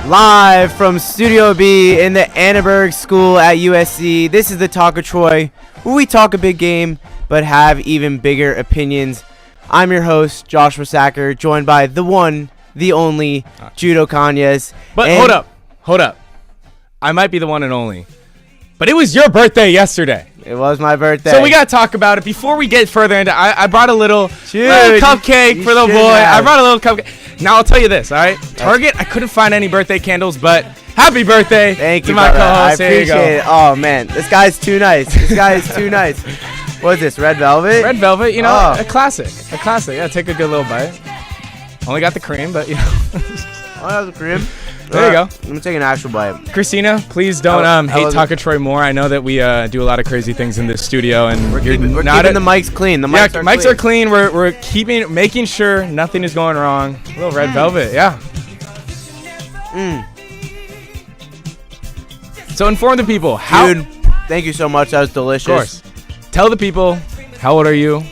Live from Studio B in the Annenberg School at USC. This is the Talk of Troy, where we talk a big game, but have even bigger opinions. I'm your host, Joshua Sacker, joined by the one, the only, Jude O'Conyas. But hold up. I might be the one and only, but it was your birthday yesterday. It was my birthday. So we got to talk about it. Before we get further into I brought a little cupcake for the boy. I brought a little cupcake. Now, I'll tell you this, all right? Target, I couldn't find any birthday candles, but happy birthday to my co-host. I appreciate it. Oh, man. This guy's too nice. What is this, red velvet? Red velvet, a classic. A classic. Yeah, take a good little bite. Only got the cream, but, Oh, that was the cream. There you go. Let me take an actual bite. Christina, please don't hate Talk of Troy more. I know that we do a lot of crazy things in this studio, and we're keeping the mics clean. The mics are clean. We're making sure nothing is going wrong. A little red velvet, yeah. So inform the people. Dude, thank you so much. That was delicious. Of course. Tell the people, how old are you,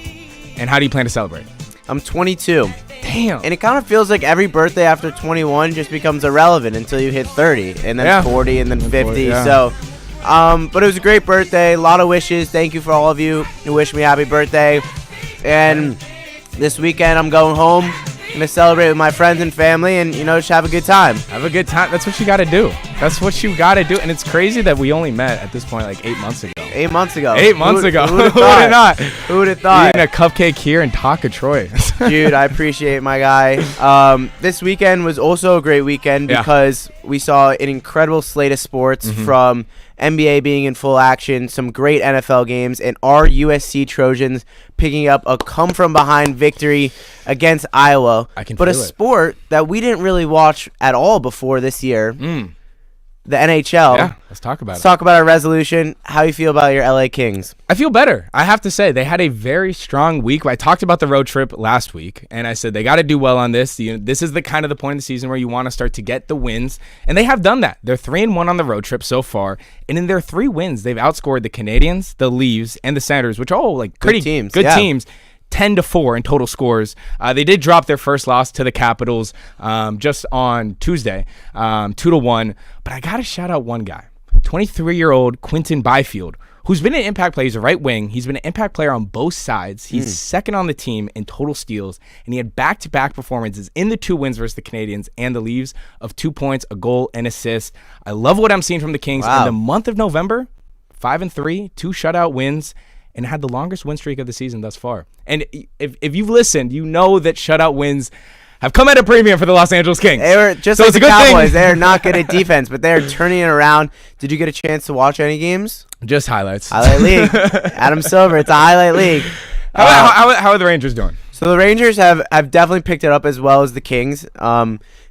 and how do you plan to celebrate? I'm 22. Damn. And it kind of feels like every birthday after 21 just becomes irrelevant until you hit 30 and then 40 and then 50. 40, yeah. So, but it was a great birthday. A lot of wishes. Thank you for all of you who wished me happy birthday. And this weekend I'm going home. I'm going to celebrate with my friends and family and, just have a good time. Have a good time. That's what you got to do. And it's crazy that we only met at this point like 8 months ago. 8 months ago. Who would have thought? Who would have thought? Eating a cupcake here in Talk of Troy. Dude, I appreciate it, my guy. This weekend was also a great weekend because we saw an incredible slate of sports from NBA being in full action, some great NFL games, and our USC Trojans picking up a come-from-behind victory against Iowa. But a sport that we didn't really watch at all before this year. The NHL. Yeah, let's talk about it. Let's talk about our resolution. How you feel about your LA Kings? I feel better. I have to say, they had a very strong week. I talked about the road trip last week, and I said they got to do well on this. This is the kind of the point of the season where you want to start to get the wins, and they have done that. They're 3-1 on the road trip so far, and in their 3 wins, they've outscored the Canadians, the Leafs, and the Senators, which are all like pretty good teams. 10-4 in total scores. They did drop their first loss to the Capitals just on Tuesday, 2-1. But I got to shout out one guy, 23-year-old Quinton Byfield, who's been an impact player. He's a right wing. He's been an impact player on both sides. He's second on the team in total steals, and he had back-to-back performances in the 2 wins versus the Canadians and the Leafs of 2 points, a goal, and assist. I love what I'm seeing from the Kings. In the month of November, 5-3, 2 shutout wins, and had the longest win streak of the season thus far. And if you've listened, you know that shutout wins have come at a premium for the Los Angeles Kings. They were just like the Cowboys. They're not good at defense, but they're turning it around. Did you get a chance to watch any games? Just highlights. Highlight league. Adam Silver. It's a highlight league. How are the Rangers doing? So the Rangers have definitely picked it up as well as the Kings.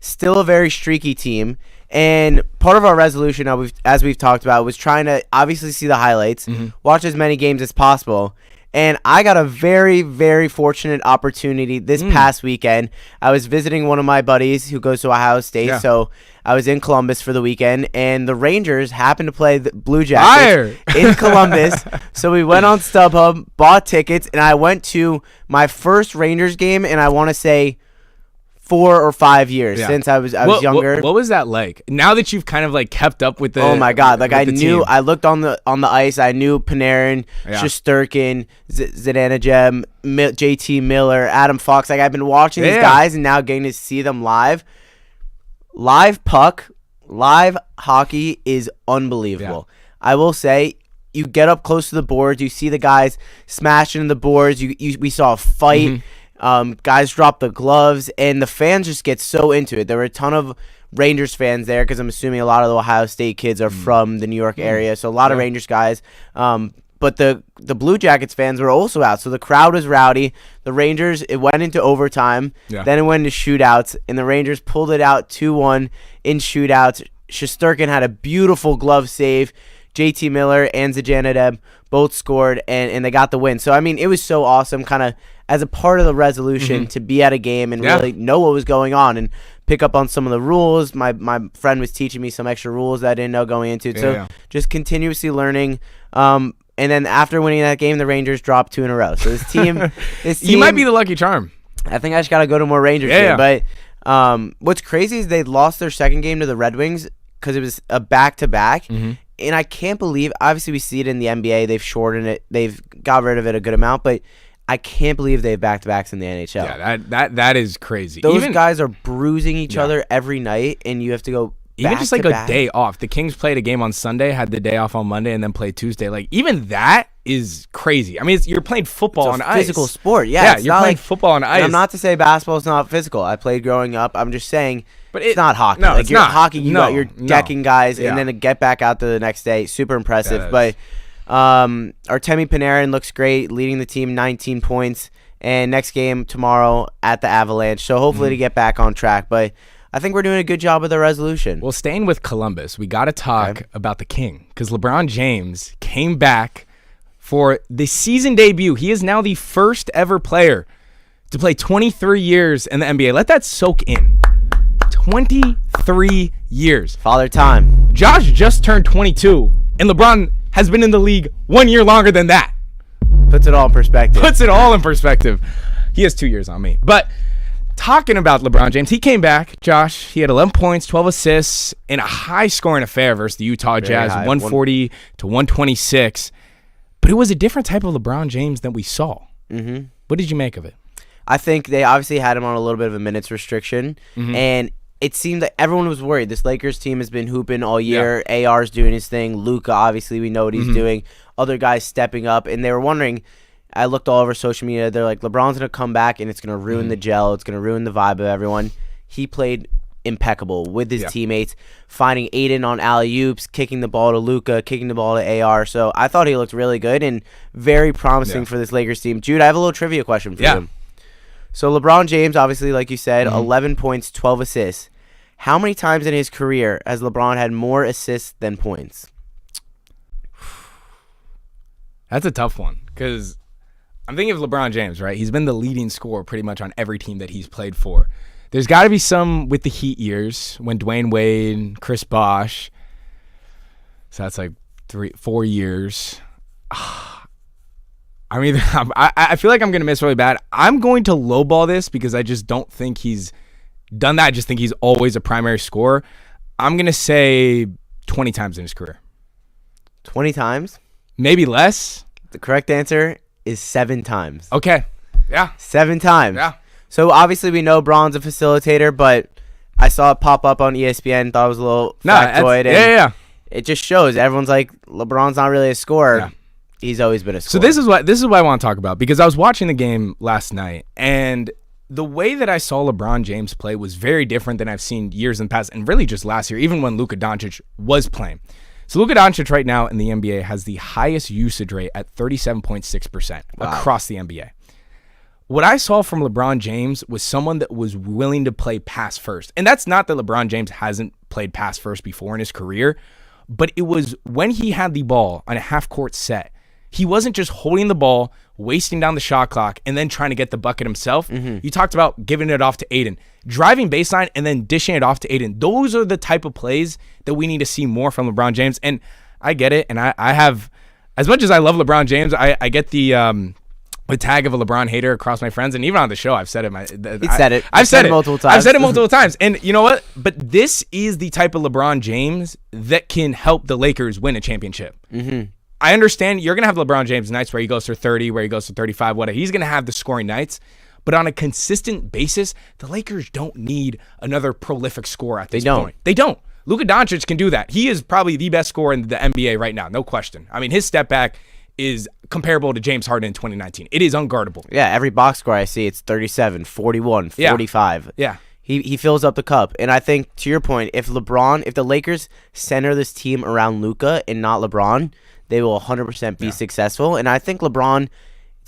Still a very streaky team. And part of our resolution, as we've talked about, was trying to obviously see the highlights, watch as many games as possible. And I got a very, very fortunate opportunity this past weekend. I was visiting one of my buddies who goes to Ohio State, so I was in Columbus for the weekend, and the Rangers happened to play the Blue Jackets in Columbus. So we went on StubHub, bought tickets, and I went to my first Rangers game, and I want to say 4 or 5 years since I was younger. What was that like? Now that you've kind of like kept up with the Oh my God. Like I knew, team. I looked on the ice. I knew Panarin, Shesterkin, Zidanejem, JT Miller, Adam Fox. Like I've been watching these guys and now getting to see them live. Live puck, live hockey is unbelievable. I will say, you get up close to the boards, you see the guys smashing the boards. We saw a fight. Guys drop the gloves, and the fans just get so into it. There were a ton of Rangers fans there because I'm assuming a lot of the Ohio State kids are from the New York area, so a lot of Rangers guys. But the Blue Jackets fans were also out, so the crowd was rowdy. The Rangers, it went into overtime, then it went into shootouts, and the Rangers pulled it out 2-1 in shootouts. Shesterkin had a beautiful glove save. JT Miller and Zidanejem both scored, and they got the win. So, I mean, it was so awesome kind of as a part of the resolution to be at a game and really know what was going on and pick up on some of the rules. My friend was teaching me some extra rules that I didn't know going into it. So just continuously learning. And then after winning that game, the Rangers dropped 2 in a row. So this team, you might be the lucky charm. I think I just got to go to more Rangers games. But What's crazy is they lost their second game to the Red Wings because it was a back-to-back. Mm-hmm. And I can't believe, obviously we see it in the NBA. They've shortened it. They've got rid of it a good amount, but I can't believe they have back-to-backs in the NHL. Yeah, that is crazy. Those guys are bruising each other every night, and you have to go even just like a day off. The Kings played a game on Sunday, had the day off on Monday, and then played Tuesday. Like, even that is crazy. I mean, you're playing football on ice. Physical sport. Yeah, you're playing football on ice. I'm not to say basketball is not physical. I played growing up. I'm just saying but it's not hockey. No, it's not. Hockey, you got your decking guys, and then to get back out there the next day. Super impressive. But Artemi Panarin looks great, leading the team 19 points. And next game tomorrow at the Avalanche. So hopefully to get back on track. But I think we're doing a good job with the resolution. Well, staying with Columbus, we got to talk about the King. Because LeBron James came back for the season debut. He is now the first ever player to play 23 years in the NBA. Let that soak in. 23 years. Father time. Josh just turned 22, and LeBron has been in the league 1 year longer than that. Puts it all in perspective. He has 2 years on me. But talking about LeBron James, he came back, Josh. He had 11 points, 12 assists in a high-scoring affair versus the Utah Jazz, 140 to 126. But it was a different type of LeBron James than we saw. Mm-hmm. What did you make of it? I think they obviously had him on a little bit of a minutes restriction, and it seemed that everyone was worried. This Lakers team has been hooping all year. Yeah. AR's doing his thing. Luka, obviously, we know what he's doing. Other guys stepping up, and they were wondering. I looked all over social media. They're like, LeBron's going to come back, and it's going to ruin the gel. It's going to ruin the vibe of everyone. He played impeccable with his teammates, finding Aiden on alley-oops, kicking the ball to Luka, kicking the ball to AR. So I thought he looked really good and very promising for this Lakers team. Jude, I have a little trivia question for you. So LeBron James, obviously, like you said, 11 points, 12 assists. How many times in his career has LeBron had more assists than points? That's a tough one because I'm thinking of LeBron James, right? He's been the leading scorer pretty much on every team that he's played for. There's got to be some with the Heat years when Dwayne Wade, Chris Bosh. So that's like 4 years. I mean, I feel like I'm going to miss really bad. I'm going to lowball this because I just don't think he's done that. I just think he's always a primary scorer. I'm going to say 20 times in his career. 20 times? Maybe less. The correct answer is 7 times. Okay. Yeah. 7 times. Yeah. So obviously we know Bron's a facilitator, but I saw it pop up on ESPN. Thought it was a little factoid. Yeah. It just shows everyone's like, LeBron's not really a scorer. Yeah. He's always been a scorer. So this is what I want to talk about because I was watching the game last night and the way that I saw LeBron James play was very different than I've seen years in the past and really just last year, even when Luka Doncic was playing. So Luka Doncic right now in the NBA has the highest usage rate at 37.6% across the NBA. What I saw from LeBron James was someone that was willing to play pass first. And that's not that LeBron James hasn't played pass first before in his career, but it was when he had the ball on a half-court set, he wasn't just holding the ball, wasting down the shot clock, and then trying to get the bucket himself. You talked about giving it off to Aiden. Driving baseline and then dishing it off to Aiden. Those are the type of plays that we need to see more from LeBron James. And I get it. And I have, as much as I love LeBron James, I get the tag of a LeBron hater across my friends. And even on the show, I've said it. I've said it multiple times. I've said it multiple times. And you know what? But this is the type of LeBron James that can help the Lakers win a championship. I understand you're going to have LeBron James nights where he goes for 30, where he goes for 35, whatever. He's going to have the scoring nights. But on a consistent basis, the Lakers don't need another prolific scorer at this point. They don't. Luka Doncic can do that. He is probably the best scorer in the NBA right now, no question. I mean, his step back is comparable to James Harden in 2019. It is unguardable. Yeah, every box score I see, it's 37, 41, 45. Yeah. He fills up the cup. And I think, to your point, if the Lakers center this team around Luka and not LeBron, they will 100% be successful. And I think LeBron,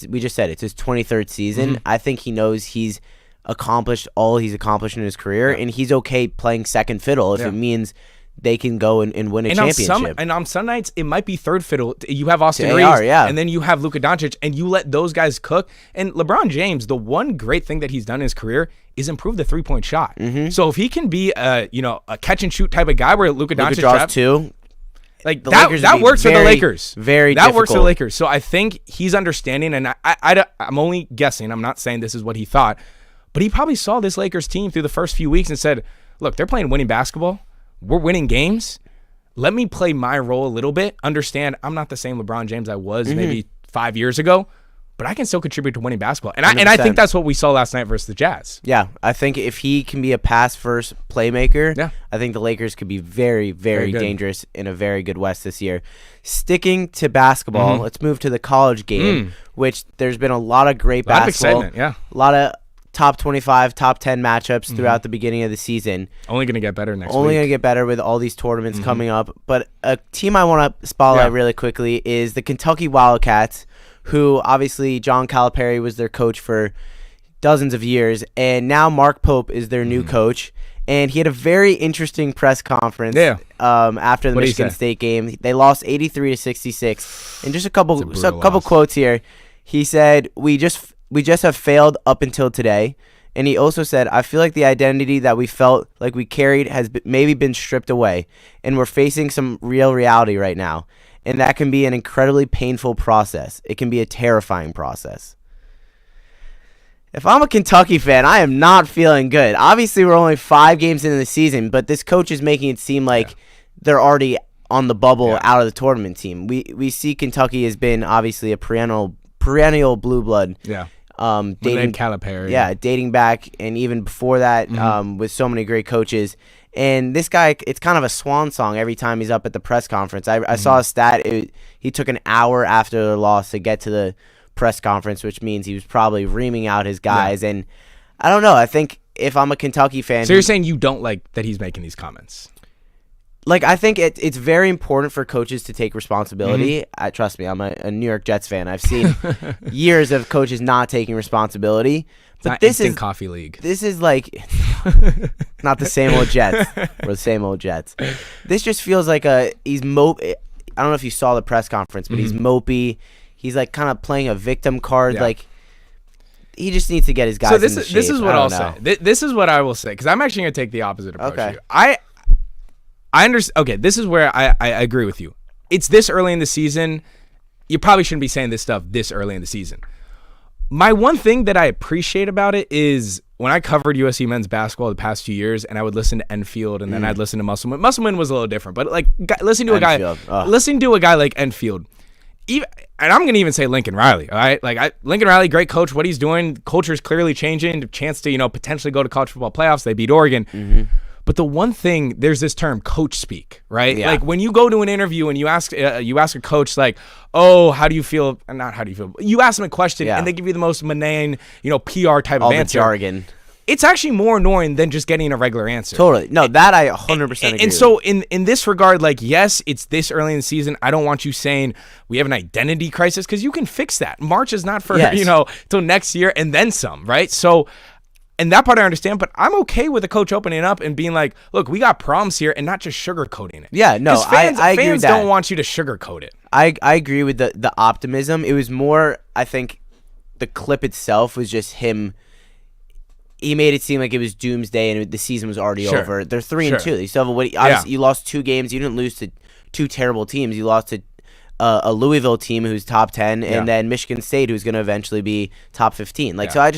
we just said it's his 23rd season. I think he knows he's accomplished all he's accomplished in his career, and he's okay playing second fiddle if it means they can go and win a championship. On some nights, it might be third fiddle. You have Austin Reeves, and then you have Luka Doncic, and you let those guys cook. And LeBron James, the one great thing that he's done in his career is improve the three-point shot. So if he can be a catch-and-shoot type of guy where Luka Doncic draws two, like that works for the Lakers. Very that difficult. Works for the Lakers. So I think he's understanding, and I'm only guessing. I'm not saying this is what he thought, But he probably saw this Lakers team through the first few weeks and said, look, they're playing winning basketball. We're winning games. Let me play my role a little bit. Understand I'm not the same LeBron James I was maybe 5 years ago, but I can still contribute to winning basketball. And I think that's what we saw last night versus the Jazz. Yeah, I think if he can be a pass-first playmaker, I think the Lakers could be very, very dangerous in a very good West this year. Sticking to basketball, let's move to the college game, which there's been a lot of great basketball. A lot of top 25, top 10 matchups throughout the beginning of the season. Only going to get better next week. Only going to get better with all these tournaments coming up. But a team I want to spotlight really quickly is the Kentucky Wildcats, who obviously John Calipari was their coach for dozens of years. And now Mark Pope is their new coach. And he had a very interesting press conference after the Michigan State game. They lost 83-66. And just a couple quotes here. He said, we just have failed up until today. And he also said, I feel like the identity that we felt like we carried has maybe been stripped away. And we're facing some real reality right now. And that can be an incredibly painful process. It can be a terrifying process. If I'm a Kentucky fan, I am not feeling good. Obviously, we're only 5 games into the season, but this coach is making it seem like they're already on the bubble out of the tournament team. We see Kentucky has been obviously a perennial blue blood. Yeah. Dating Calipari. Yeah, dating back and even before that with so many great coaches. And this guy, it's kind of a swan song every time he's up at the press conference. I saw a stat. He took an hour after the loss to get to the press conference, which means he was probably reaming out his guys. And I don't know. I think if I'm a Kentucky fan. So you're saying you don't like that he's making these comments? Like, I think it's very important for coaches to take responsibility. Trust me, I'm a New York Jets fan. I've seen years of coaches not taking responsibility. But this is coffee league. This is like not the same old Jets. We're the same old Jets. This just feels like he's I don't know if you saw the press conference, but he's mopey. He's like kind of playing a victim card. Yeah. Like he just needs to get his guys. So this is what I'll say. This is what I will say because I'm actually going to take the opposite approach. Okay. I understand. Okay, this is where I agree with you. It's this early in the season. You probably shouldn't be saying this stuff this early in the season. My one thing that I appreciate about it is when I covered USC men's basketball the past few years, and I would listen to Enfield, and then I'd listen to Musselman. Musselman was a little different, but like listening to a guy like Enfield, and I'm gonna even say Lincoln Riley. All right, Lincoln Riley, great coach. What he's doing, culture is clearly changing. Chance to potentially go to college football playoffs. They beat Oregon. But the one thing, there's this term, coach speak, right? Yeah. Like when you go to an interview and you ask a coach like, "Oh, how do you feel?" Not how do you feel. You ask them a question and they give you the most mundane, PR type of answer. All the jargon. It's actually more annoying than just getting a regular answer. Totally. No, that I 100% agree. And so in this regard, like, yes, it's this early in the season. I don't want you saying we have an identity crisis because you can fix that. March is not for till next year and then some, right? So. And that part I understand, but I'm okay with the coach opening up and being like, look, we got problems here and not just sugarcoating it. Yeah, no, I agree with that. Fans don't want you to sugarcoat it. I agree with the optimism. It was more, I think, the clip itself was just him. He made it seem like it was doomsday and the season was already over. They're 3-2. They still have obviously, you lost 2 games. You didn't lose to 2 terrible teams. You lost to a Louisville team who's top 10 and then Michigan State who's going to eventually be top 15. So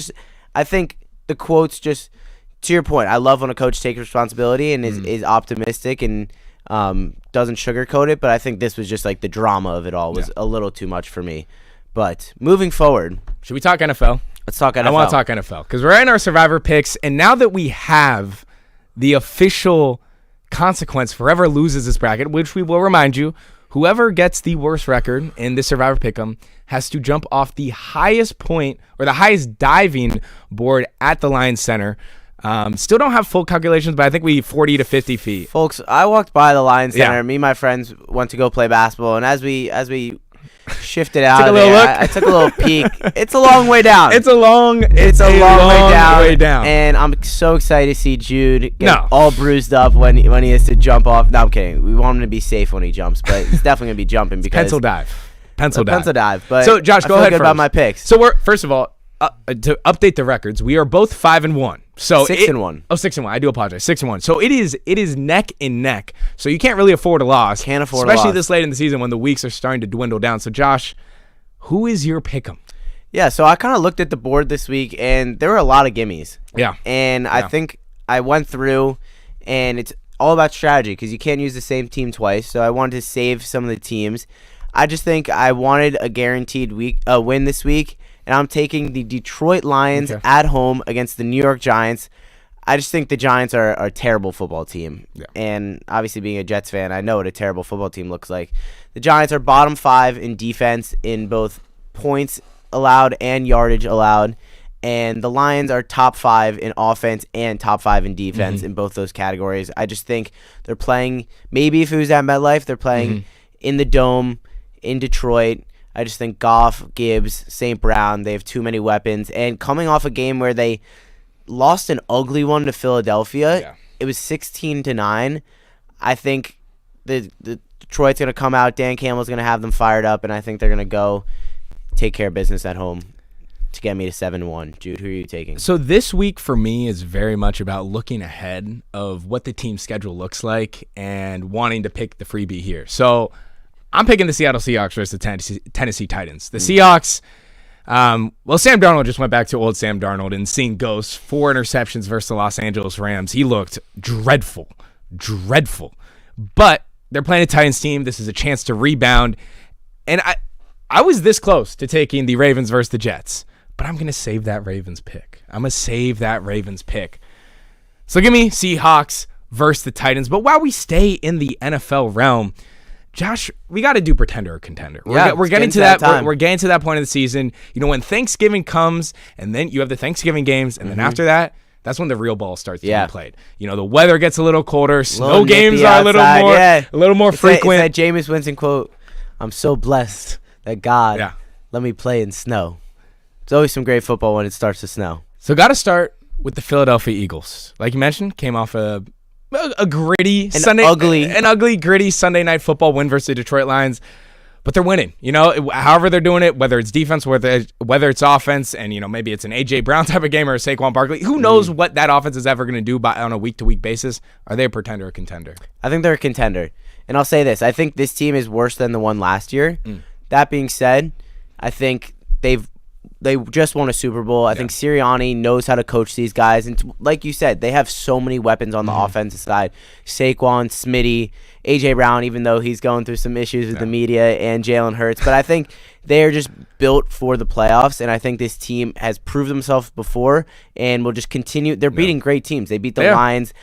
I think the quotes just to your point. I love when a coach takes responsibility and is optimistic and doesn't sugarcoat it. But I think this was just like the drama of it all was a little too much for me. But moving forward, should we talk NFL? Let's talk NFL. I want to talk NFL because we're in our Survivor picks, and now that we have the official consequence for whoever loses this bracket, which we will remind you, whoever gets the worst record in the Survivor Pick'em has to jump off the highest point or the highest diving board at the Lions Center. Still don't have full calculations, but I think we 40 to 50 feet. Folks, I walked by the Lions Center. Yeah. Me and my friends went to go play basketball, and as we shifted out of there, I took a little peek. It's a long way down. It's a long way down. And I'm so excited to see Jude get all bruised up when he has to jump off. No, I'm kidding. We want him to be safe when he jumps, but he's definitely going to be jumping because pencil dive. But so Josh, go ahead first. About my picks. So we're first of all to update the records. We are both 5-1. So 6-1. Oh, 6-1. I do apologize. 6-1. So it is neck and neck. So you can't really afford a loss. Can't afford a loss. Especially this late in the season when the weeks are starting to dwindle down. So Josh, who is your pick'em? Yeah, so I kind of looked at the board this week, and there were a lot of gimmies. Yeah. And I think I went through, and it's all about strategy because you can't use the same team twice. So I wanted to save some of the teams. I just think I wanted a guaranteed win this week, and I'm taking the Detroit Lions at home against the New York Giants. I just think the Giants are a terrible football team. Yeah. And obviously being a Jets fan, I know what a terrible football team looks like. The Giants are bottom 5 in defense in both points allowed and yardage allowed. And the Lions are top 5 in offense and top 5 in defense in both those categories. I just think they're playing, maybe if it was at MetLife, they're playing in the Dome in Detroit. I just think Goff, Gibbs, St. Brown, they have too many weapons. And coming off a game where they lost an ugly one to Philadelphia, it was 16-9. I think the Detroit's going to come out. Dan Campbell's going to have them fired up, and I think they're going to go take care of business at home to get me to 7-1. Jude, who are you taking? So this week for me is very much about looking ahead of what the team schedule looks like and wanting to pick the freebie here. So I'm picking the Seattle Seahawks versus the Tennessee Titans. The Seahawks, Sam Darnold just went back to old Sam Darnold and seeing ghosts, 4 interceptions versus the Los Angeles Rams. He looked dreadful. But they're playing a Titans team. This is a chance to rebound. And I was this close to taking the Ravens versus the Jets, but I'm going to save that Ravens pick. So give me Seahawks versus the Titans. But while we stay in the NFL realm, Josh, we got to do pretender or contender. We're getting to that time. We're getting to that point of the season. You know, when Thanksgiving comes, and then you have the Thanksgiving games, and then after that, that's when the real ball starts to be played. You know, the weather gets a little colder. Snow games are a little more frequent. It's that Jameis Winston quote, "I'm so blessed that God let me play in snow." It's always some great football when it starts to snow. So got to start with the Philadelphia Eagles. Like you mentioned, came off a gritty gritty Sunday night football win versus the Detroit Lions. But they're winning, you know, however they're doing it, whether it's defense, whether it's offense, and, you know, maybe it's an A.J. Brown type of game or a Saquon Barkley. Who knows what that offense is ever going to do on a week-to-week basis? Are they a pretender or a contender? I think they're a contender. And I'll say this. I think this team is worse than the one last year. That being said, I think they just won a Super Bowl. I think Sirianni knows how to coach these guys. And like you said, they have so many weapons on the offensive side. Saquon, Smitty, A.J. Brown, even though he's going through some issues with the media, and Jalen Hurts. But I think they're just built for the playoffs, and I think this team has proved themselves before and will just continue. They're beating great teams. They beat the Lions.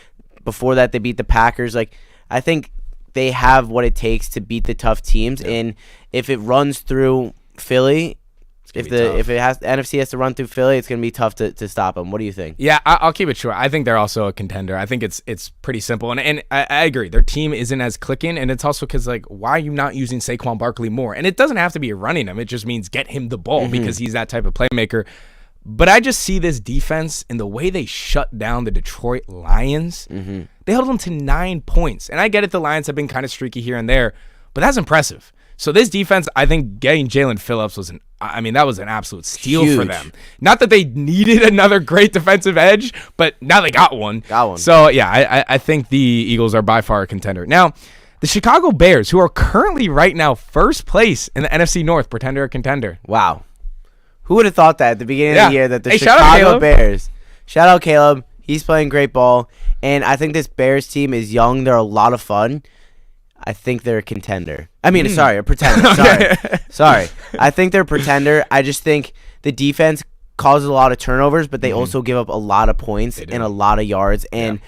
Before that, they beat the Packers. Like, I think they have what it takes to beat the tough teams. And if it runs through Philly, if the NFC has to run through Philly, it's going to be tough to stop them. What do you think? Yeah, I'll keep it short. I think they're also a contender. I think it's pretty simple. And I agree. Their team isn't as clicking, and it's also because, like, why are you not using Saquon Barkley more? And it doesn't have to be running him. It just means get him the ball because he's that type of playmaker. But I just see this defense and the way they shut down the Detroit Lions. They held them to 9 points. And I get it, the Lions have been kind of streaky here and there, but that's impressive. So this defense, I think getting Jalen Phillips was that was an absolute steal for them. Not that they needed another great defensive edge, but now they got one. So, yeah, I think the Eagles are by far a contender. Now, the Chicago Bears, who are currently right now first place in the NFC North, pretender or contender. Wow. Who would have thought that at the beginning of the year that the Chicago Bears. Shout out Caleb. He's playing great ball. And I think this Bears team is young. They're a lot of fun. I think they're a contender. I mean, sorry, a pretender. Sorry. I think they're a pretender. I just think the defense causes a lot of turnovers, but they also give up a lot of points and a lot of yards. And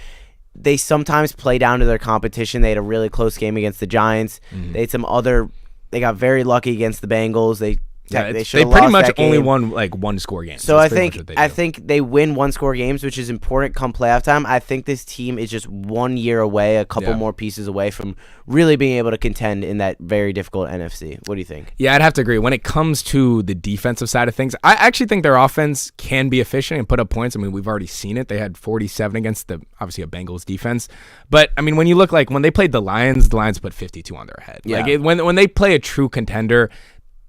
they sometimes play down to their competition. They had a really close game against the Giants. They had they got very lucky against the Bengals. They pretty much only won like one-score games. So I think they win one-score games, which is important come playoff time. I think this team is just 1 year away, a couple more pieces away from really being able to contend in that very difficult NFC. What do you think? Yeah, I'd have to agree. When it comes to the defensive side of things, I actually think their offense can be efficient and put up points. I mean, we've already seen it. They had 47 against obviously a Bengals defense. But, I mean, when you look like when they played the Lions put 52 on their head. Yeah. Like when they play a true contender,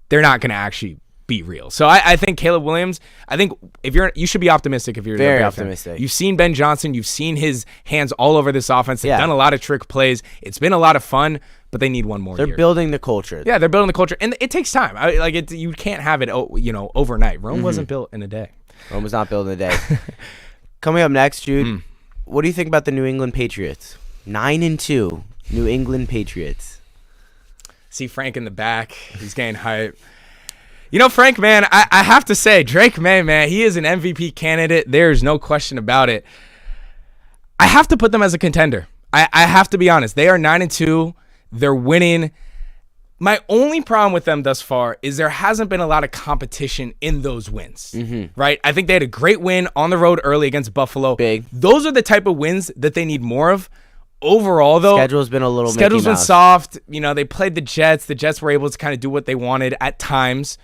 they're not going to actually be real. So I think Caleb Williams, you should be optimistic if you're very optimistic. You've seen Ben Johnson. You've seen his hands all over this offense. They've done a lot of trick plays. It's been a lot of fun. but they need one more They're year. building the culture. Yeah, they're building the culture, and it takes time. You can't have it, overnight. Rome wasn't built in a day. Rome was not built in a day. Coming up next, Jude, what do you think about the New England Patriots? 9-2, New England Patriots. See Frank in the back. He's getting hype. Frank, man, I have to say, Drake May, man, he is an MVP candidate. There's no question about it. I have to put them as a contender. I have to be honest. They are 9-2. They're winning. My only problem with them thus far is there hasn't been a lot of competition in those wins, right? I think they had a great win on the road early against Buffalo. Big. Those are the type of wins that they need more of. Overall, though, schedule's been a little schedule's been soft. They played the Jets. The Jets were able to kind of do what they wanted at times.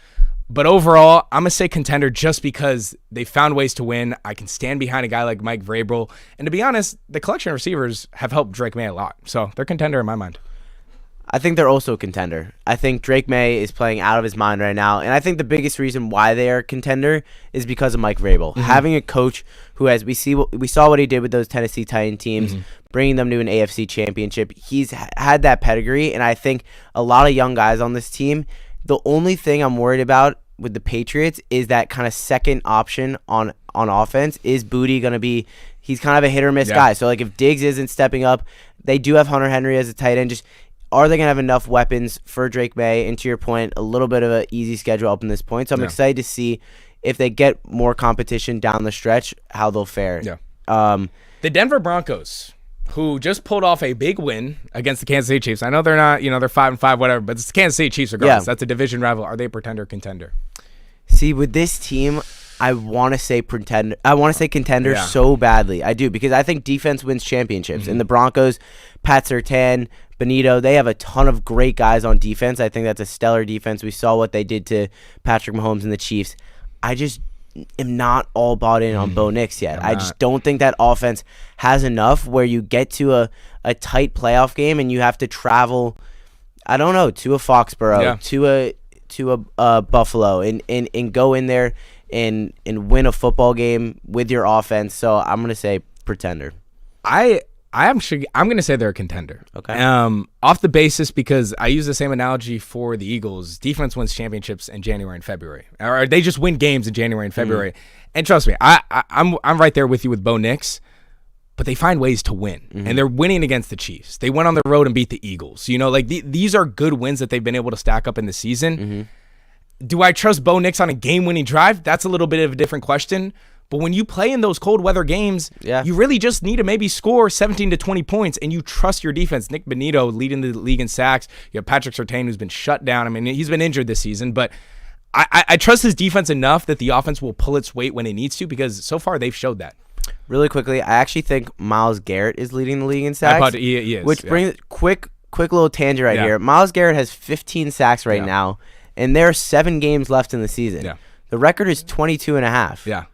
But overall, I'm going to say contender just because they found ways to win. I can stand behind a guy like Mike Vrabel. And to be honest, the collection of receivers have helped Drake May a lot. So they're contender in my mind. I think they're also a contender. I think Drake May is playing out of his mind right now. And I think the biggest reason why they are a contender is because of Mike Vrabel. Having a coach who has, we saw what he did with those Tennessee Titan teams, bringing them to an AFC championship. He's had that pedigree. And I think a lot of young guys on this team, the only thing I'm worried about with the Patriots is that kind of second option on offense. Is Booty going to be – he's kind of a hit-or-miss guy. So, if Diggs isn't stepping up, they do have Hunter Henry as a tight end. Just are they going to have enough weapons for Drake May? And to your point, a little bit of an easy schedule up in this point. So, I'm excited to see if they get more competition down the stretch, how they'll fare. Yeah. The Denver Broncos – who just pulled off a big win against the Kansas City Chiefs. I know they're not, they're 5-5, whatever, but it's the Kansas City Chiefs regardless. Yeah. That's a division rival. Are they pretender, contender? See, with this team, I want to say pretender. I want to say contender so badly. I do, because I think defense wins championships. And the Broncos, Pat Surtain, Benito, they have a ton of great guys on defense. I think that's a stellar defense. We saw what they did to Patrick Mahomes and the Chiefs. I just am not all bought in on Bo Nix yet. I just don't think that offense has enough where you get to a tight playoff game and you have to travel, I don't know, to a Foxborough, to a Buffalo and go in there and win a football game with your offense. So I'm going to say pretender. I'm going to say they're a contender. Okay. Off the basis, because I use the same analogy for the Eagles. Defense wins championships in January and February, or they just win games in January and February. And trust me, I'm right there with you with Bo Nix. But they find ways to win, and they're winning against the Chiefs. They went on the road and beat the Eagles. These are good wins that they've been able to stack up in the season. Do I trust Bo Nix on a game-winning drive? That's a little bit of a different question. But when you play in those cold weather games, you really just need to maybe score 17 to 20 points, and you trust your defense. Nick Benito leading the league in sacks. You have Patrick Surtain, who's been shut down. I mean, he's been injured this season, but I trust his defense enough that the offense will pull its weight when it needs to, because so far they've showed that. Really quickly, I actually think Myles Garrett is leading the league in sacks. He is, which brings quick little tangent right here. Myles Garrett has 15 sacks right now, and there are 7 games left in the season. Yeah. The record is 22.5. Yeah.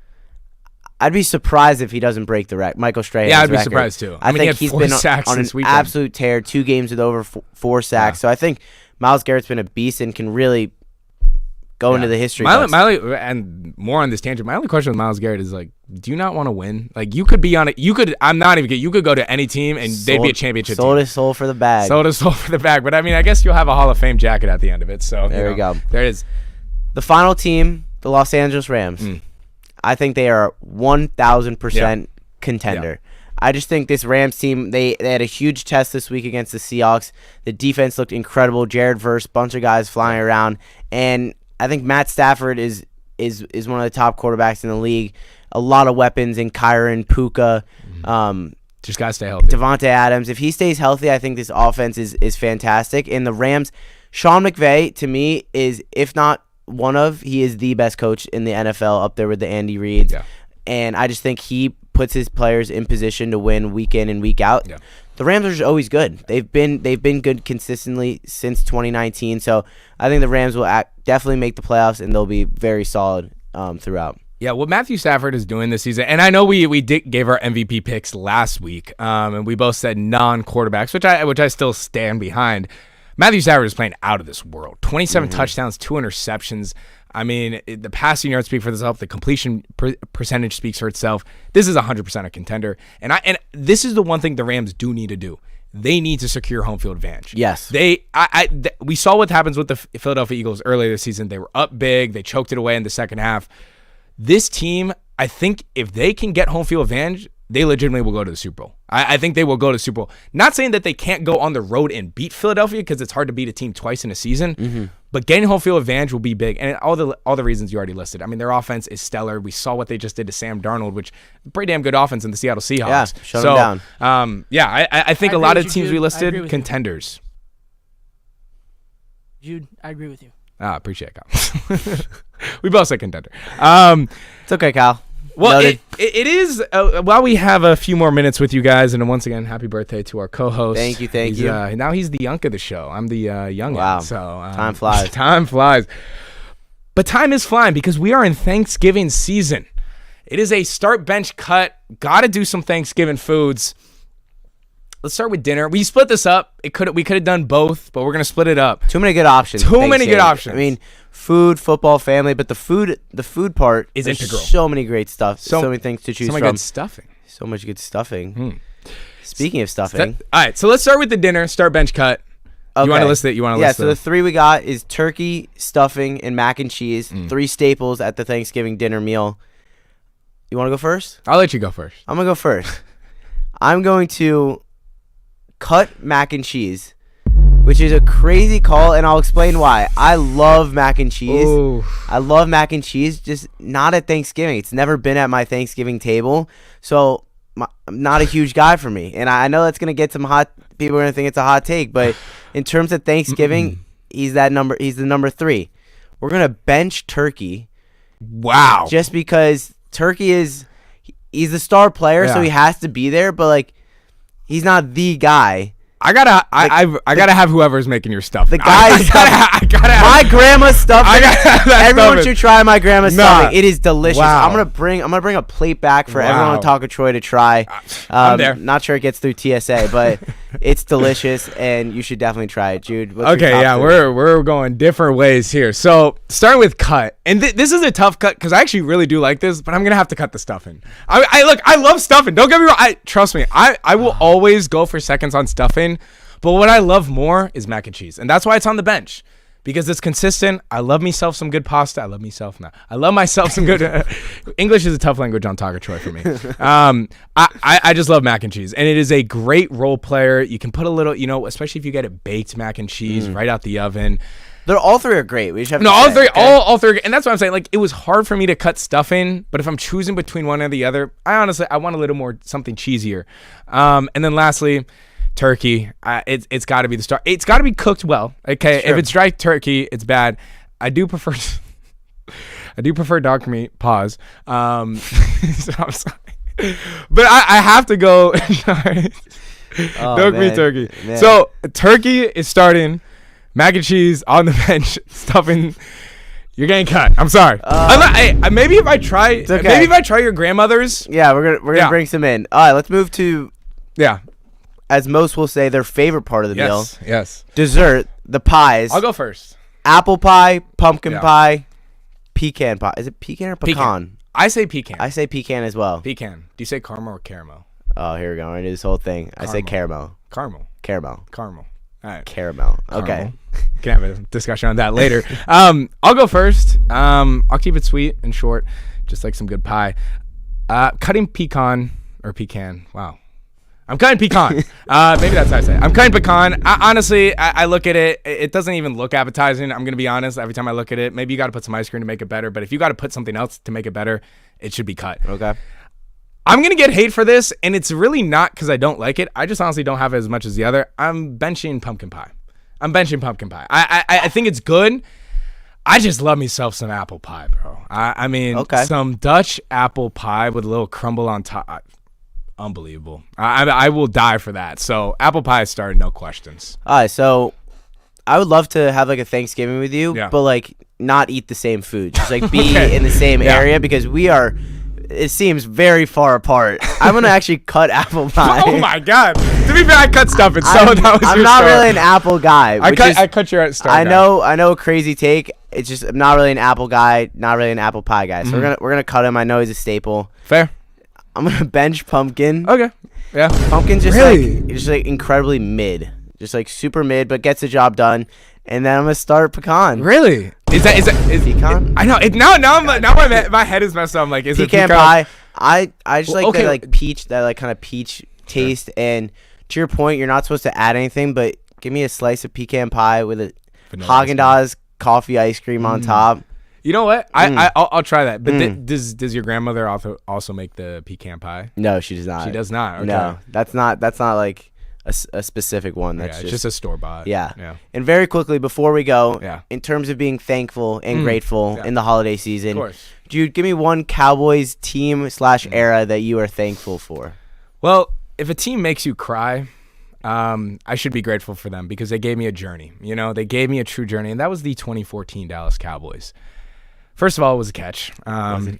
I'd be surprised if he doesn't break the record. Michael Strahan's I'd be record. surprised too. I think he's been on an weekend. Absolute tear. 2 games with over 4 sacks. So I think Myles Garrett's been a beast and can really go into the history books. And more on this tangent, my only question with Myles Garrett is, do you not want to win? You could be on it. You could go to any team and they'd be a championship team. Sold his soul for the bag. But I guess you'll have a Hall of Fame jacket at the end of it. So there we go. There it is. The final team, the Los Angeles Rams. I think they are 1,000% contender. I just think this Rams team, they had a huge test this week against the Seahawks. The defense looked incredible. Jared Verse, bunch of guys flying around. And I think Matt Stafford is one of the top quarterbacks in the league. A lot of weapons in Kyron, Puka. Just got to stay healthy. Devontae Adams. If he stays healthy, I think this offense is fantastic. And the Rams, Sean McVay, to me, is, if not he is the best coach in the NFL, up there with the Andy Reids. Yeah. And I just think he puts his players in position to win week in and week out. Yeah. The Rams are just always good. They've been good consistently since 2019. So I think the Rams will definitely make the playoffs, and they'll be very solid throughout. Yeah, what Matthew Stafford is doing this season, and I know we gave our MVP picks last week, and we both said non-quarterbacks, which I still stand behind. Matthew Stafford is playing out of this world. 27 touchdowns, 2 interceptions. I mean, the passing yards speak for themselves. The completion percentage speaks for itself. This is 100% a contender. And this is the one thing the Rams do need to do. they need to secure home field advantage. Yes. We saw what happens with the Philadelphia Eagles earlier this season. They were up big. They choked it away in the second half. This team, I think if they can get home field advantage, they legitimately will go to the Super Bowl. I think they will go to the Super Bowl. Not saying that they can't go on the road and beat Philadelphia because it's hard to beat a team twice in a season, but getting home field advantage will be big. And all the reasons you already listed. I mean, their offense is stellar. We saw what they just did to Sam Darnold, which is a pretty damn good offense in the Seattle Seahawks. Yeah, shut them down. I think a lot of teams we listed, contenders. Jude, I agree with you. Appreciate it, Kyle. We both said contender. It's okay, Kyle. Well, it is, while we have a few more minutes with you guys, and once again, happy birthday to our co-host. Thank you. Now he's the young of the show. I'm the young Wow. So Time flies. Time flies. But time is flying because we are in Thanksgiving season. It is a start, bench, cut. Got to do some Thanksgiving foods. Let's start with dinner. We split this up. We could have done both, but we're going to split it up. Too many good options. I mean, food, football, family, but the food part is integral. So many great stuff. So many things to choose from. So much good stuffing. So much good stuffing. Speaking of stuffing. All right, so let's start with the dinner. Start, bench, cut. Okay. You want to list it? Yeah, so the three we got is turkey, stuffing, and mac and cheese. 3 staples at the Thanksgiving dinner meal. You want to go first? I'll let you go first. I'm going to go first. I'm going to cut mac and cheese, which is a crazy call, and I'll explain why. I love mac and cheese. Ooh. I love mac and cheese, just not at Thanksgiving. It's never been at my Thanksgiving table, so I'm not a huge guy for me. And I know that's going to get some people are going to think it's a hot take, but in terms of Thanksgiving, he's the number 3. We're going to bench turkey. Wow. Just because turkey he's the star player, so he has to be there, but like he's not the guy. I gotta have whoever's making your stuff. The guy's my grandma's stuffing. Everyone should try my grandma's stuffing. It is delicious. Wow. I'm gonna bring a plate back for everyone on Talk of Troy to try. I'm there. Not sure it gets through TSA, but it's delicious, and you should definitely try it, Jude. We're going different ways here. So starting with cut, and this is a tough cut because I actually really do like this, but I'm gonna have to cut the stuffing. I love stuffing. Don't get me wrong. Trust me. I will always go for seconds on stuffing. But what I love more is mac and cheese. And that's why it's on the bench. Because it's consistent. I love myself some good pasta. I love myself some good... English is a tough language on Talk of Troy for me. I just love mac and cheese. And it is a great role player. You can put a little, especially if you get it baked mac and cheese right out the oven. All 3 are great. We just have all 3, all 3, and that's what I'm saying. Like, it was hard for me to cut stuffing, but if I'm choosing between one or the other, I want a little more something cheesier. And then lastly, turkey. It's got to be the star. It's got to be cooked well. Okay, sure. If it's dry turkey, it's bad. I do prefer dark meat. Pause. So I'm sorry, but I have to go. Dark meat turkey. Man. So turkey is starting. Mac and cheese on the bench. Stuffing. You're getting cut. I'm sorry. Maybe if I try, maybe if I try your grandmother's. Yeah, we're gonna bring some in. All right, let's move to. Yeah. As most will say, their favorite part of the meal. Yes. Dessert, the pies. I'll go first. Apple pie, pumpkin pie, pecan pie. Is it pecan or pecan? I say pecan. I say pecan as well. Pecan. Do you say caramel or caramel? Oh, here we go. We're going to do this whole thing. Caramel. I say caramel. Caramel. All right. Caramel. Okay. Can have a discussion on that later. I'll go first. I'll keep it sweet and short, just like some good pie. Cutting pecan. Wow. I'm cutting pecan. Maybe that's how I say it. I'm cutting pecan. Honestly, I look at it. It doesn't even look appetizing. I'm going to be honest. Every time I look at it, maybe you got to put some ice cream to make it better. But if you got to put something else to make it better, it should be cut. Okay. I'm going to get hate for this, and it's really not because I don't like it. I just honestly don't have it as much as the other. I'm benching pumpkin pie. I think it's good. I just love myself some apple pie, bro. I mean, some Dutch apple pie with a little crumble on top. Unbelievable. I will die for that. So apple pie started, no questions. All right, so I would love to have like a Thanksgiving with you, but like not eat the same food. Just like be in the same area because it seems very far apart. I'm going to actually cut apple pie. Oh my God. To be fair, I cut stuff. I'm not really an apple guy. I cut your start. I know a crazy take. It's just I'm not really an apple guy, not really an apple pie guy. So we're gonna cut him. I know he's a staple. Fair. I'm gonna bench pumpkin. Okay. Yeah. Pumpkin's just Really? like incredibly mid, just like super mid, but gets the job done. And then I'm gonna start pecan. Really? Is pecan? I know. My head is messed up. I'm like, is pecan it pecan pie? I just like okay. the like peach, that like kind of peach taste. And to your point, you're not supposed to add anything, but give me a slice of pecan pie with a Haagen-Dazs coffee ice cream on top. You know what? I'll try that. But does your grandmother also make the pecan pie? No, she does not. She does not. Okay. No, that's not like a specific one. That's just a store bought. Yeah. And very quickly before we go, Yeah. in terms of being thankful and grateful in the holiday season, Of course. Jude, give me one Cowboys team / era that you are thankful for. Well, if a team makes you cry, I should be grateful for them because they gave me a journey. You know, they gave me a true journey, and that was the 2014 Dallas Cowboys. First of all, it was a catch.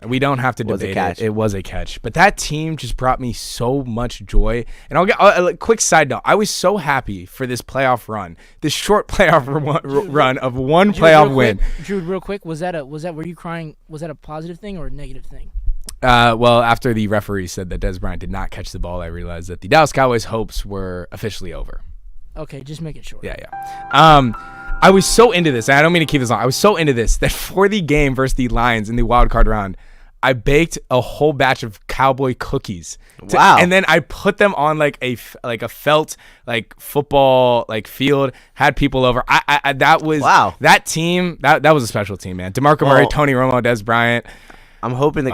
We don't have to debate it. It was a catch. But that team just brought me so much joy. And I'll get a quick side note. I was so happy for this playoff run, this short playoff run of one playoff win. Jude, real quick, were you crying? Was that a positive thing or a negative thing? Well, after the referee said that Dez Bryant did not catch the ball, I realized that the Dallas Cowboys' hopes were officially over. Okay, just make it short. Yeah. I was so into this, and I don't mean to keep this on. I was so into this that for the game versus the Lions in the wild card round, I baked a whole batch of Cowboy cookies. Wow! And then I put them on like a felt like football like field. Had people over. That was that team. That was a special team, man. DeMarco Murray, Tony Romo, Dez Bryant. I'm hoping the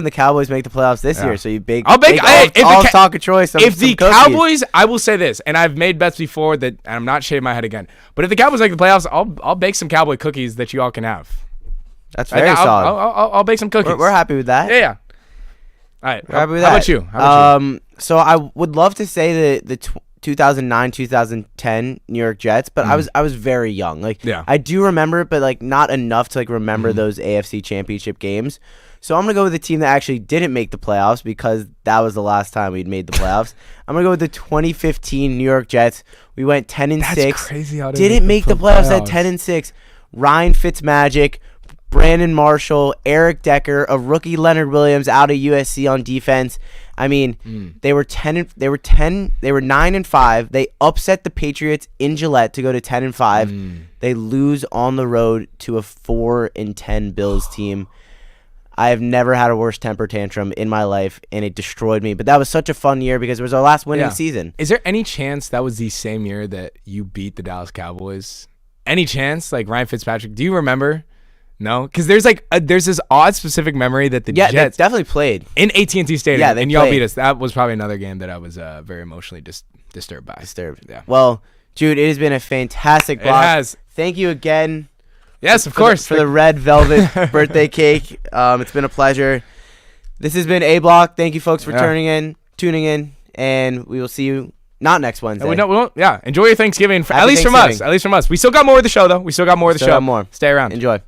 Cowboys make the playoffs this year. So you bake. I'll bake. All talk of choice. If the Cowboys, I will say this, and I've made bets before that, and I'm not shaving my head again. But if the Cowboys make the playoffs, I'll bake some Cowboy cookies that you all can have. That's very solid. I'll bake some cookies. We're happy with that. Yeah. All right. We're happy with that. How about you? So I would love to say the 2009-2010 New York Jets, but I was very young. Like I do remember it, but like not enough to like remember those AFC Championship games. So I'm going to go with the team that actually didn't make the playoffs because that was the last time we'd made the playoffs. I'm going to go with the 2015 New York Jets. We went 10-6. That's crazy how didn't make the playoffs at 10-6. Ryan Fitzmagic, Brandon Marshall, Eric Decker, a rookie Leonard Williams out of USC on defense. I mean, they were 9-5. They upset the Patriots in Gillette to go to 10-5. They lose on the road to a 4-10 Bills team. I have never had a worse temper tantrum in my life, and it destroyed me. But that was such a fun year because it was our last winning season. Is there any chance that was the same year that you beat the Dallas Cowboys? Any chance? Like Ryan Fitzpatrick? Do you remember? No? Because there's this odd specific memory that the Jets definitely played in AT&T Stadium. Yeah, and y'all beat us. That was probably another game that I was very emotionally disturbed by. Yeah. Well, Jude, it has been a fantastic block. It has. Thank you again. Yes, of course. For the red velvet birthday cake. It's been a pleasure. This has been A Block. Thank you, folks, for tuning in, and we will see you not next Wednesday. We won't. Yeah, enjoy your Thanksgiving. At least from us. We still got more of the show, though. Stay around. Enjoy.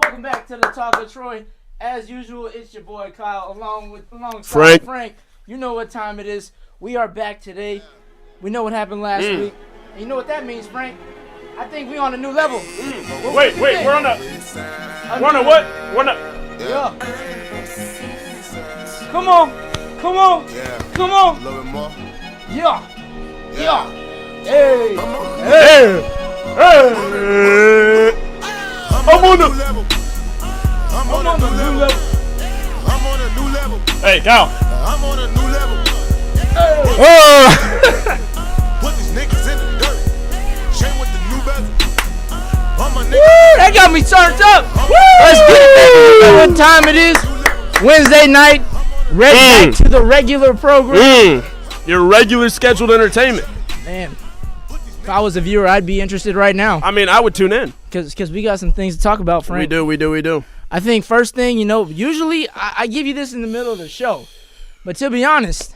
Welcome back to the Talk of Troy. As usual, it's your boy Kyle alongside Frank. You know what time it is. We are back today. We know what happened last week. And you know what that means, Frank? I think we on a new level. Wait, we're on a what? We're on a yeah. Come on. Come on. Yeah. Come on. A little bit more. Yeah. Yeah. Hey. hey. I'm on the level. I'm on a new level. I'm on a new level. Hey, Cal. I'm on a new level. Put these niggas in the dirt. Chain with the new bezel. I'm a nigga. That got me turned up. Let's get it. You know what time it is? Wednesday night. Back to the regular program. Your regular scheduled entertainment. Man, if I was a viewer, I'd be interested right now. I mean, I would tune in. Because we got some things to talk about, Frank. We do. I think first thing, usually I give you this in the middle of the show. But to be honest,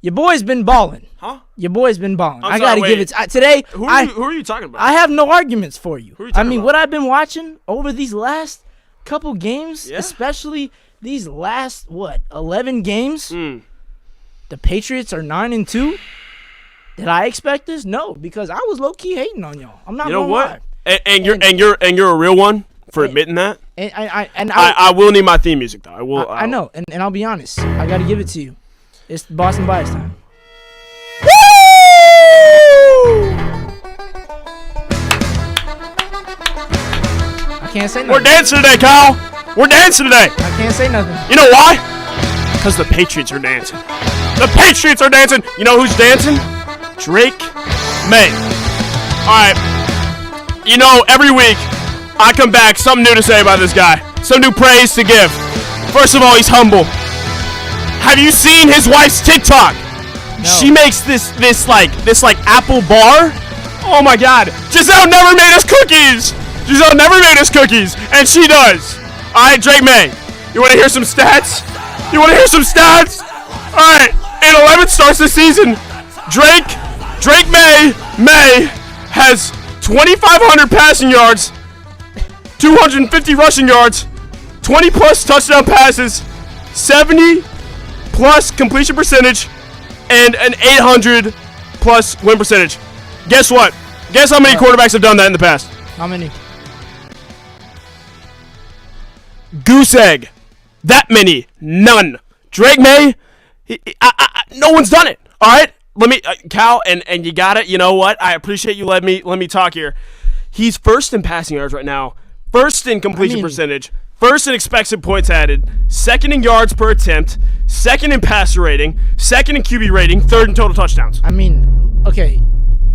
your boy's been balling. Huh? Your boy's been balling. I'm I got to sorry, give it today. Who are you talking about? I have no arguments for you. Who are you talking about? What I've been watching over these last couple games, Yeah? especially these last, 11 games, Mm. the Patriots are 9-2. Did I expect this? No, because I was low-key hating on y'all. I'm not You know gonna what? lie. And you're a real one for admitting that. And I will need my theme music though. I will. I know, and I'll be honest. I got to give it to you. It's Boston Bias time. I can't say nothing. We're dancing today, Kyle. We're dancing today. I can't say nothing. You know why? Because the Patriots are dancing. The Patriots are dancing. You know who's dancing? Drake May. All right. Every week I come back, something new to say about this guy. Some new praise to give. First of all, he's humble. Have you seen his wife's TikTok? No. She makes this apple bar. Oh my God. Giselle never made us cookies. And she does. All right, Drake May. You want to hear some stats? All right. In 11 starts this season, Drake May has 2,500 passing yards, 250 rushing yards, 20 plus touchdown passes, 70 plus completion percentage, and an 800 plus win percentage. Guess what? Guess how many quarterbacks have done that in the past? How many? Goose egg. That many. None. Drake May, no one's done it. All right? Let me, Cal, and you got it. You know what? I appreciate you let me talk here. He's first in passing yards right now, first in completion percentage, first in expected points added, second in yards per attempt, second in passer rating, second in QB rating, third in total touchdowns. Okay.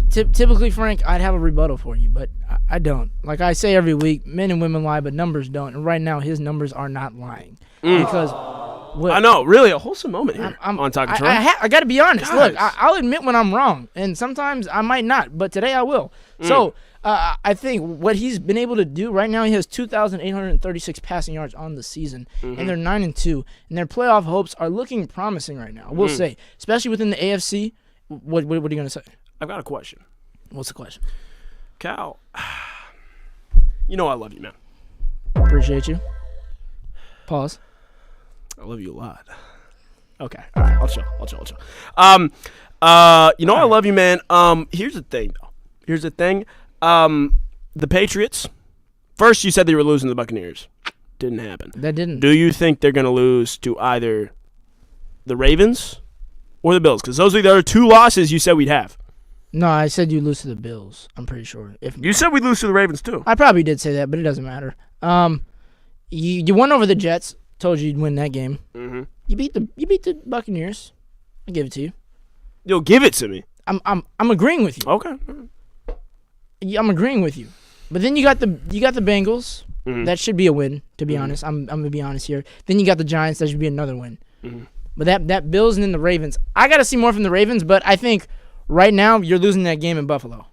Typically, Frank, I'd have a rebuttal for you, but I don't. Like I say every week, men and women lie, but numbers don't. And right now, his numbers are not lying. Because I know, really a wholesome moment here on Talk of Troy. I got to be honest. Guys. Look, I'll admit when I'm wrong, and sometimes I might not, but today I will. So I think what he's been able to do right now, he has 2,836 passing yards on the season, and they're 9-2, and their playoff hopes are looking promising right now. I will say, especially within the AFC. What are you gonna say? I've got a question. What's the question? Cal, you know I love you, man. Appreciate you. Pause. I love you a lot. Okay, all right, I'll chill. I love you, man. Here's the thing, though. The Patriots. First, you said they were losing to the Buccaneers. Didn't happen. That didn't. Do you think they're gonna lose to either the Ravens or the Bills? Because those are the other two losses you said we'd have. No, I said you lose to the Bills. I'm pretty sure. You said we'd lose to the Ravens too. I probably did say that, but it doesn't matter. You won over the Jets. Told you you'd win that game. Mm-hmm. You beat the Buccaneers. I give it to you. You'll give it to me. I'm agreeing with you. Okay. I'm agreeing with you. But then you got the Bengals. Mm-hmm. That should be a win, to be honest. I'm gonna be honest here. Then you got the Giants. That should be another win. Mm-hmm. But that Bills and then the Ravens. I gotta see more from the Ravens. But I think right now you're losing that game in Buffalo.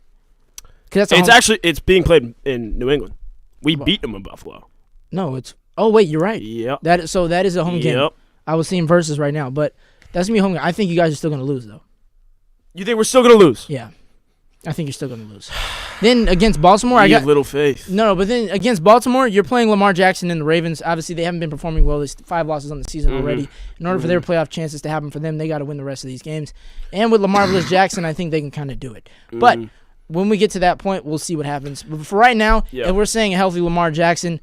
It's being played in New England. We beat them in Buffalo. No, it's. Oh wait, you're right. Yep. That is a home game. Yep. I was seeing versus right now, but that's gonna be a home game. I think you guys are still gonna lose though. You think we're still gonna lose? Yeah. I think you're still going to lose. Then against Baltimore, I got little faith. No, but then against Baltimore, you're playing Lamar Jackson and the Ravens. Obviously, they haven't been performing well. There's 5 losses on the season already. In order for their playoff chances to happen for them, they got to win the rest of these games. And with Lamar Jackson, I think they can kind of do it. But when we get to that point, we'll see what happens. But for right now, if we're saying a healthy Lamar Jackson,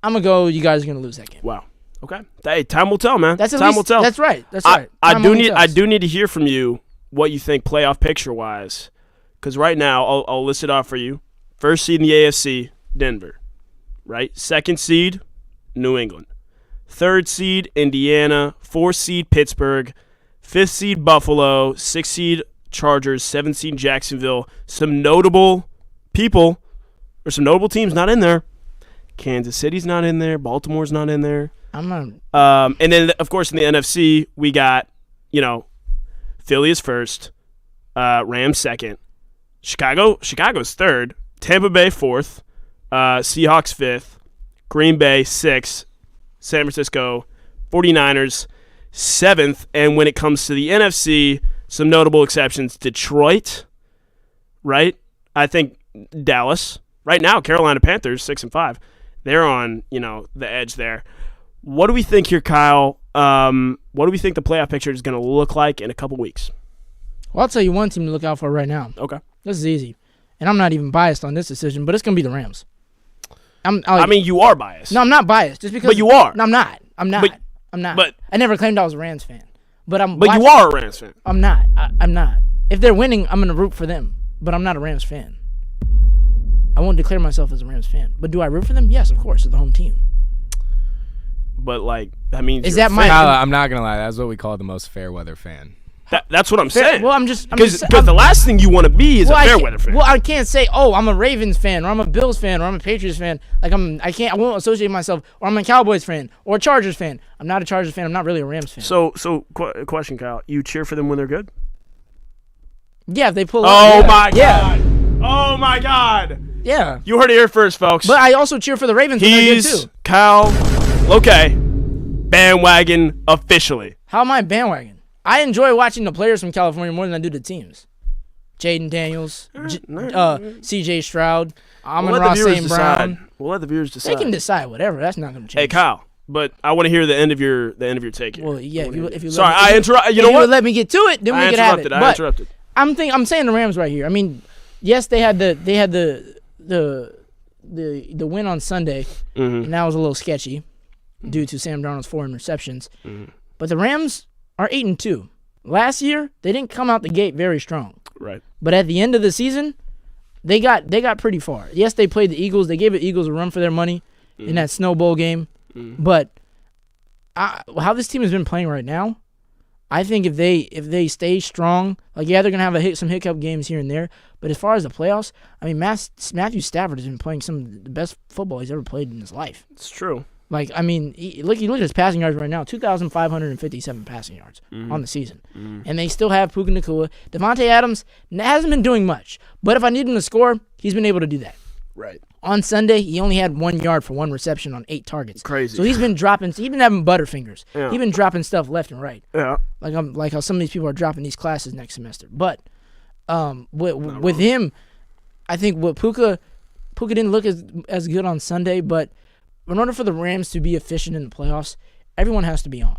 I'm going to go, you guys are going to lose that game. Wow. Okay. Hey, time will tell, man. Time will tell. That's right. That's right. I do need to hear from you what you think playoff picture-wise. Because right now, I'll list it off for you. First seed in the AFC, Denver. Right? Second seed, New England. Third seed, Indiana. Fourth seed, Pittsburgh. Fifth seed, Buffalo. Sixth seed, Chargers. Seventh seed, Jacksonville. Some notable people, or some notable teams not in there. Kansas City's not in there. Baltimore's not in there. I'm not. And then, of course, in the NFC, we got, Philly is first. Rams second. Chicago's third, Tampa Bay fourth, Seahawks fifth, Green Bay sixth, San Francisco 49ers seventh, and when it comes to the NFC, some notable exceptions: Detroit, right? I think Dallas. Right now, Carolina Panthers 6-5. They're on the edge there. What do we think here, Kyle? What do we think the playoff picture is going to look like in a couple weeks? Well, I'll tell you one team to look out for right now. Okay. This is easy. And I'm not even biased on this decision, but it's going to be the Rams. I mean, you are biased. No, I'm not biased. Just because. But you are. No, I'm not. I'm not. But I never claimed I was a Rams fan. But you are a Rams fan. I'm not. I'm not. If they're winning, I'm going to root for them. But I'm not a Rams fan. I won't declare myself as a Rams fan. But do I root for them? Yes, of course. It's the home team. But, that means is that my? I'm not going to lie. That's what we call the most fair weather fan. That's what I'm saying. Well, because the last thing you want to be is a fair weather fan. Well, I can't say, I'm a Ravens fan, or I'm a Bills fan, or I'm a Patriots fan. I won't associate myself, or I'm a Cowboys fan, or a Chargers fan. I'm not a Chargers fan. I'm not really a Rams fan. So question, Kyle. You cheer for them when they're good? Yeah, if they pull. Oh my God! Oh my God! Yeah. You heard it here first, folks. But I also cheer for the Ravens when they're good too. Kyle. Okay. Bandwagon officially. How am I bandwagon? I enjoy watching the players from California more than I do the teams. Jaden Daniels, C.J. Stroud, Amon-Ra St. Brown. We'll let the viewers decide. They can decide whatever. That's not going to change. Hey, Kyle, but I want to hear the end of your take here. Well, yeah. If you sorry, I interrupted. You know what? If you let me get to it, then we could have it. I interrupted. I'm saying the Rams right here. I mean, yes, they had the win on Sunday, and that was a little sketchy due to Sam Darnold's 4 interceptions. But the Rams are 8-2. Last year, they didn't come out the gate very strong. Right. But at the end of the season, they got pretty far. Yes, they played the Eagles. They gave the Eagles a run for their money in that Snow Bowl game. But how this team has been playing right now, I think if they stay strong, they're gonna have some hiccup games here and there. But as far as the playoffs, I mean, Matthew Stafford has been playing some of the best football he's ever played in his life. It's true. Look at his passing yards right now, 2,557 passing yards on the season. And they still have Puka Nacua. Devontae Adams hasn't been doing much, but if I need him to score, he's been able to do that. Right. On Sunday, he only had 1 yard for 1 reception on 8 targets. Crazy. So he's been having butterfingers. Yeah. He's been dropping stuff left and right. Yeah. Like how some of these people are dropping these classes next semester. But with him, I think what Puka didn't look as good on Sunday, but in order for the Rams to be efficient in the playoffs, everyone has to be on.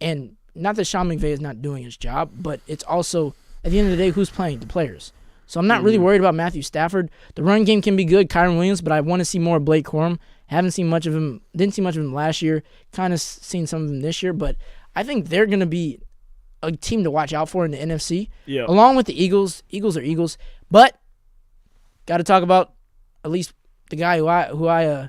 And not that Sean McVay is not doing his job, but it's also, at the end of the day, who's playing? The players. So I'm not really worried about Matthew Stafford. The run game can be good, Kyron Williams, but I want to see more of Blake Corum. Haven't seen much of him. Didn't see much of him last year. Kind of seen some of him this year, but I think they're going to be a team to watch out for in the NFC. Yeah. Along with the Eagles. Eagles are Eagles. But got to talk about at least the guy who I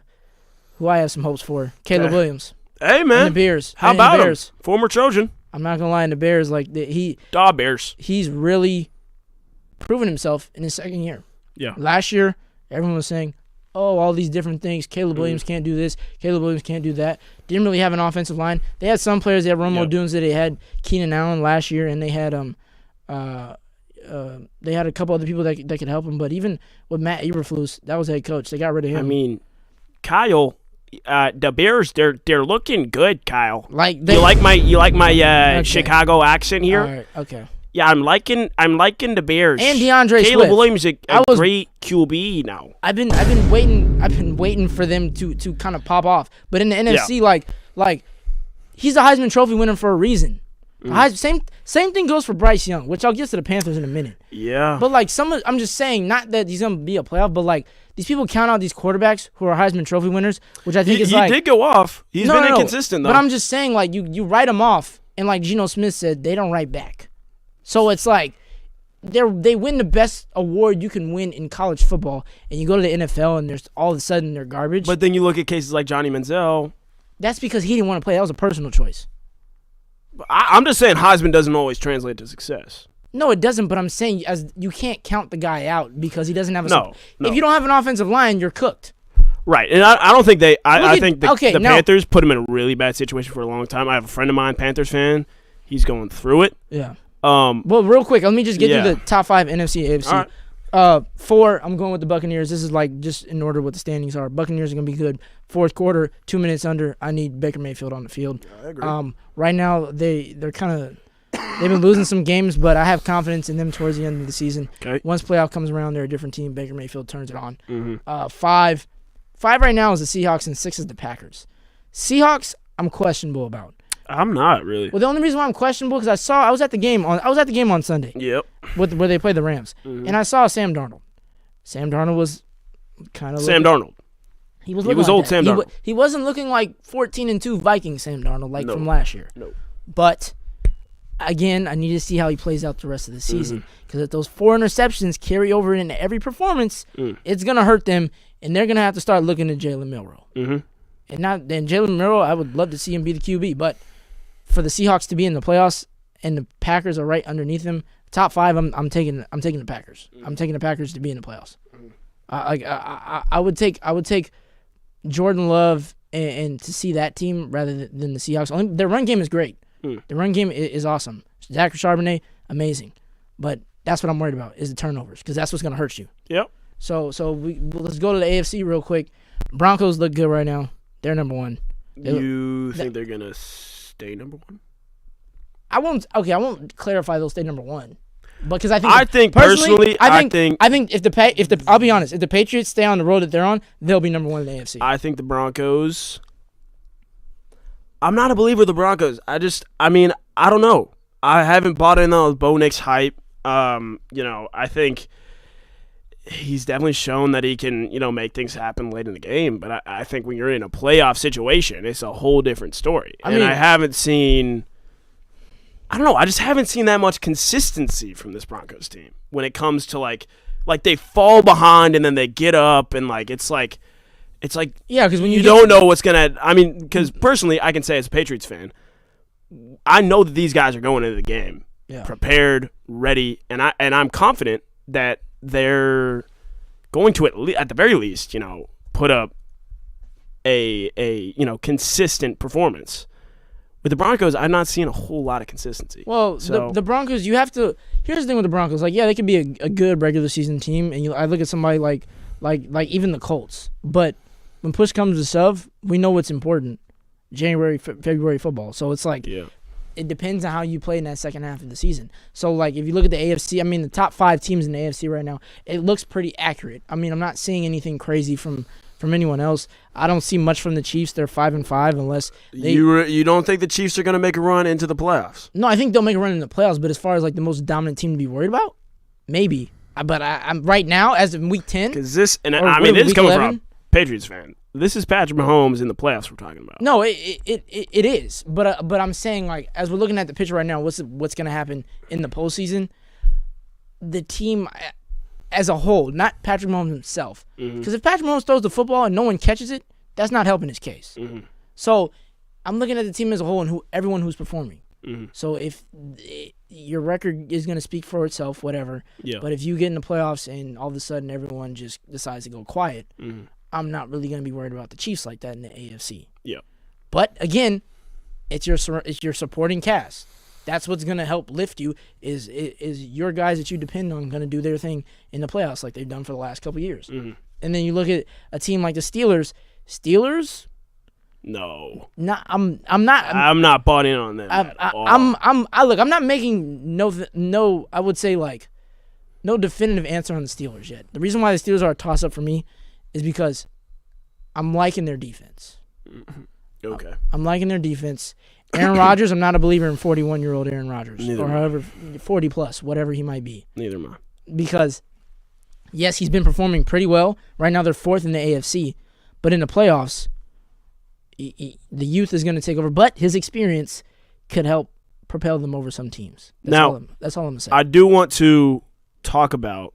have some hopes for, Caleb Williams. Hey, man. And the Bears. How about him? Former Trojan. I'm not going to lie, in the Bears, Bears. He's really proven himself in his second year. Yeah. Last year, everyone was saying, all these different things. Caleb Williams can't do this. Caleb Williams can't do that. Didn't really have an offensive line. They had some players. They had Romo Dunes. They had Keenan Allen last year, and they had a couple other people that could help him. But even with Matt Eberflus, that was head coach. They got rid of him. I mean, Kyle, the Bears, they're looking good, Kyle. You like my Chicago accent here? All right, okay. Yeah, I'm liking the Bears. And DeAndre Caleb Swift. Williams is a great QB now. I've been waiting for them to kind of pop off. But in the NFC, like he's a Heisman Trophy winner for a reason. Same thing goes for Bryce Young, which I'll get to the Panthers in a minute. Yeah. But like I'm just saying, not that he's gonna be a playoff, but like these people count out these quarterbacks who are Heisman Trophy winners, which I think is like he did go off. He's been inconsistent though. But I'm just saying, like you write them off, and like Geno Smith said, they don't write back. So it's like they win the best award you can win in college football, and you go to the NFL, and there's all of a sudden they're garbage. But then you look at cases like Johnny Manziel. That's because he didn't want to play. That was a personal choice. I'm just saying Heisman doesn't always translate to success. No, it doesn't. But I'm saying as you can't count the guy out because he doesn't have a. No. If you don't have an offensive line, you're cooked. Right, and I don't think they. I think the now, Panthers put him in a really bad situation for a long time. I have a friend of mine, Panthers fan. He's going through it. Yeah. Well, real quick, let me just get through the top 5 NFC, AFC. All right. 4, I'm going with the Buccaneers. This is like just in order what the standings are. Buccaneers are going to be good. Fourth quarter, 2 minutes under. I need Baker Mayfield on the field. I agree. Right now, they're kind of they've been losing some games, but I have confidence in them towards the end of the season. Okay. Once playoff comes around, they're a different team. Baker Mayfield turns it on. Mm-hmm. 5 right now is the Seahawks, and 6 is the Packers. Seahawks, I'm questionable about. I'm not really. Well, the only reason why I'm questionable because I was at the game on Sunday. Yep. Where they played the Rams, and I saw Sam Darnold. Sam Darnold was kind of Darnold. He was old like Sam Darnold. He wasn't looking like 14-2 Vikings Sam Darnold from last year. No. But again, I need to see how he plays out the rest of the season because if those 4 interceptions carry over into every performance, it's gonna hurt them, and they're gonna have to start looking at Jalen Milroe. And Jalen Milroe, I would love to see him be the QB, but for the Seahawks to be in the playoffs and the Packers are right underneath them, top 5, I'm taking the Packers. I'm taking the Packers to be in the playoffs. I would take Jordan Love and to see that team rather than the Seahawks. Their run game is great. The run game is awesome. Zach Charbonnet, amazing. But that's what I'm worried about is the turnovers because that's what's going to hurt you. Yep. So let's go to the AFC real quick. Broncos look good right now. They're number 1. You think they're going to stay number 1? I won't clarify they'll stay number 1. Because I think if I'll be honest, if the Patriots stay on the road that they're on, they'll be number 1 in the AFC. I think the Broncos. I'm not a believer of the Broncos. I don't know. I haven't bought in on Bo Nix hype. I think he's definitely shown that he can, make things happen late in the game. But I think when you're in a playoff situation, it's a whole different story. I haven't seen. I don't know. I just haven't seen that much consistency from this Broncos team when it comes to like they fall behind and then they get up and it's like because when you don't know what's gonna. Because personally, I can say as a Patriots fan, I know that these guys are going into the game prepared, ready, and I'm confident that they're going to at the very least, put up a consistent performance. With the Broncos, I'm not seeing a whole lot of consistency. Well, the Broncos, you have to. Here's the thing with the Broncos, they could be a good regular season team, and I look at somebody like even the Colts, but when push comes to shove, we know what's important: January, February football. So it's it depends on how you play in that second half of the season. So if you look at the AFC, the top 5 teams in the AFC right now, it looks pretty accurate. I'm not seeing anything crazy from anyone else. I don't see much from the Chiefs. They're 5-5 unless they. You don't think the Chiefs are going to make a run into the playoffs? No, I think they'll make a run in the playoffs. But as far as the most dominant team to be worried about, maybe. But I'm right now as in week 10. Because this coming from a Patriots fan. This is Patrick Mahomes in the playoffs we're talking about. No, it is. But I'm saying as we're looking at the picture right now, what's going to happen in the postseason? The team. As a whole, not Patrick Mahomes himself. Because if Patrick Mahomes throws the football and no one catches it, that's not helping his case. So I'm looking at the team as a whole and everyone who's performing. So if your record is going to speak for itself, whatever. Yeah. But if you get in the playoffs and all of a sudden everyone just decides to go quiet, I'm not really going to be worried about the Chiefs like that in the AFC. Yeah. But again, it's your supporting cast. That's what's going to help lift you is your guys that you depend on going to do their thing in the playoffs like they've done for the last couple of years. And then you look at a team like the Steelers. Steelers, No. No, I'm not. I'm not bought in on them. I'm not making I would say like no definitive answer on the Steelers yet. The reason why the Steelers are a toss up for me is because I'm liking their defense. Okay. I'm liking their defense. Aaron Rodgers, I'm not a believer in 41-year-old Aaron Rodgers or however 40 plus, whatever he might be. Neither am I. Because yes, he's been performing pretty well. Right now they're 4th in the AFC, but in the playoffs the youth is going to take over, but his experience could help propel them over some teams. That's all I'm going to say. I do want to talk about,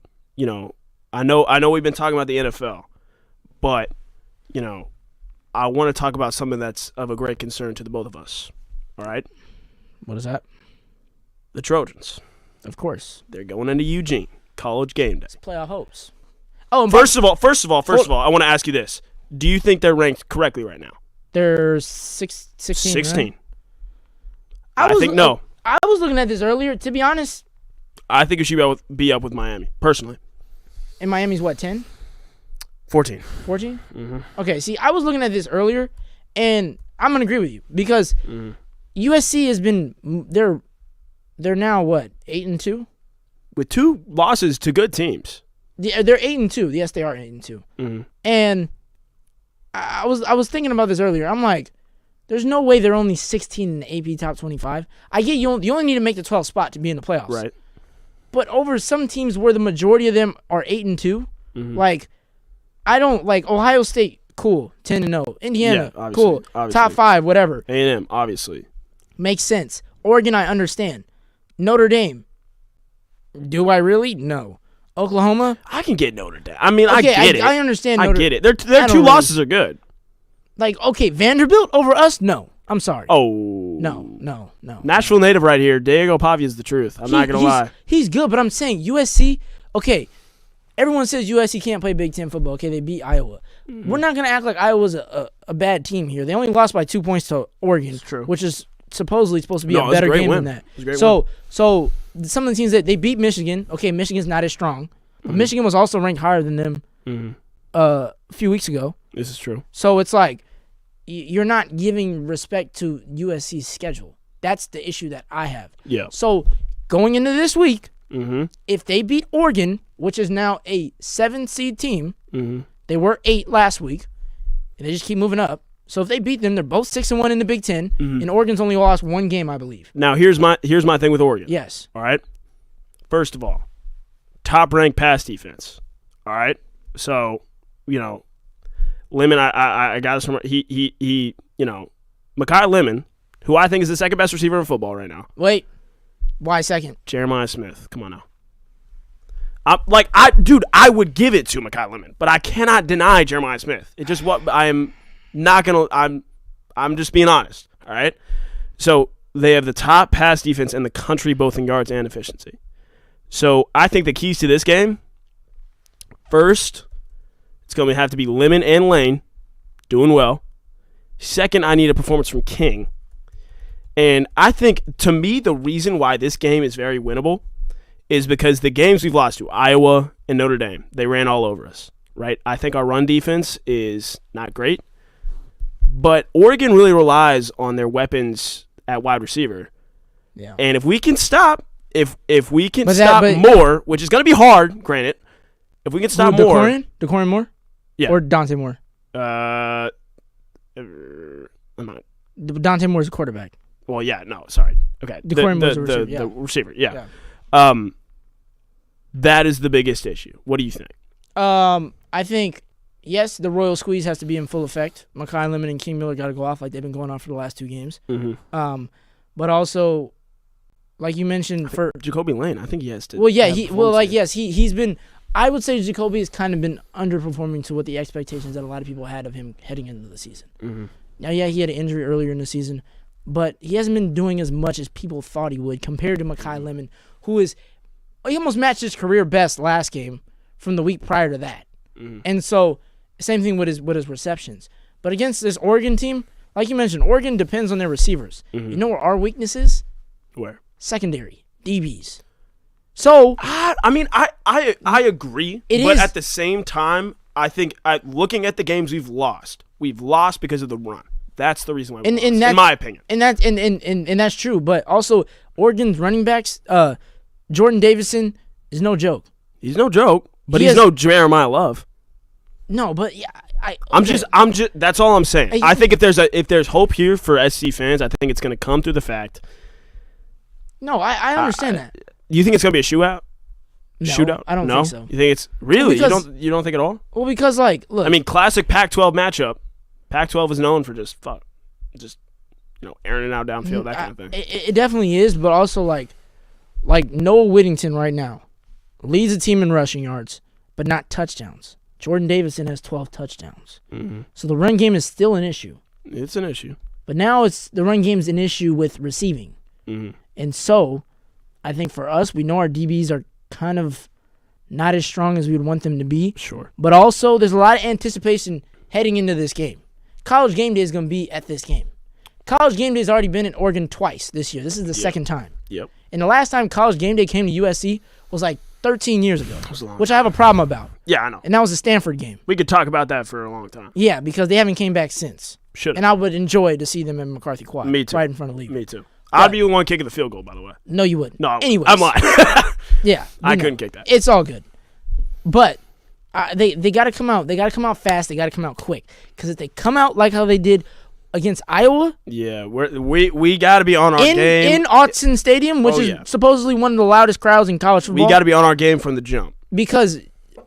I know we've been talking about the NFL, but, I want to talk about something that's of a great concern to the both of us. All right? What is that? The Trojans. Of course. They're going into Eugene, college game day. It's playoff hopes. Oh, and first of all, I want to ask you this. Do you think they're ranked correctly right now? They're 16. 16. Right? I think no. I was looking at this earlier. To be honest, I think it should be up with Miami, personally. And Miami's what, 10? 14. 14? Mm-hmm. Okay, see, I was looking at this earlier, and I'm going to agree with you because USC has been they're now what, 8-2? With 2 losses to good teams. Yeah, they're 8-2. Yes, they are 8-2. Mm-hmm. And I was thinking about this earlier. I'm like, there's no way they're only 16 in the AP top 25. I get you only need to make the 12th spot to be in the playoffs. Right. But over some teams where the majority of them are 8-2, like I don't like Ohio State, cool, 10-0. Indiana, cool, top 5, whatever. A&M, obviously. Makes sense. Oregon, I understand. Notre Dame, do I really? No. Oklahoma, I can get Notre Dame. I mean, okay, I get it. I understand. I get it. Their 2 losses are good. Like, okay, Vanderbilt over us? No. I'm sorry. Oh. No. Nashville native right here. Diego Pavia is the truth. I'm not going to lie. He's good, but I'm saying USC, okay, everyone says USC can't play Big Ten football. Okay, they beat Iowa. Mm-hmm. We're not going to act like Iowa's a bad team here. They only lost by 2 points to Oregon, which is supposedly supposed to be a better game than that. So some of the teams that they beat Michigan, okay, Michigan's not as strong, but Michigan was also ranked higher than them a few weeks ago. This is true. So it's like you're not giving respect to USC's schedule. That's the issue that I have. Yeah. So going into this week, if they beat Oregon, which is now a 7-seed team, they were 8 last week, and they just keep moving up. So if they beat them, they're both 6-1 in the Big Ten, and Oregon's only lost 1 game, I believe. Now here's my thing with Oregon. Yes. All right. First of all, top-ranked pass defense. All right. So, Lemon, I got this from he Mekhi Lemon, who I think is the second best receiver in football right now. Wait, why second? Jeremiah Smith. Come on now. I would give it to Mekhi Lemon, but I cannot deny Jeremiah Smith. It just I'm just being honest. All right. So they have the top pass defense in the country, both in yards and efficiency. So I think the keys to this game, first, it's going to have to be Lemon and Lane doing well. Second, I need a performance from King. And I think, to me, the reason why this game is very winnable is because the games we've lost to, Iowa and Notre Dame, they ran all over us, right? I think our run defense is not great. But Oregon really relies on their weapons at wide receiver. Yeah. And if we can stop, if we can stop more, which is going to be hard, granted, if we can stop more. DeCorian Moore? Yeah. Or Dante Moore? I'm not. Dante Moore's a quarterback. Well, yeah, no, sorry. Okay. DeCorian Moore's a receiver. The receiver, yeah. That is the biggest issue. What do you think? I think, yes, the royal squeeze has to be in full effect. Mekhi Lemon and King Miller got to go off like they've been going on for the last 2 games. Mm-hmm. But also, like you mentioned, for Jacoby Lane, I think he has to. Well, yeah, he's been. I would say Jacoby has kind of been underperforming to what the expectations that a lot of people had of him heading into the season. Mm-hmm. Now, yeah, he had an injury earlier in the season, but he hasn't been doing as much as people thought he would compared to Mekhi Lemon, he almost matched his career best last game from the week prior to that. Mm-hmm. And so, same thing with his receptions. But against this Oregon team, like you mentioned, Oregon depends on their receivers. Mm-hmm. You know where our weakness is? Where? Secondary, DBs. So I agree, but at the same time, I think looking at the games we've lost because of the run. That's the reason why. And in my opinion. And that's true. But also, Oregon's running backs, Jordan Davison is no joke. He's no joke, but he's no Jeremiah Love. No, but yeah, I'm just. That's all I'm saying. I think if there's hope here for SC fans, I think it's going to come through the fact. No, I understand that. You think it's going to be a shootout? No, Shootout? I don't think so. You think it's really? Because, you don't think at all? Well, because look. I mean, classic Pac-12 matchup. Pac-12 is known for just airing it out downfield, that kind of thing. It definitely is, but also like Noah Whittington right now leads the team in rushing yards, but not touchdowns. Jordan Davison has 12 touchdowns. Mm-hmm. So the run game is still an issue. It's an issue. But now the run game is an issue with receiving. Mm-hmm. And so I think for us, we know our DBs are kind of not as strong as we would want them to be. Sure. But also there's a lot of anticipation heading into this game. College game day is going to be at this game. College game day has already been in Oregon twice this year. This is the second time. Yep. And the last time college game day came to USC was like 13 years ago, which I have a problem about. Yeah, I know. And that was the Stanford game. We could talk about that for a long time. Yeah, because they haven't came back since. Should. And I would enjoy to see them in McCarthy Quad. Me too. Right in front of Lee. Me too. I'd be the one kicking the field goal, by the way. No, you wouldn't. No, anyways. I'm lying. Yeah. I couldn't kick that. It's all good. But they got to come out. They got to come out fast. They got to come out quick. Because if they come out like how they did against Iowa. Yeah, we got to be on our game. In Autzen Stadium, which is supposedly one of the loudest crowds in college football. We got to be on our game from the jump. Because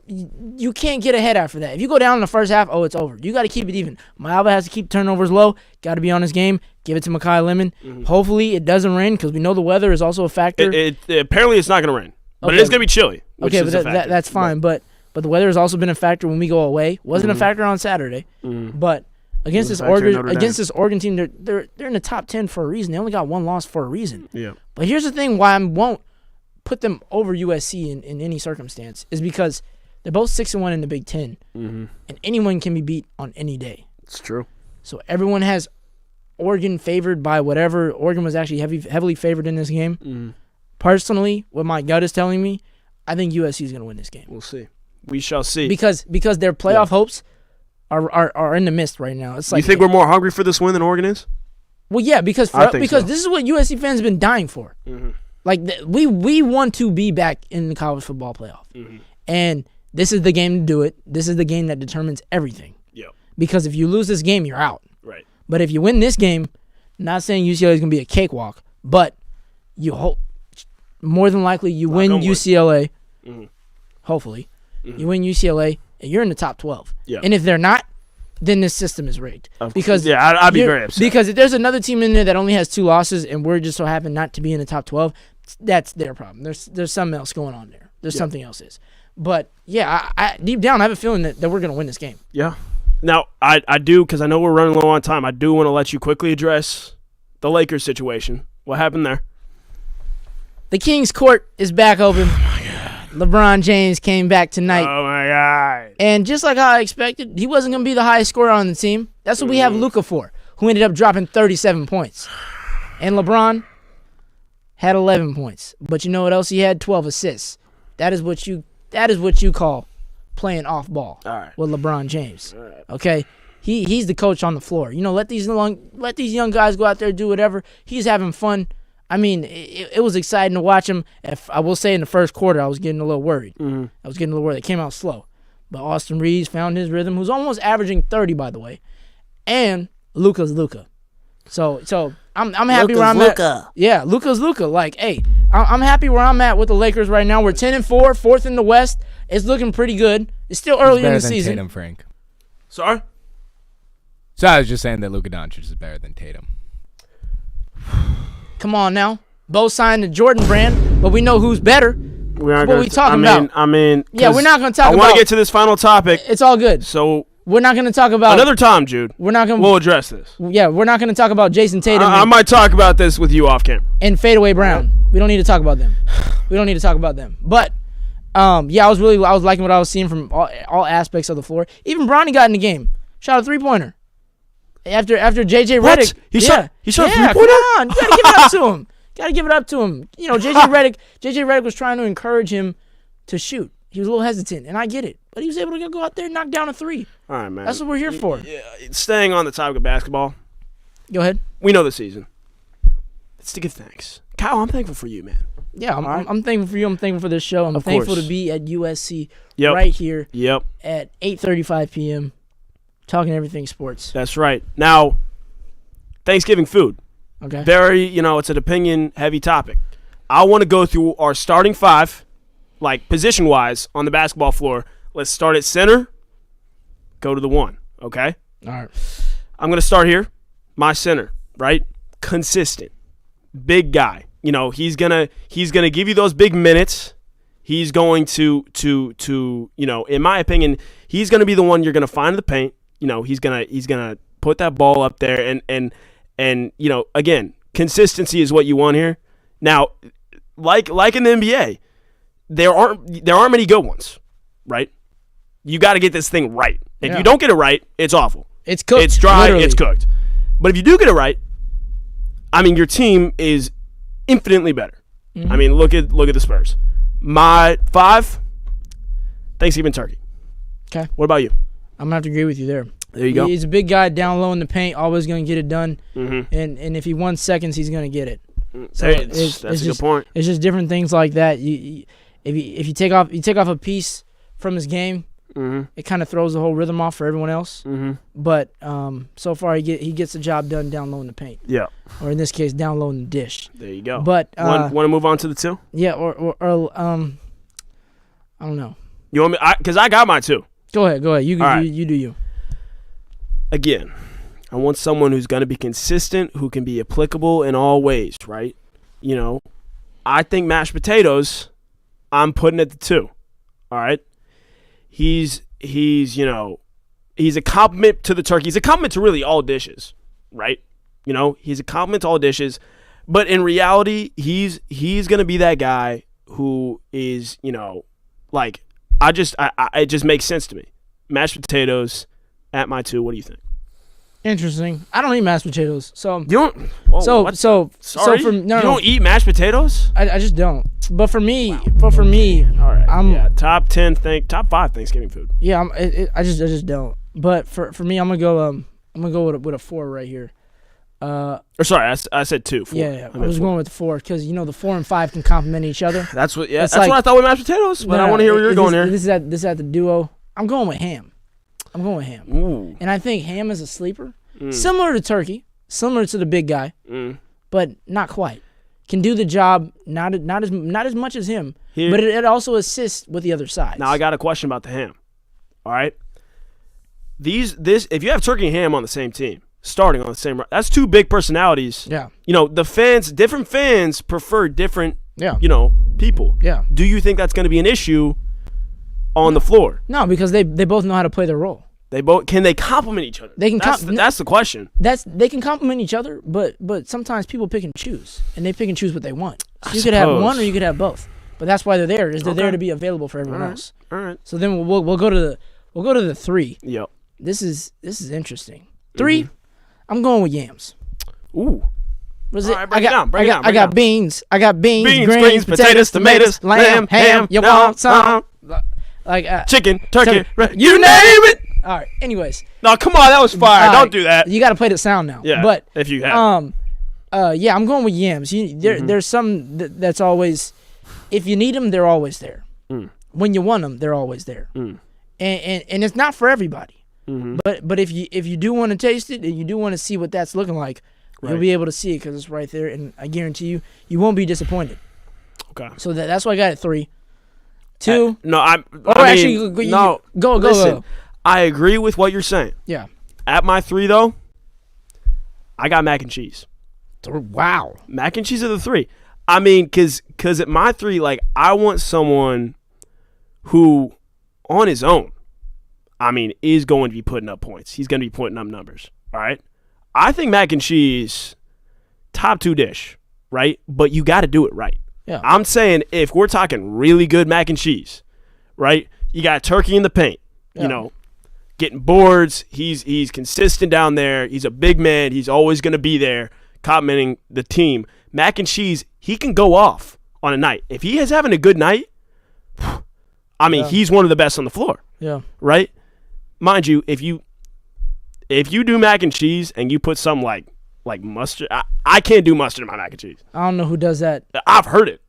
you can't get ahead after that. If you go down in the first half, it's over. You got to keep it even. Malva has to keep turnovers low. Got to be on his game. Give it to Makai Lemon. Mm-hmm. Hopefully it doesn't rain because we know the weather is also a factor. Apparently it's not going to rain, but it is going to be chilly. Okay, but that's fine. But the weather has also been a factor when we go away. Wasn't a factor on Saturday, but against this Oregon team, they're in the top 10 for a reason. They only got one loss for a reason. Yeah. But here's the thing: why I won't put them over USC in any circumstance is because they're both 6-1 in the Big Ten, and anyone can be beat on any day. It's true. So everyone has Oregon favored by whatever. Oregon was actually heavily favored in this game. Mm-hmm. Personally, what my gut is telling me, I think USC is going to win this game. We'll see. We shall see. Because their playoff hopes are in the mist right now. It's like, you think we're more hungry for this win than Oregon is? Well, yeah, because this is what USC fans have been dying for. Mm-hmm. Like we want to be back in the college football playoff, and this is the game to do it. This is the game that determines everything. Yeah. Because if you lose this game, you're out. Right. But if you win this game, not saying UCLA is going to be a cakewalk, but you hope more than likely you win UCLA. Mm-hmm. Hopefully, you win UCLA, and you're in the top 12. Yeah. And if they're not, then this system is rigged. Because I'd be very upset. Because if there's another team in there that only has 2 losses, and we're just so happen not to be in the top 12, that's their problem. There's something else going on there. There's something else is. But yeah, I deep down I have a feeling that we're going to win this game. Yeah. Now I do, because I know we're running low on time. I do want to let you quickly address the Lakers situation. What happened there? The King's Court is back open. Oh my God. LeBron James came back tonight. Oh my God. And just like how I expected, he wasn't going to be the highest scorer on the team. That's what we have Luka for, who ended up dropping 37 points. And LeBron had 11 points. But you know what else he had? 12 assists. That is what you call playing off ball with LeBron James. Okay? He's the coach on the floor. You know, let these young guys go out there and do whatever. He's having fun. I mean, it was exciting to watch him. I will say in the first quarter, I was getting a little worried. Mm-hmm. I was getting a little worried. It came out slow. But Austin Reeves found his rhythm, who's almost averaging 30, by the way. And Luka's Luka. So I'm happy where I'm at. Yeah, Luka's Luka. Like, hey, I'm happy where I'm at with the Lakers right now. We're 10-4, 4th in the West. It's looking pretty good. It's still early in the season. Tatum, Frank. Sorry? So I was just saying that Luka Doncic is better than Tatum. Come on now. Both signed the Jordan brand, but we know who's better. What we talking about? I mean, yeah, we're not going to talk about. I want to get to this final topic. It's all good. So we're not going to talk about another time, Jude. We'll address this. Yeah, we're not going to talk about Jason Tatum. I might talk about this with you off camera. And Fadeaway Brown. We don't need to talk about them. But yeah, I was liking what I was seeing from all aspects of the floor. Even Bronny got in the game. Shot a 3-pointer. After JJ Redick. He shot a 3-pointer? Come on. You got to give it up to him. You know, JJ Redick was trying to encourage him to shoot. He was a little hesitant, and I get it. But he was able to go out there and knock down a 3. All right, man. That's what we're here for. Yeah, staying on the topic of basketball, Go ahead. We know the season. It's to give thanks. Kyle, I'm thankful for you, man. Yeah, I'm thankful for you. I'm thankful for this show. I'm thankful to be at USC right here at 8:35 p.m. talking everything sports. That's right. Now, Thanksgiving food. Okay. Very, it's an opinion-heavy topic. I want to go through our starting five, like position-wise, on the basketball floor. Let's start at center, go to the one, okay? All right. I'm going to start here. My center, right? Consistent. Big guy. He's gonna give you those big minutes. He's going to in my opinion, he's gonna be the one you're gonna find in the paint. He's gonna put that ball up there and again, consistency is what you want here. Now, like in the NBA, there aren't many good ones, right? You got to get this thing right. If you don't get it right, it's awful. It's cooked. It's dry. Literally. It's cooked. But if you do get it right, your team is infinitely better. Mm-hmm. Look at the Spurs. My 5, Thanksgiving turkey. Okay. What about you? I'm gonna have to agree with you there. There you go. He's a big guy down low in the paint, always gonna get it done. Mm-hmm. And if he wants seconds, he's gonna get it. So that's a good point. It's just different things like that. If you take off a piece from his game, it kind of throws the whole rhythm off for everyone else. Mm-hmm. But so far he gets the job done down low in the paint. Yeah. Or in this case, down low in the dish. There you go. But want to move on to the 2? Yeah. Or I don't know. You want me? Because I got my 2. Go ahead. You right. you do you. Again, I want someone who's going to be consistent, who can be applicable in all ways, right? I think mashed potatoes, I'm putting at the 2. All right? He's a compliment to the turkey. He's a compliment to really all dishes, right? He's a compliment to all dishes. But in reality, he's going to be that guy who is, it just makes sense to me. Mashed potatoes at my 2. What do you think? Interesting. I don't eat mashed potatoes, so You don't. Sorry. You don't eat mashed potatoes? I just don't. But for me, all right, top 5 Thanksgiving food. Yeah, I just don't. But for me, I'm gonna go with a 4 right here. Sorry, I said 2. 4. Yeah. I was going with 4 because the 4 and 5 can complement each other. That's what what I thought with mashed potatoes. But I want to hear where you're going here. This is at the duo. I'm going with ham. Ooh. And I think ham is a sleeper, similar to turkey, similar to the big guy, but not quite. Can do the job, not as much as him, but it also assists with the other side. Now I got a question about the ham. All right, if you have turkey and ham on the same team, starting on the same, that's 2 big personalities. Yeah. Different fans prefer different. Yeah. People. Yeah. Do you think that's going to be an issue on the floor? No, because they both know how to play their role. Can they complement each other? They can. That's the question. They can complement each other, but sometimes people pick and choose, and they pick and choose what they want. So you could have one or you could have both, but that's why they're there. They're there to be available for everyone else. All right. So then we'll go to the 3. Yep. This is interesting. 3, I'm going with yams. Ooh. Was it? Right, I got beans. I got beans, greens, potatoes, tomatoes, lamb, ham. You want some? Chicken, turkey, you name it. All right. Anyways. No, come on, that was fire. Don't do that. You got to play the sound now. Yeah. But if you have. I'm going with yams. There's some that's always, if you need them, they're always there. When you want them, they're always there. And it's not for everybody. But if you do want to taste it and you do want to see what that's looking like, you'll be able to see it because it's right there, and I guarantee you won't be disappointed. Okay. So that's why I got it 3. 2. Go. Listen, I agree with what you're saying. Yeah. At my 3 though, I got mac and cheese. Wow. Mac and cheese are the 3. Because at my 3, I want someone who, on his own, is going to be putting up points. He's going to be putting up numbers. All right. I think mac and cheese, top 2 dish, right? But you got to do it right. Yeah. I'm saying if we're talking really good mac and cheese, right? You got turkey in the paint, getting boards. He's consistent down there. He's a big man. He's always going to be there, complimenting the team. Mac and cheese, he can go off on a night. If he is having a good night, he's one of the best on the floor. Yeah. Right? Mind you, if you do mac and cheese and you put some like mustard. I can't do mustard in my mac and cheese. I don't know who does that. I've heard it.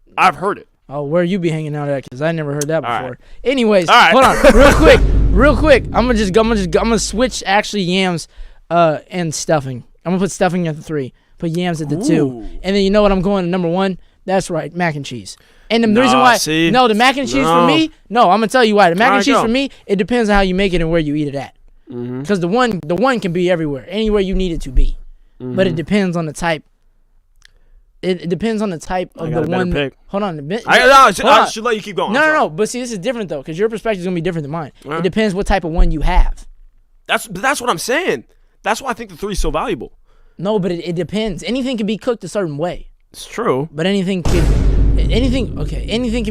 Oh, where you be hanging out at? Because I never heard that before. All right. Anyways, All right. hold on, real quick. I'm gonna switch actually yams, and stuffing. I'm gonna put stuffing at the 3, put yams at the 2, and then you know what? I'm going to number 1. That's right, mac and cheese. And the reason why, the mac and cheese for me, I'm gonna tell you why. The mac and cheese for me, it depends on how you make it and where you eat it at. Because the one can be everywhere, anywhere you need it to be, but it depends on the type. It depends on the type of the one. Pick. Hold on, I should let you keep going. No. But see, this is different though, because your perspective is gonna be different than mine. It depends what type of one you have. That's what I'm saying. That's why I think the 3 is so valuable. No, but it depends. Anything can be cooked a certain way. It's true. But anything can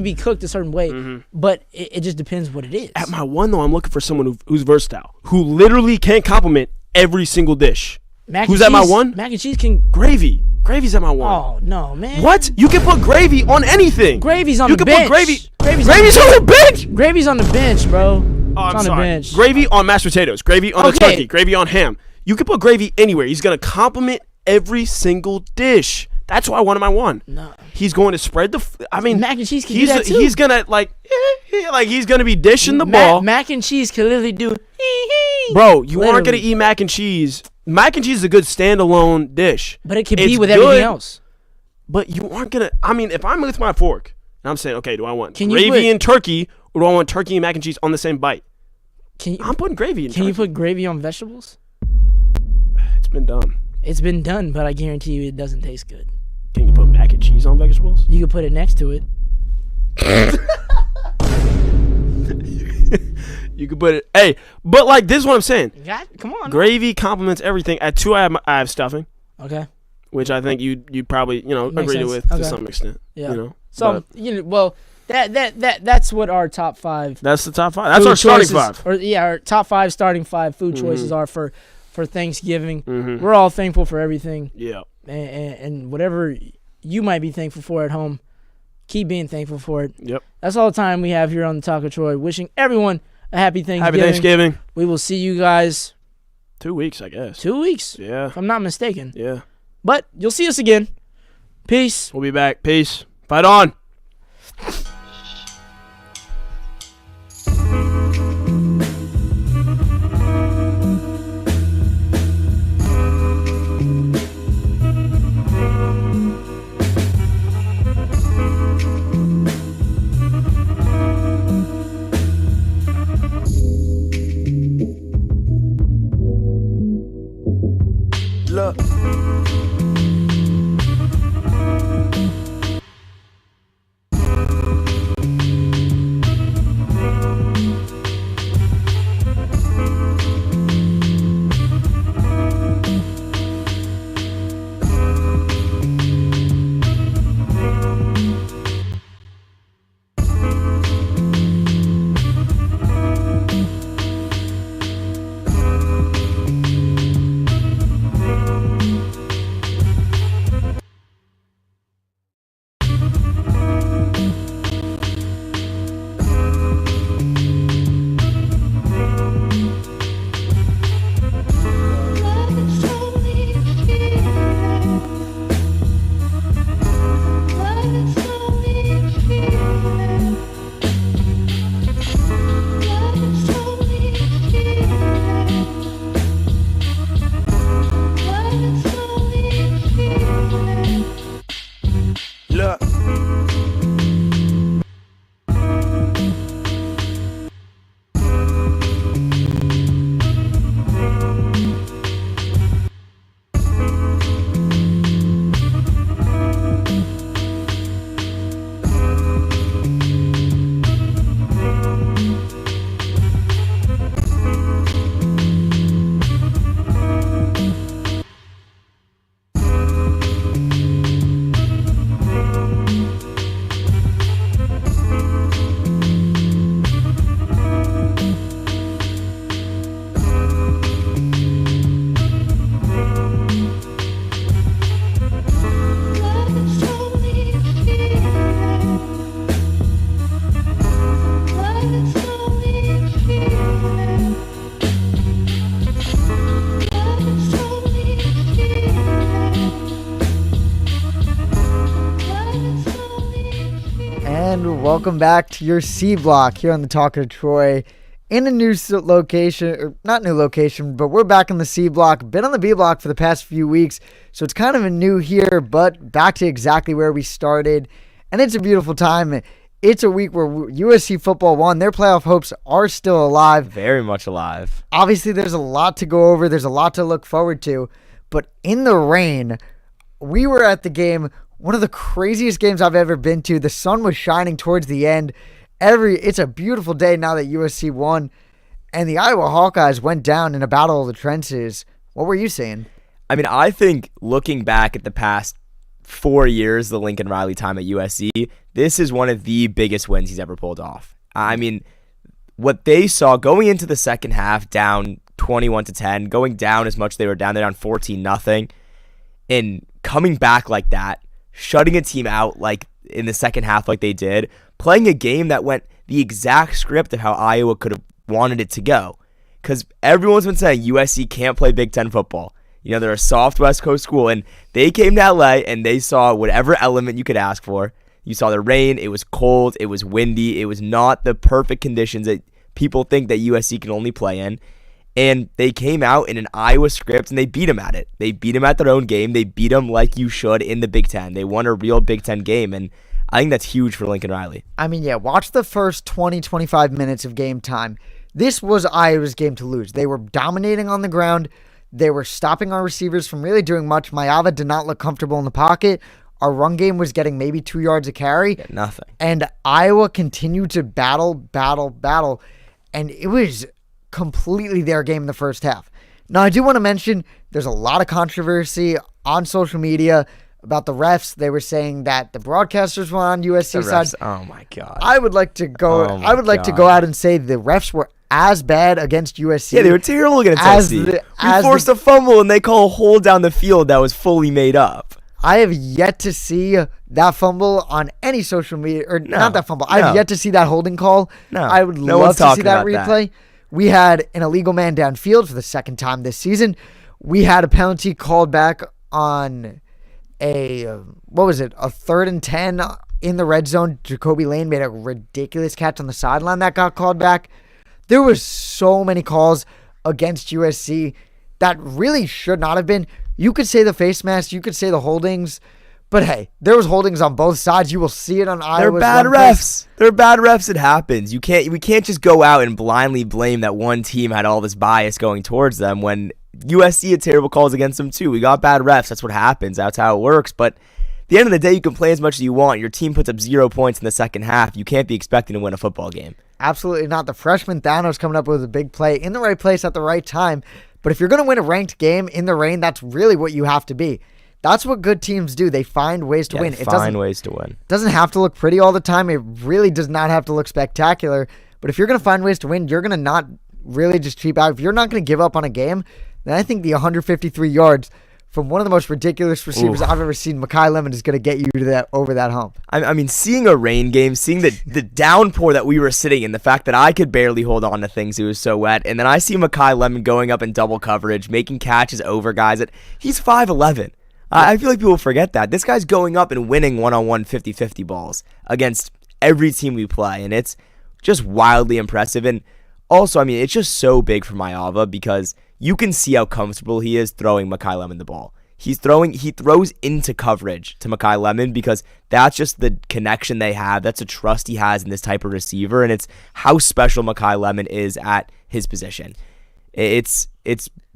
be cooked a certain way, but it just depends what it is. At my 1 though, I'm looking for someone who's versatile, who literally can compliment every single dish. Who's at my 1? Mac and cheese can gravy. Gravy's at my 1. Oh no, man! What? You can put gravy on anything. Gravy's on the bench. You can put gravy. Gravy's on the bench. Gravy's on the bench, bro. Oh, I'm on sorry. The bench. Gravy on mashed potatoes. Gravy on a turkey. Gravy on ham. You can put gravy anywhere. He's gonna compliment every single dish. That's why I wanted my 1. No. He's going to spread mac and cheese can do that too. He's gonna he's gonna be dishing the ball. Mac and cheese can literally do. Bro, you aren't gonna eat mac and cheese. Mac and cheese is a good standalone dish. But it can be with everything else. But you aren't gonna. I mean, if I'm with my fork and I'm saying, okay, do I want gravy and turkey, or do I want turkey and mac and cheese on the same bite? I'm putting gravy in. Can you put gravy on vegetables? It's been done. It's been done, but I guarantee you it doesn't taste good. Can you put mac and cheese on vegetables? You can put it next to it. You could put it. Hey, but like this is what I'm saying. Come on. Gravy complements everything. At 2, I have stuffing. Okay. Which I think you probably agree with to some extent. Yeah. So that's what our top 5. That's the top 5. That's our starting 5. Our top 5 starting 5 food choices are for Thanksgiving. We're all thankful for everything. Yeah. And whatever you might be thankful for at home, keep being thankful for it. Yep. That's all the time we have here on the Taco Troy. Wishing everyone a happy Thanksgiving. Happy Thanksgiving. We will see you guys 2 weeks, I guess. 2 weeks. Yeah. If I'm not mistaken. Yeah. But you'll see us again. Peace. We'll be back. Peace. Fight on. and welcome back to your C Block here on the Talk of Troy in a new location, or not new location, but we're back on the C Block, been on the B Block for the past few weeks, so it's kind of a new here, but back to exactly where we started, and it's a beautiful time. It's a week where USC football won. Their playoff hopes are still alive. Very much alive. Obviously, there's a lot to go over. There's a lot to look forward to, but in the rain, we were at the game. One of the craziest games I've ever been to. The sun was shining towards the end. It's a beautiful day now that USC won, and the Iowa Hawkeyes went down in a battle of the trenches. What were you saying? I mean, I think looking back at the past 4 years, the Lincoln Riley time at USC, this is one of the biggest wins he's ever pulled off. I mean, what they saw going into the second half, down 21-10, going down as much as they were down, they're down 14-0, and coming back like that, shutting a team out like in the second half like they did, playing a game that went the exact script of how Iowa could have wanted it to go. Because everyone's been saying USC can't play Big Ten football. You know, they're a soft West Coast school, and they came to LA and they saw whatever element you could ask for. You saw the rain, it was cold, it was windy, it was not the perfect conditions that people think that USC can only play in. And they came out in an Iowa script, and they beat them at it. They beat them at their own game. They beat them like you should in the Big Ten. They won a real Big Ten game, and I think that's huge for Lincoln Riley. I mean, yeah, watch the first 20, 25 minutes of game time. This was Iowa's game to lose. They were dominating on the ground. They were stopping our receivers from really doing much. Mayava did not look comfortable in the pocket. Our run game was getting maybe 2 yards a carry. Yeah, nothing. And Iowa continued to battle. And it was completely their game in the first half. Now, I do want to mention there's a lot of controversy on social media about the refs. They were saying that the broadcasters were on USC side. Oh my God. I would like to go. To go out and say the refs were as bad against USC. Yeah, they were terrible against USC. We forced a fumble, and they call a hold down the field that was fully made up. I have yet to see that fumble on any social media, or not that fumble. I have yet to see that holding call. No, I would love to see that replay. We had an illegal man downfield for the second time this season. We had a penalty called back on a 3rd and 10 in the red zone. Jacoby Lane made a ridiculous catch on the sideline that got called back. There was so many calls against USC that really should not have been. You could say the face mask, you could say the holdings, but hey, there was holdings on both sides. You will see it on Iowa's. They're bad refs. They're bad refs. It happens. We can't just go out and blindly blame that one team had all this bias going towards them when USC had terrible calls against them too. We got bad refs. That's what happens. That's how it works. But at the end of the day, you can play as much as you want. Your team puts up 0 points in the second half. You can't be expecting to win a football game. Absolutely not. The freshman Thanos coming up with a big play in the right place at the right time. But if you're going to win a ranked game in the rain, that's really what you have to be. That's what good teams do. They find ways to win. It doesn't have to look pretty all the time. It really does not have to look spectacular. But if you're going to find ways to win, you're going to not really just cheap out. If you're not going to give up on a game, then I think the 153 yards from one of the most ridiculous receivers I've ever seen, Mekhi Lemon, is going to get you to over that hump. I mean, seeing a rain game, seeing the downpour that we were sitting in, the fact that I could barely hold on to things, it was so wet, and then I see Mekhi Lemon going up in double coverage, making catches over guys. He's 5'11". I feel like people forget that. This guy's going up and winning one-on-one 50-50 balls against every team we play, and it's just wildly impressive. And also, I mean, it's just so big for Mayava because you can see how comfortable he is throwing Mekhi Lemon the ball. He throws into coverage to Mekhi Lemon because that's just the connection they have. That's the trust he has in this type of receiver, and it's how special Mekhi Lemon is at his position. It's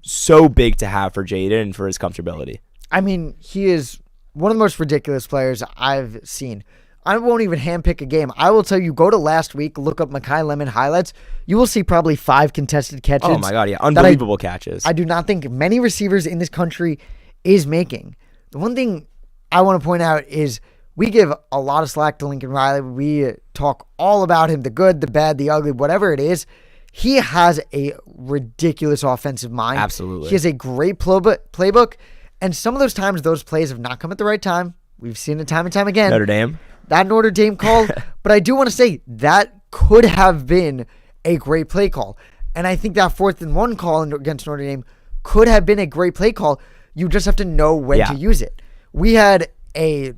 so big to have for Jaden and for his comfortability. I mean, he is one of the most ridiculous players I've seen. I won't even handpick a game. I will tell you, go to last week, look up Mekhi Lemon highlights. You will see probably 5 contested catches. Oh my God, yeah. Unbelievable catches. I do not think many receivers in this country is making. The one thing I want to point out is we give a lot of slack to Lincoln Riley. We talk all about him, the good, the bad, the ugly, whatever it is. He has a ridiculous offensive mind. Absolutely. He has a great playbook. And some of those times, those plays have not come at the right time. We've seen it time and time again. Notre Dame. That Notre Dame call. But I do want to say that could have been a great play call. And I think that 4th and 1 call against Notre Dame could have been a great play call. You just have to know when to use it. We had a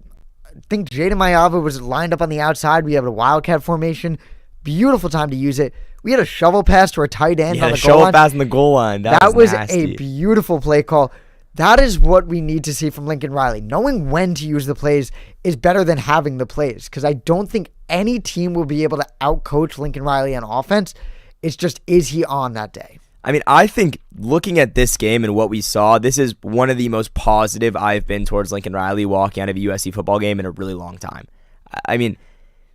think Jaden Mayava was lined up on the outside. We have a wildcat formation. Beautiful time to use it. We had a shovel pass to our tight end on the goal line. Shovel pass on the goal line. That was nasty. A beautiful play call. That is what we need to see from Lincoln Riley. Knowing when to use the plays is better than having the plays, because I don't think any team will be able to outcoach Lincoln Riley on offense. It's just, is he on that day? I mean, I think looking at this game and what we saw, this is one of the most positive I've been towards Lincoln Riley walking out of a USC football game in a really long time. I mean,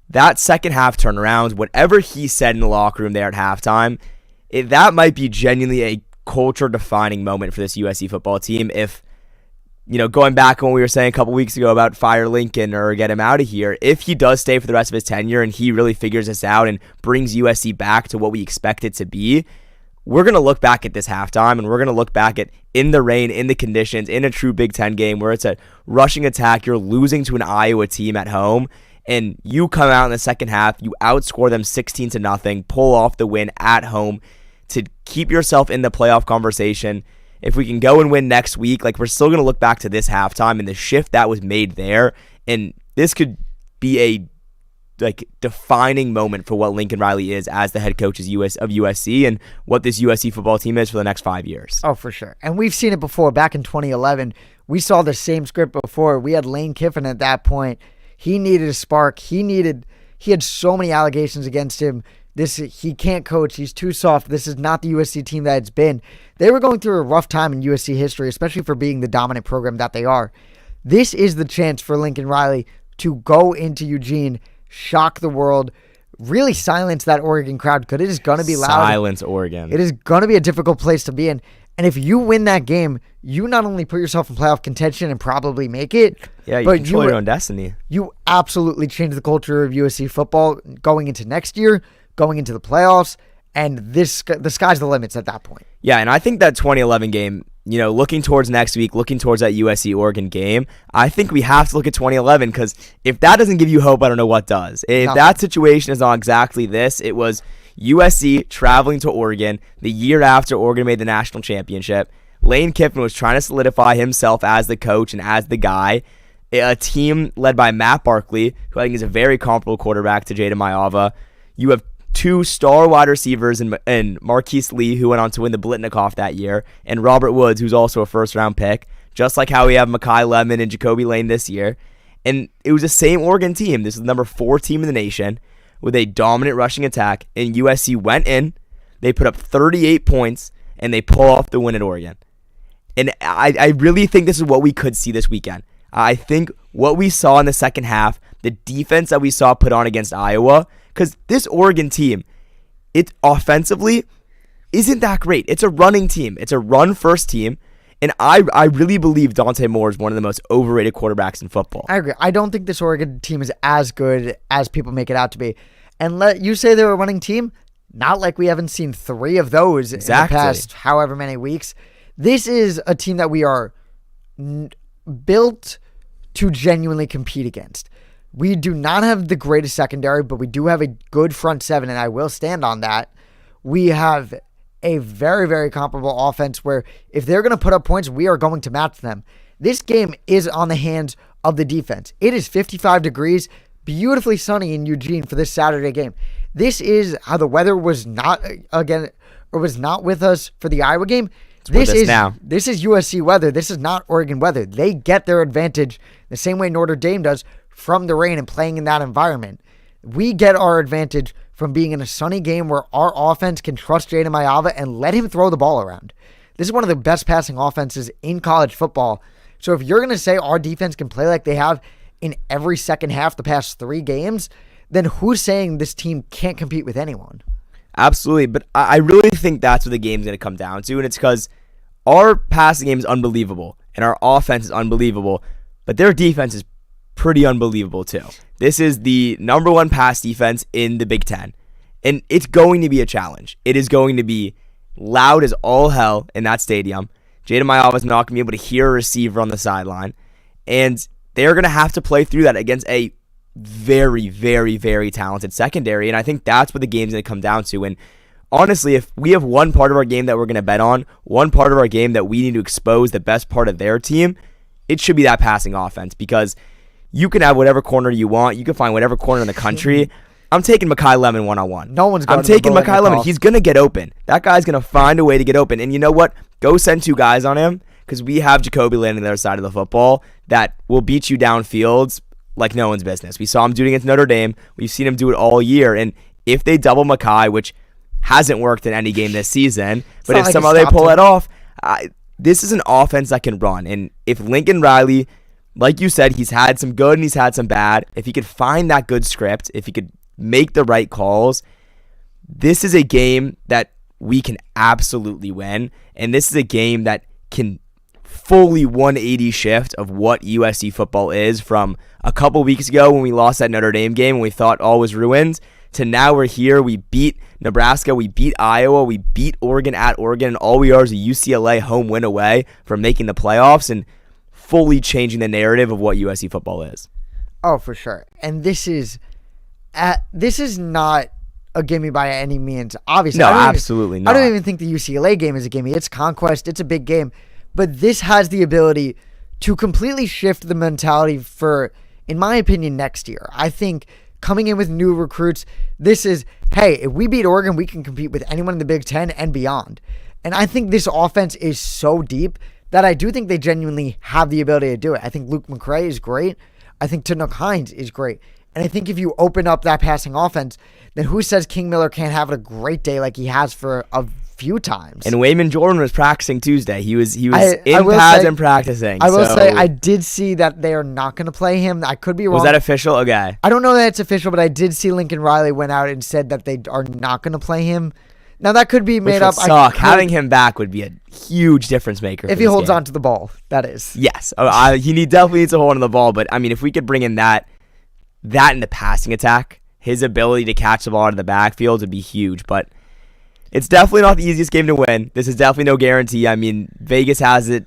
that second half turnaround, whatever he said in the locker room there at halftime, that might be genuinely a culture-defining moment for this USC football team. If, going back on what we were saying a couple weeks ago about fire Lincoln or get him out of here, if he does stay for the rest of his tenure and he really figures this out and brings USC back to what we expect it to be, we're going to look back at this halftime and we're going to look back at in the rain, in the conditions, in a true Big Ten game where it's a rushing attack, you're losing to an Iowa team at home, and you come out in the second half, you outscore them 16-0, pull off the win at home to keep yourself in the playoff conversation. If we can go and win next week, we're still going to look back to this halftime and the shift that was made there, and this could be a defining moment for what Lincoln Riley is as the head coach of USC and what this USC football team is for the next 5 years. Oh, for sure. And we've seen it before. Back in 2011, we saw the same script before. We had Lane Kiffin at that point. He needed a spark. He had so many allegations against him. He can't coach. He's too soft. This is not the USC team that it's been. They were going through a rough time in USC history, especially for being the dominant program that they are. This is the chance for Lincoln Riley to go into Eugene, shock the world, really silence that Oregon crowd, because it is going to be loud. Silence Oregon. It is going to be a difficult place to be in. And if you win that game, you not only put yourself in playoff contention and probably make it, you control your own destiny. You absolutely change the culture of USC football going into next year, going into the playoffs, and the sky's the limits at that point. Yeah, and I think that 2011 game, looking towards next week, looking towards that USC-Oregon game, I think we have to look at 2011, because if that doesn't give you hope, I don't know what does. If that situation is not exactly this, it was USC traveling to Oregon the year after Oregon made the national championship. Lane Kiffin was trying to solidify himself as the coach and as the guy. A team led by Matt Barkley, who I think is a very comparable quarterback to Jaden Mayava. You have two star wide receivers in Marquise Lee, who went on to win the Blitnikoff that year, and Robert Woods, who's also a first-round pick, just like how we have Mekhi Lemon and Jacoby Lane this year. And it was the same Oregon team. This is the number 4 team in the nation with a dominant rushing attack, and USC went in, they put up 38 points, and they pull off the win at Oregon. And I really think this is what we could see this weekend. I think what we saw in the second half, the defense that we saw put on against Iowa, because this Oregon team, it offensively isn't that great. It's a running team. It's a run-first team. And I really believe Dante Moore is one of the most overrated quarterbacks in football. I agree. I don't think this Oregon team is as good as people make it out to be. And let you say they're a running team, not like we haven't seen 3 of those in the past however many weeks. This is a team that we are built to genuinely compete against. We do not have the greatest secondary, but we do have a good front 7, and I will stand on that. We have a very, very comparable offense where if they're going to put up points, we are going to match them. This game is on the hands of the defense. It is 55 degrees, beautifully sunny in Eugene for this Saturday game. This is how the weather was not with us for the Iowa game. This is USC weather. This is not Oregon weather. They get their advantage the same way Notre Dame does from the rain and playing in that environment. We get our advantage from being in a sunny game where our offense can trust Jaden Mayava and let him throw the ball around. This is one of the best passing offenses in college football. So if you're going to say our defense can play like they have in every second half the past 3 games, then who's saying this team can't compete with anyone? Absolutely, but I really think that's what the game's going to come down to, and it's because our passing game is unbelievable, and our offense is unbelievable, but their defense is pretty unbelievable too. This is the number 1 pass defense in the Big Ten, and it's going to be a challenge. It is going to be loud as all hell in that stadium. Jaden Mayava is not going to be able to hear a receiver on the sideline, and they're going to have to play through that against a very, very, very talented secondary, and I think that's what the game's going to come down to. And honestly, if we have one part of our game that we're going to bet on, one part of our game that we need to expose the best part of their team, it should be that passing offense, because You can have whatever corner you want. You can find whatever corner in the country. I'm taking Makai Lemon one-on-one. No one's going I'm taking Makai Lemon. He's going to get open. That guy's going to find a way to get open. And you know what? Go send 2 guys on him, because we have Jacoby landing the other side of the football that will beat you downfields like no one's business. We saw him do it against Notre Dame. We've seen him do it all year. And if they double Makai, which hasn't worked in any game this season, but if somehow they pull it off, this is an offense that can run. And if Lincoln Riley, like you said, he's had some good and he's had some bad. If he could find that good script, if he could make the right calls, this is a game that we can absolutely win. And this is a game that can fully 180 shift of what USC football is from a couple weeks ago when we lost that Notre Dame game and we thought all was ruined, to now we're here. We beat Nebraska, we beat Iowa, we beat Oregon at Oregon, and all we are is a UCLA home win away from making the playoffs and fully changing the narrative of what USC football is. Oh, for sure. And this is not a gimme by any means. Obviously, no, absolutely not. I don't even think the UCLA game is a gimme. It's conquest. It's a big game. But this has the ability to completely shift the mentality for, in my opinion, next year. I think coming in with new recruits, this is, hey, if we beat Oregon, we can compete with anyone in the Big Ten and beyond. And I think this offense is so deep that I do think they genuinely have the ability to do it. I think Luke McCray is great. I think Tanook Hines is great. And I think if you open up that passing offense, then who says King Miller can't have a great day like he has for a few times? And Wayman Jordan was practicing Tuesday. He was in pads and practicing. I will say I did see that they are not going to play him. I could be wrong. Was that official? Okay. I don't know that it's official, but I did see Lincoln Riley went out and said that they are not going to play him. Now that could be made up. Having him back would be a huge difference maker if he holds on to the ball. That is. Yes, he definitely needs to hold on to the ball. But I mean, if we could bring in that in the passing attack, his ability to catch the ball out of the backfield would be huge. But it's definitely not the easiest game to win. This is definitely no guarantee. I mean, Vegas has it.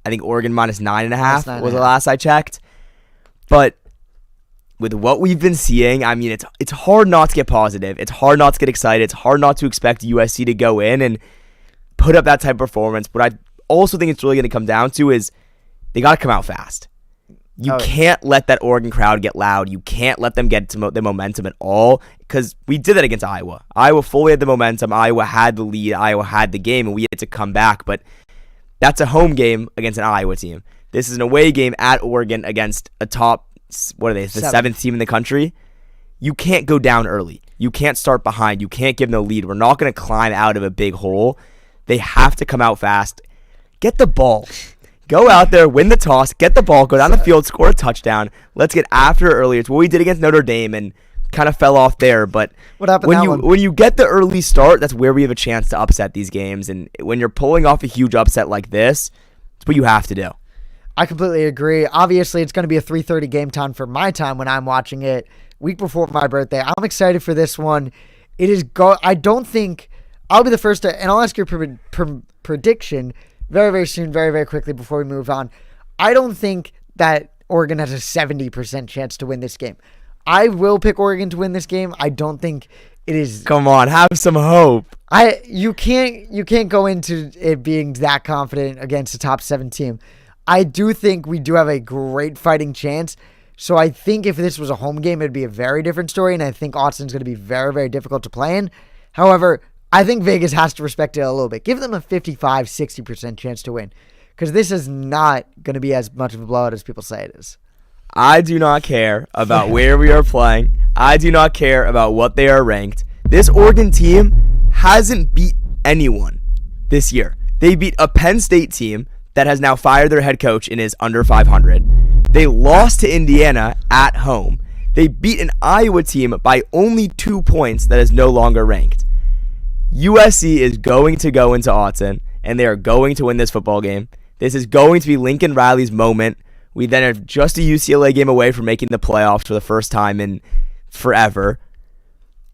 I think Oregon minus 9.5 was the last I checked. But with what we've been seeing, I mean, it's hard not to get positive. It's hard not to get excited. It's hard not to expect USC to go in and put up that type of performance. But I also think it's really going to come down to is they got to come out fast. You can't let that Oregon crowd get loud. You can't let them get to the momentum at all, because we did that against Iowa. Iowa fully had the momentum. Iowa had the lead. Iowa had the game, and we had to come back. But that's a home game against an Iowa team. This is an away game at Oregon against a top, what are they, the 7th team in the country. You can't go down early. You can't start behind. You can't give them the lead. We're not going to climb out of a big hole. They have to come out fast. Get the ball. Go out there, win the toss, get the ball, go down the field, score a touchdown. Let's get after it early. It's what we did against Notre Dame and kind of fell off there. But what happened when you get the early start, that's where we have a chance to upset these games. And when you're pulling off a huge upset like this, it's what you have to do. I completely agree. Obviously, it's going to be a 3:30 game time for my time when I'm watching it, week before my birthday. I'm excited for this one. It is I don't think I'll be the first to, and I'll ask your prediction very, very soon, very, very quickly before we move on. I don't think that Oregon has a 70% chance to win this game. I will pick Oregon to win this game. I don't think it is. Come on, have some hope. You can't go into it being that confident against a top 7 team. I do think we do have a great fighting chance. So I think if this was a home game, it'd be a very different story, and I think Austin's going to be very, very difficult to play in. However, I think Vegas has to respect it a little bit. Give them a 55-60% chance to win, because this is not going to be as much of a blowout as people say it is. I do not care about where we are playing. I do not care about what they are ranked. This Oregon team hasn't beat anyone this year. They beat a Penn State team that has now fired their head coach and is under 500. They lost to Indiana at home. They beat an Iowa team by only 2 points that is no longer ranked. USC is going to go into Autzen, and they are going to win this football game. This is going to be Lincoln Riley's moment. We then are just a UCLA game away from making the playoffs for the first time in forever.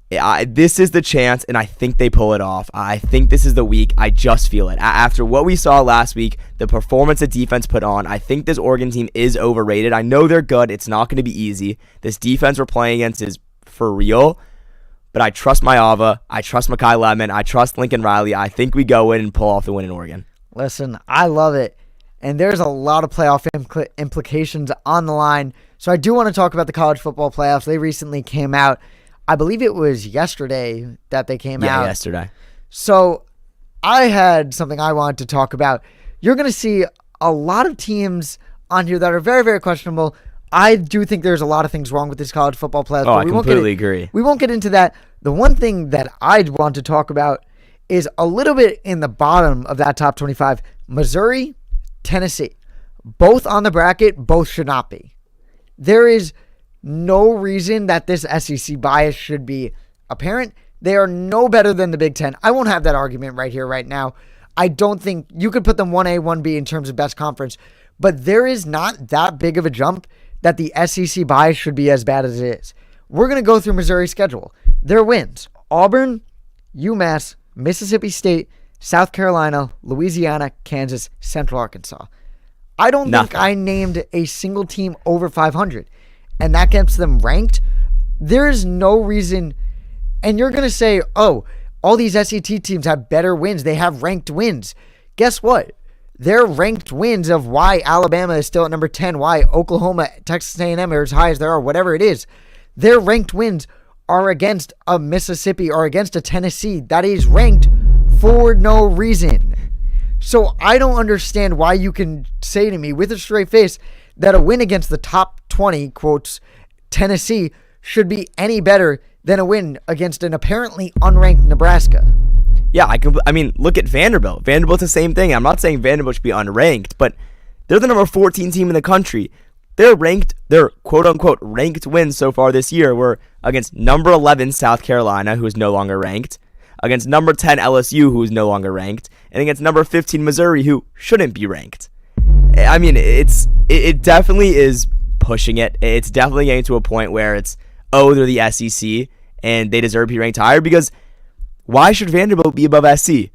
This is the chance, and I think they pull it off. I think this is the week. I just feel it. After what we saw last week, the performance the defense put on, I think this Oregon team is overrated. I know they're good. It's not going to be easy. This defense we're playing against is for real. But I trust Mayava. I trust Makai Lemon. I trust Lincoln Riley. I think we go in and pull off the win in Oregon. Listen, I love it. And there's a lot of playoff implications on the line. So I do want to talk about the college football playoffs. They recently came out. I believe it was yesterday that they came out. Yeah, yesterday. So I had something I wanted to talk about. You're going to see a lot of teams on here that are very, very questionable. I do think there's a lot of things wrong with this college football playoffs. Oh, I completely agree. We won't get into that. The one thing that I'd want to talk about is a little bit in the bottom of that top 25. Missouri, Tennessee. Both on the bracket, both should not be. There is no reason that this SEC bias should be apparent. They are no better than the Big Ten. I won't have that argument right here, right now. I don't think you could put them 1A, 1B in terms of best conference, but there is not that big of a jump that the SEC bias should be as bad as it is. We're going to go through Missouri's schedule. Their wins: Auburn, UMass, Mississippi State, South Carolina, Louisiana, Kansas, Central Arkansas. I don't think I named a single team over 500, and that gets them ranked. There is no reason, and you're going to say, oh, all these SEC teams have better wins. They have ranked wins. Guess what? Their ranked wins of why Alabama is still at number 10, why Oklahoma, Texas A&M are as high as they are, whatever it is, their ranked wins are against a Mississippi or against a Tennessee that is ranked for no reason. So I don't understand why you can say to me with a straight face that a win against the top 20, quotes, Tennessee should be any better than a win against an apparently unranked Nebraska. Yeah, I mean, look at Vanderbilt. Vanderbilt's the same thing. I'm not saying Vanderbilt should be unranked, but they're the number 14 team in the country. Their quote-unquote ranked wins so far this year were against number 11 South Carolina, who is no longer ranked, against number 10 LSU, who is no longer ranked, and against number 15 Missouri, who shouldn't be ranked. I mean, it definitely is pushing it. It's definitely getting to a point where it's, oh, they're the SEC, and they deserve to be ranked higher, because why should Vanderbilt be above SC?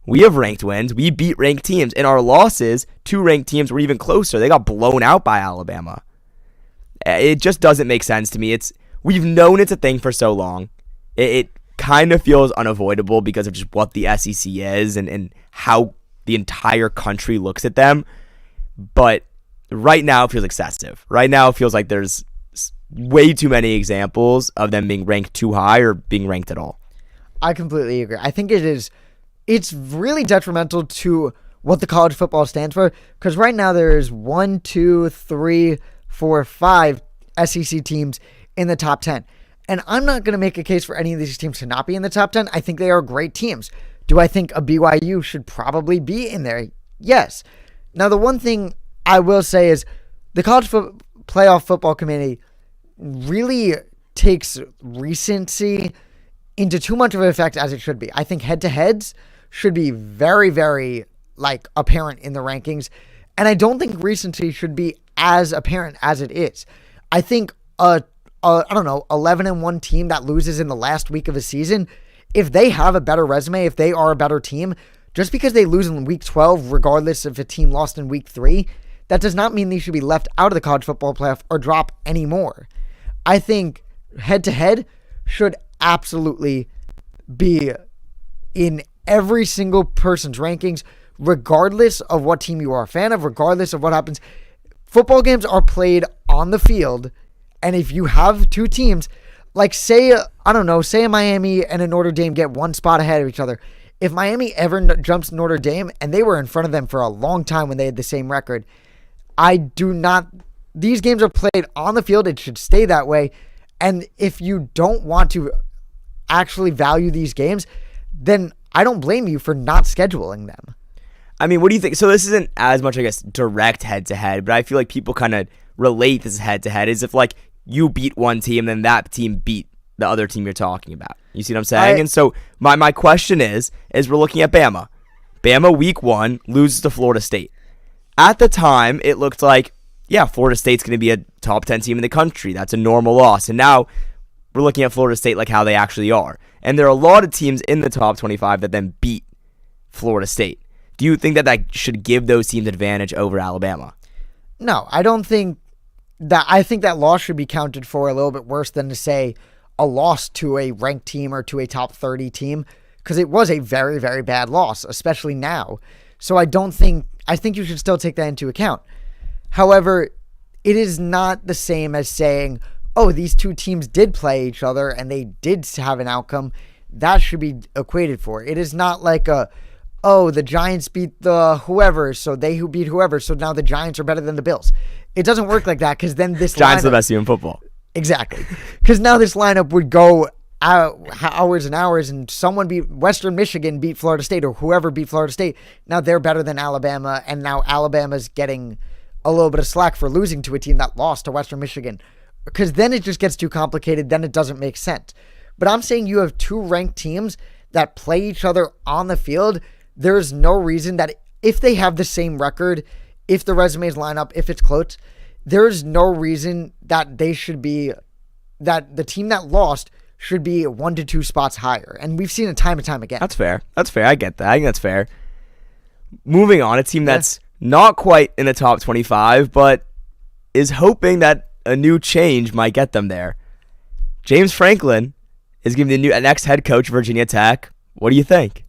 We have ranked wins. We beat ranked teams. And our losses to ranked teams were even closer. They got blown out by Alabama. It just doesn't make sense to me. We've known it's a thing for so long. It kind of feels unavoidable because of just what the SEC is and how the entire country looks at them. But right now it feels excessive. Right now it feels like there's way too many examples of them being ranked too high or being ranked at all. I completely agree. I think it's really detrimental to what the college football stands for, because right now there's 1, 2, 3, 4, 5 SEC teams in the top 10. And I'm not going to make a case for any of these teams to not be in the top 10. I think they are great teams. Do I think a BYU should probably be in there? Yes. Now, the one thing I will say is the College Playoff Football Committee really takes recency into too much of an effect as it should be. I think head-to-heads should be very, very, apparent in the rankings. And I don't think recency should be as apparent as it is. I think I don't know, 11-1 team that loses in the last week of a season, if they have a better resume, if they are a better team, just because they lose in week 12, regardless if a team lost in week 3, that does not mean they should be left out of the college football playoff or drop anymore. I think head-to-head should absolutely be in every single person's rankings, regardless of what team you are a fan of, regardless of what happens. Football games are played on the field, and if you have two teams, say a Miami and a Notre Dame get one spot ahead of each other. If Miami ever jumps Notre Dame, and they were in front of them for a long time when they had the same record, these games are played on the field. It should stay that way. And if you don't want to actually value these games, then I don't blame you for not scheduling them. I mean, what do you think? So this isn't as much, I guess, direct head-to-head, but I feel like people kind of relate this head-to-head as if, you beat one team, then that team beat the other team you're talking about. You see what I'm saying? And so my question is we're looking at Bama. Bama, week 1, loses to Florida State. At the time, it looked like, yeah, Florida State's going to be a top 10 team in the country. That's a normal loss. And now we're looking at Florida State like how they actually are. And there are a lot of teams in the top 25 that then beat Florida State. Do you think that should give those teams advantage over Alabama? No, I don't think that. I think that loss should be counted for a little bit worse than to say a loss to a ranked team or to a top 30 team, because it was a very, very bad loss, especially now. So I think you should still take that into account. However, it is not the same as saying, oh, these two teams did play each other and they did have an outcome. That should be equated for. It is not like the Giants beat the whoever, so they who beat whoever, so now the Giants are better than the Bills. It doesn't work like that, because then this Giants are lineup, the best team in football. Exactly. Because now this lineup would go hours and hours, and Western Michigan beat Florida State, or whoever beat Florida State. Now they're better than Alabama, and now Alabama's getting a little bit of slack for losing to a team that lost to Western Michigan. Because then it just gets too complicated, then it doesn't make sense. But I'm saying you have two ranked teams that play each other on the field. There's no reason that if they have the same record, if the resumes line up, if it's close, there's no reason that that the team that lost should be 1 to 2 spots higher. And we've seen it time and time again. That's fair. I get that. I think that's fair. Moving on, a team that's not quite in the top 25, but is hoping that a new change might get them there. James Franklin is going to be the next head coach of Virginia Tech. What do you think?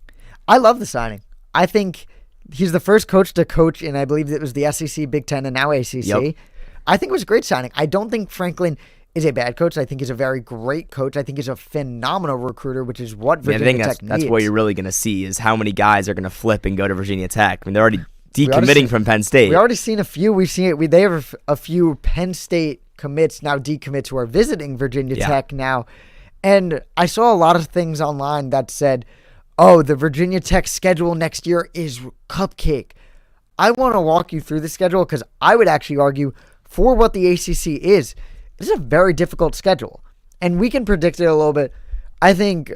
I love the signing. I think he's the first coach to coach in, I believe it was the SEC, Big Ten, and now ACC. Yep. I think it was a great signing. I don't think Franklin is a bad coach. I think he's a very great coach. I think he's a phenomenal recruiter, which is what Virginia Tech needs. That's what you're really going to see, is how many guys are going to flip and go to Virginia Tech. I mean, they're already decommitting from Penn State. We already seen a few. We've seen it. They have a few Penn State commits, now decommits, who are visiting Virginia Tech now. And I saw a lot of things online that said, oh, the Virginia Tech schedule next year is cupcake. I want to walk you through the schedule, because I would actually argue for what the ACC is. This is a very difficult schedule, and we can predict it a little bit. I think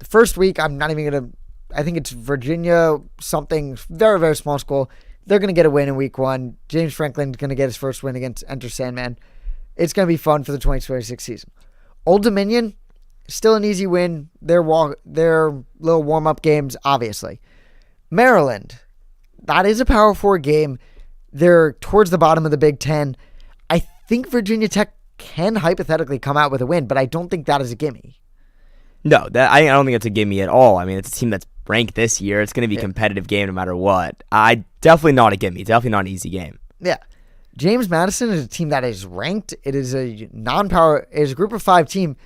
first week, I'm not even going to, I think it's Virginia something, very, very small school. They're going to get a win in week 1. James Franklin's going to get his first win against Enter Sandman. It's going to be fun for the 2026 season. Old Dominion, still an easy win. Their little warm-up games, obviously. Maryland, that is a Power 4 game. They're towards the bottom of the Big Ten. I think Virginia Tech can hypothetically come out with a win, but I don't think that is a gimme. No, I don't think it's a gimme at all. I mean, it's a team that's ranked this year. It's going to be a competitive game no matter what. Definitely not a gimme. Definitely not an easy game. Yeah. James Madison is a team that is ranked. It is a non-power, it is a group of 5 team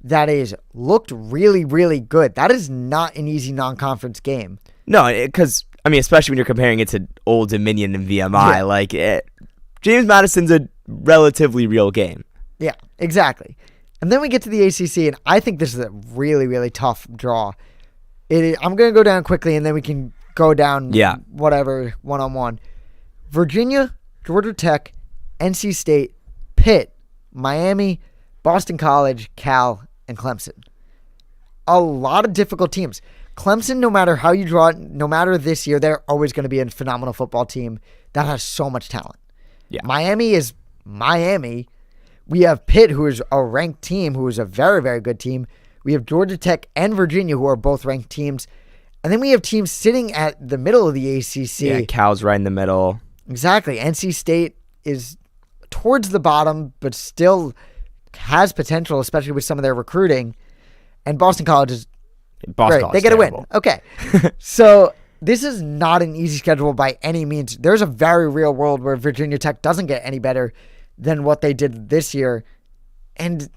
that is looked really, really good. That is not an easy non-conference game. No, because, I mean, especially when you're comparing it to Old Dominion and VMI, James Madison's a relatively real game. Yeah, exactly. And then we get to the ACC, and I think this is a really, really tough draw. I'm going to go down quickly, and then we can go down whatever, one-on-one. Virginia, Georgia Tech, NC State, Pitt, Miami, Boston College, Cal, and Clemson. A lot of difficult teams. Clemson, no matter how you draw it, no matter this year, they're always going to be a phenomenal football team that has so much talent. Yeah. Miami is Miami. We have Pitt, who is a ranked team, who is a very, very good team. We have Georgia Tech and Virginia, who are both ranked teams. And then we have teams sitting at the middle of the ACC. Yeah, Cal's right in the middle. Exactly. NC State is towards the bottom, but still has potential, especially with some of their recruiting. And Boston College is great. They get a win. Okay. So this is not an easy schedule by any means. There's a very real world where Virginia Tech doesn't get any better than what they did this year. And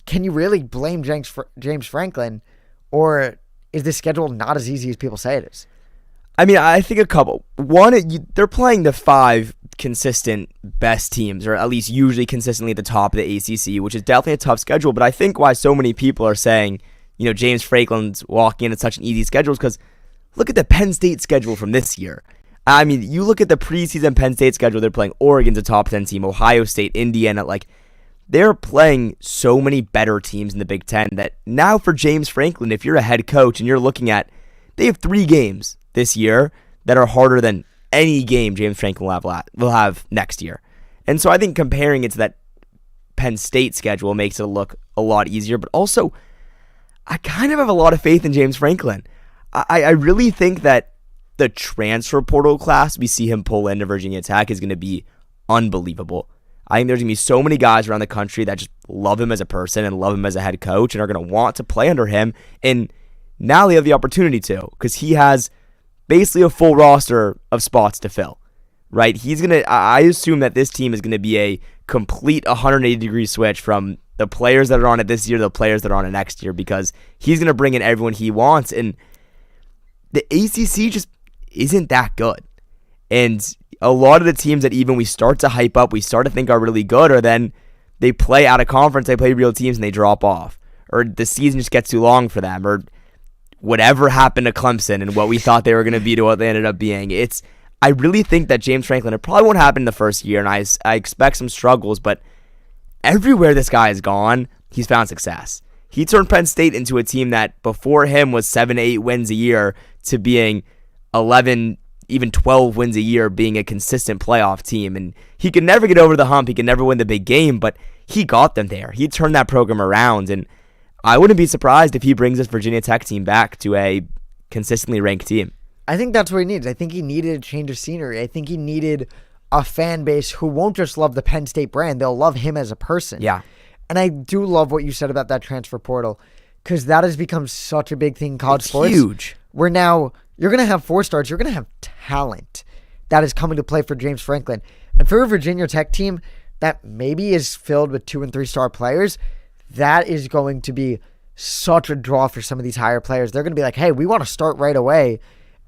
can you really blame James Franklin? Or is this schedule not as easy as people say it is? I mean, I think a couple. One, they're playing the 5 consistent best teams, or at least usually consistently at the top of the ACC, which is definitely a tough schedule. But I think why so many people are saying, James Franklin's walking into such an easy schedule is because look at the Penn State schedule from this year. I mean, you look at the preseason Penn State schedule, they're playing Oregon's a top 10 team, Ohio State, Indiana, they're playing so many better teams in the Big Ten that now for James Franklin, if you're a head coach and you're looking at, they have 3 games this year that are harder than any game James Franklin will have next year. And so I think comparing it to that Penn State schedule makes it look a lot easier, but also I kind of have a lot of faith in James Franklin. I really think that the transfer portal class we see him pull into Virginia Tech is going to be unbelievable. I think there's going to be so many guys around the country that just love him as a person and love him as a head coach and are going to want to play under him. And now they have the opportunity to, because he has basically a full roster of spots to fill. right? I assume that this team is going to be a complete 180-degree switch from the players that are on it this year to the players that are on it next year, because he's going to bring in everyone he wants. And the ACC just isn't that good. And a lot of the teams that even we start to hype up, we start to think are really good, or then they play out of conference, they play real teams, and they drop off. Or the season just gets too long for them, or whatever happened to Clemson and what we thought they were going to be to what they ended up being. I really think that James Franklin, it probably won't happen in the first year, and I expect some struggles, but everywhere this guy has gone, he's found success. He turned Penn State into a team that before him was 7 to 8 wins a year to being 11, even 12 wins a year, being a consistent playoff team. And he could never get over the hump. He could never win the big game, but he got them there. He turned that program around, and I wouldn't be surprised if he brings this Virginia Tech team back to a consistently ranked team. I think that's what he needs. I think he needed a change of scenery. I think he needed a fan base who won't just love the Penn State brand. They'll love him as a person. Yeah. And I do love what you said about that transfer portal, because that has become such a big thing in college sports. Huge. Where now you're going to have 4 stars. You're going to have talent that is coming to play for James Franklin. And for a Virginia Tech team that maybe is filled with 2 and 3 star players, that is going to be such a draw for some of these higher players. They're going to be like, hey, we want to start right away.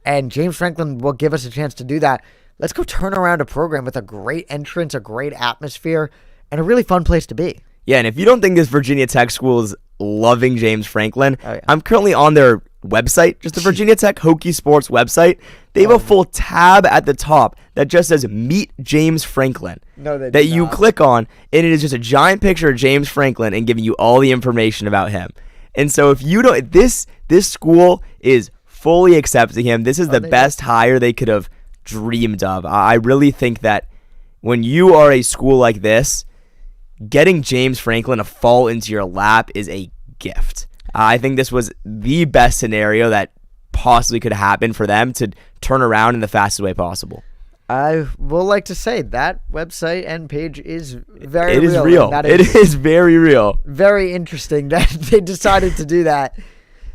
And James Franklin will give us a chance to do that. Let's go turn around a program with a great entrance, a great atmosphere, and a really fun place to be. Yeah, and if you don't think this Virginia Tech school is loving James Franklin, I'm currently on their website, just the Virginia Tech Hokie Sports website. They have a full tab at the top that just says Meet James Franklin. No, they that do you not. click on, and it is just a giant picture of James Franklin and giving you all the information about him. And so if you don't, this school is fully accepting him. This is the best hire they could have dreamed of. I really think that when you are a school like this, getting James Franklin to fall into your lap is a gift. I think this was the best scenario that possibly could happen for them to turn around in the fastest way possible. I will like to say that website and page is very real. It is real. real. It is very real. Very interesting that they decided to do that.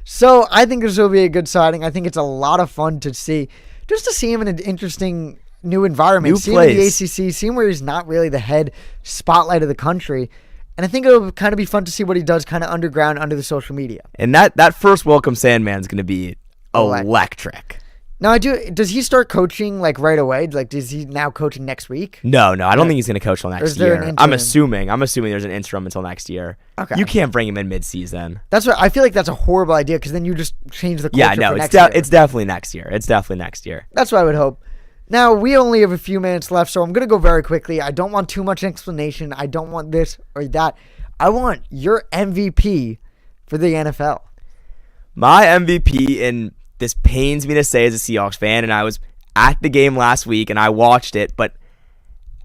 So I think this will be a good signing. I think it's a lot of fun to see. Just to see him in an interesting new environment. See him in the ACC, see him where he's not really the head spotlight of the country. And I think it'll kind of be fun to see what he does kind of underground under the social media. And that first Welcome Sandman is going to be electric. Now, does he start coaching like right away? Like, is he now coaching next week? No, I don't think he's going to coach till next there year. I'm assuming there's an interim until next year. Okay. You can't bring him in mid-season. That's what I feel like. That's a horrible idea, because then you just change the culture. Yeah, no, for next year. It's definitely next year. It's definitely next year. That's what I would hope. Now, we only have a few minutes left, so I'm going to go very quickly. I don't want too much explanation. I don't want this or that. I want your MVP for the NFL. My MVP, and this pains me to say as a Seahawks fan, and I was at the game last week and I watched it, but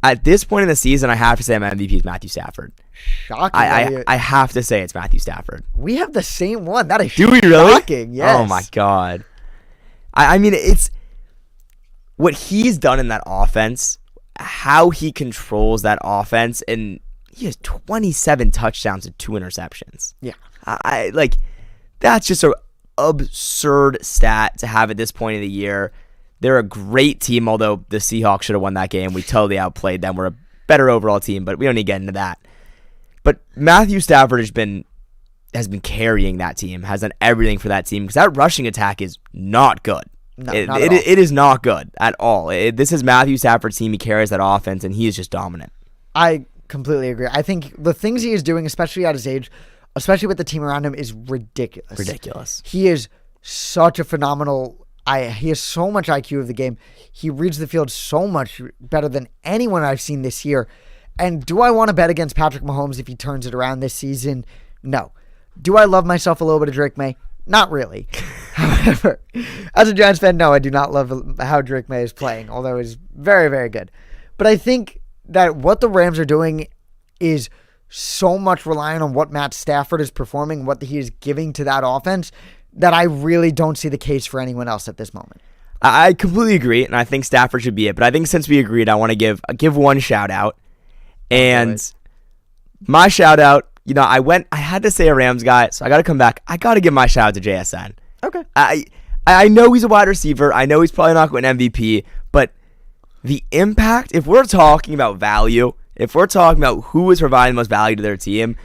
at this point in the season, I have to say my MVP is Matthew Stafford. Shocking. I have to say it's Matthew Stafford. We have the same one. That is Do we really? shocking. Yes. Oh my God. I mean, it's what he's done in that offense, how he controls that offense, and he has 27 touchdowns and 2 interceptions. Yeah. That's just an absurd stat to have at this point of the year. They're a great team, although the Seahawks should have won that game. We totally outplayed them. We're a better overall team, but we don't need to get into that. But Matthew Stafford has been carrying that team, has done everything for that team, because that rushing attack is not good. No, it is not good at all. This is Matthew Stafford's team. He carries that offense, and he is just dominant. I completely agree. I think the things he is doing, especially at his age, especially with the team around him, is ridiculous. Ridiculous. He is such a phenomenal... he has so much IQ of the game. He reads the field so much better than anyone I've seen this year. And do I want to bet against Patrick Mahomes if he turns it around this season? No. Do I love myself a little bit of Drake May? Not really. However, as a Giants fan, no, I do not love how Drake May is playing, although he's very, very good. But I think that what the Rams are doing is so much relying on what Matt Stafford is performing, what he is giving to that offense, that I really don't see the case for anyone else at this moment. I completely agree, and I think Stafford should be it. But I think since we agreed, I want to give one shout out. And my shout out, I had to say a Rams guy, so I got to come back. I got to give my shout out to JSN. Okay. I know he's a wide receiver. I know he's probably not going MVP, but the impact, if we're talking about value, if we're talking about who is providing the most value to their team,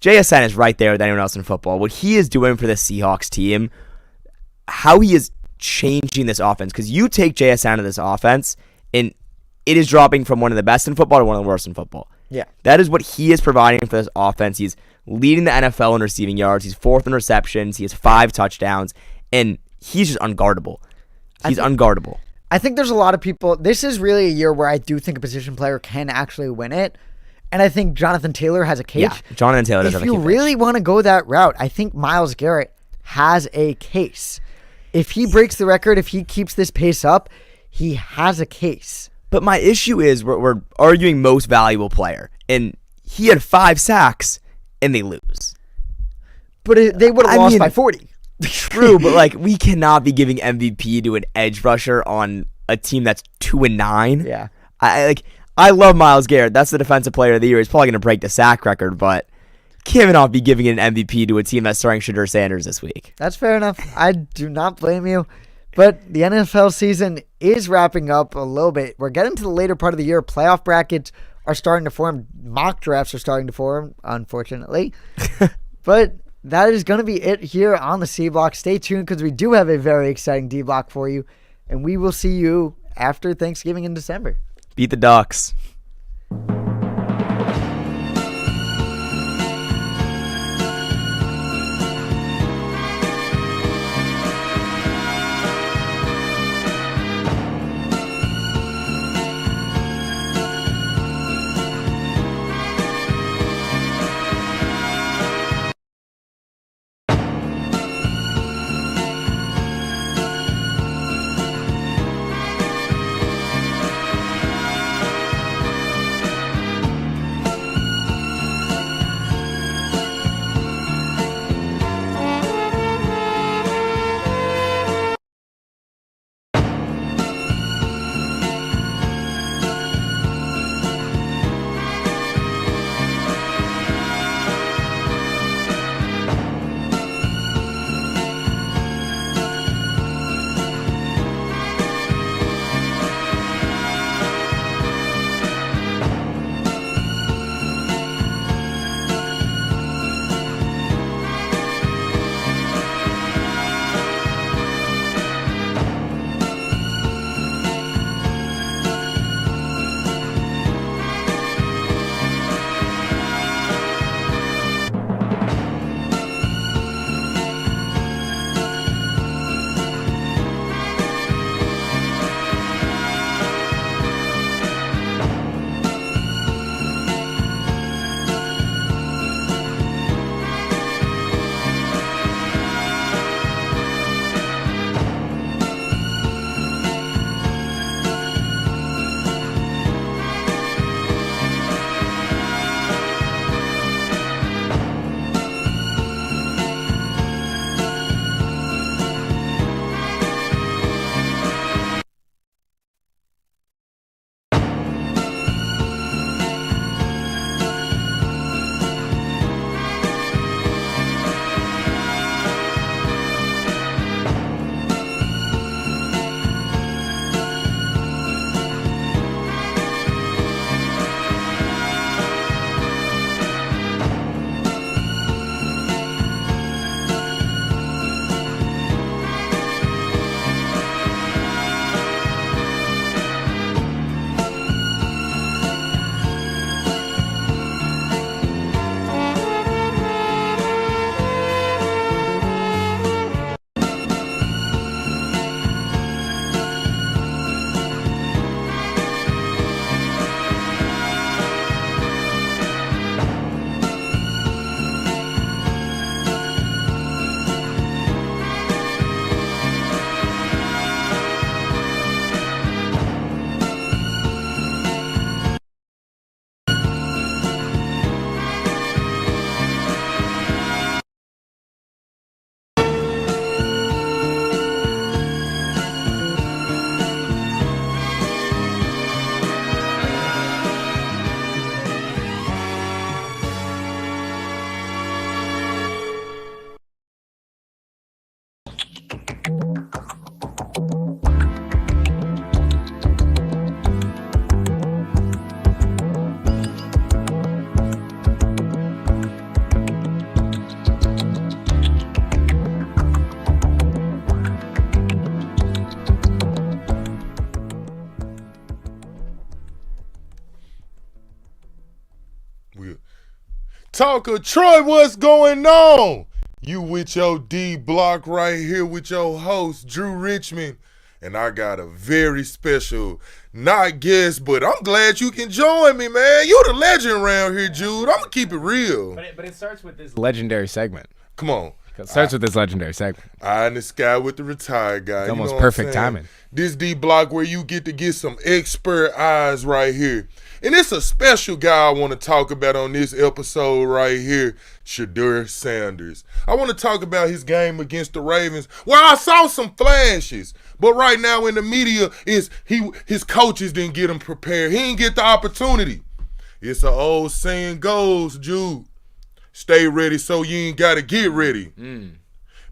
JSN is right there with anyone else in football. What he is doing for the Seahawks team, how he is changing this offense. Because you take JSN out of this offense, and it is dropping from one of the best in football to one of the worst in football. Yeah. That is what he is providing for this offense. He's leading the NFL in receiving yards. He's 4th in receptions. He has 5 touchdowns. And he's just unguardable. He's unguardable. I think there's a lot of people. This is really a year where I do think a position player can actually win it. And I think Jonathan Taylor has a case. Yeah, Jonathan Taylor does have a case. If you really want to go that route, I think Myles Garrett has a case. If he breaks the record, if he keeps this pace up, he has a case. But my issue is we're arguing most valuable player. And he had 5 sacks, and they lose. But they would have lost by 40. True, but like we cannot be giving MVP to an edge rusher on a team that's 2-9. Yeah. I love Myles Garrett. That's the defensive player of the year. He's probably going to break the sack record, but cannot be giving an MVP to a team that's starting Shadur Sanders this week. That's fair enough. I do not blame you. But the NFL season is wrapping up a little bit. We're getting to the later part of the year. Playoff brackets are starting to form. Mock drafts are starting to form, unfortunately. But that is going to be it here on the C Block. Stay tuned because we do have a very exciting D Block for you. And we will see you after Thanksgiving in December. Beat the Ducks. Talker Troy, what's going on? You with your D block right here with your host, Drew Richmond. And I got a very special, not guest, but I'm glad you can join me, man. You the legend around here, Jude. I'm going to keep it real. But it starts with this legendary segment. Come on. It starts with this legendary segment. Eye in the sky with the retired guy. It's almost perfect timing. This D block where you get to get some expert eyes right here. And it's a special guy I want to talk about on this episode right here, Shedeur Sanders. I want to talk about his game against the Ravens, where I saw some flashes. But right now in the media, his coaches didn't get him prepared. He didn't get the opportunity. It's an old saying goes, Jude. Stay ready so you ain't got to get ready.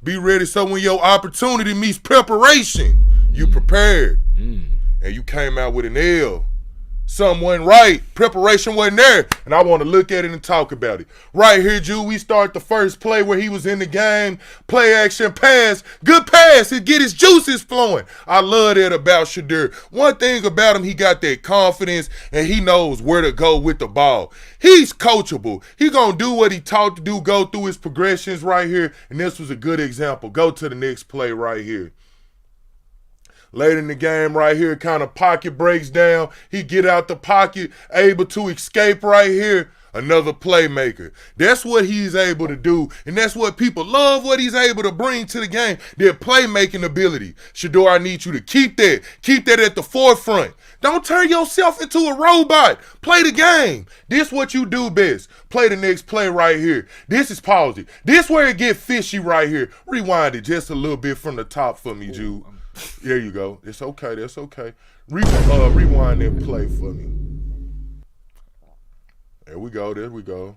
Be ready so when your opportunity meets preparation, you prepared. And you came out with an L. Something wasn't right. Preparation wasn't there. And I want to look at it and talk about it. Right here, Jude, we start the first play where he was in the game. Play action pass. Good pass. He get his juices flowing. I love that about Shedeur. One thing about him, he got that confidence and he knows where to go with the ball. He's coachable. He going to do what he taught to do, go through his progressions right here. And this was a good example. Go to the next play right here. Late in the game right here, kind of pocket breaks down. He get out the pocket, able to escape right here. Another playmaker. That's what he's able to do, and that's what people love, what he's able to bring to the game, their playmaking ability. Shedeur, I need you to keep that. Keep that at the forefront. Don't turn yourself into a robot. Play the game. This what you do best. Play the next play right here. This is pausing. This where it get fishy right here. Rewind it just a little bit from the top for me, Jude. There you go. It's okay. That's okay. Rewind that play for me. There we go. There we go.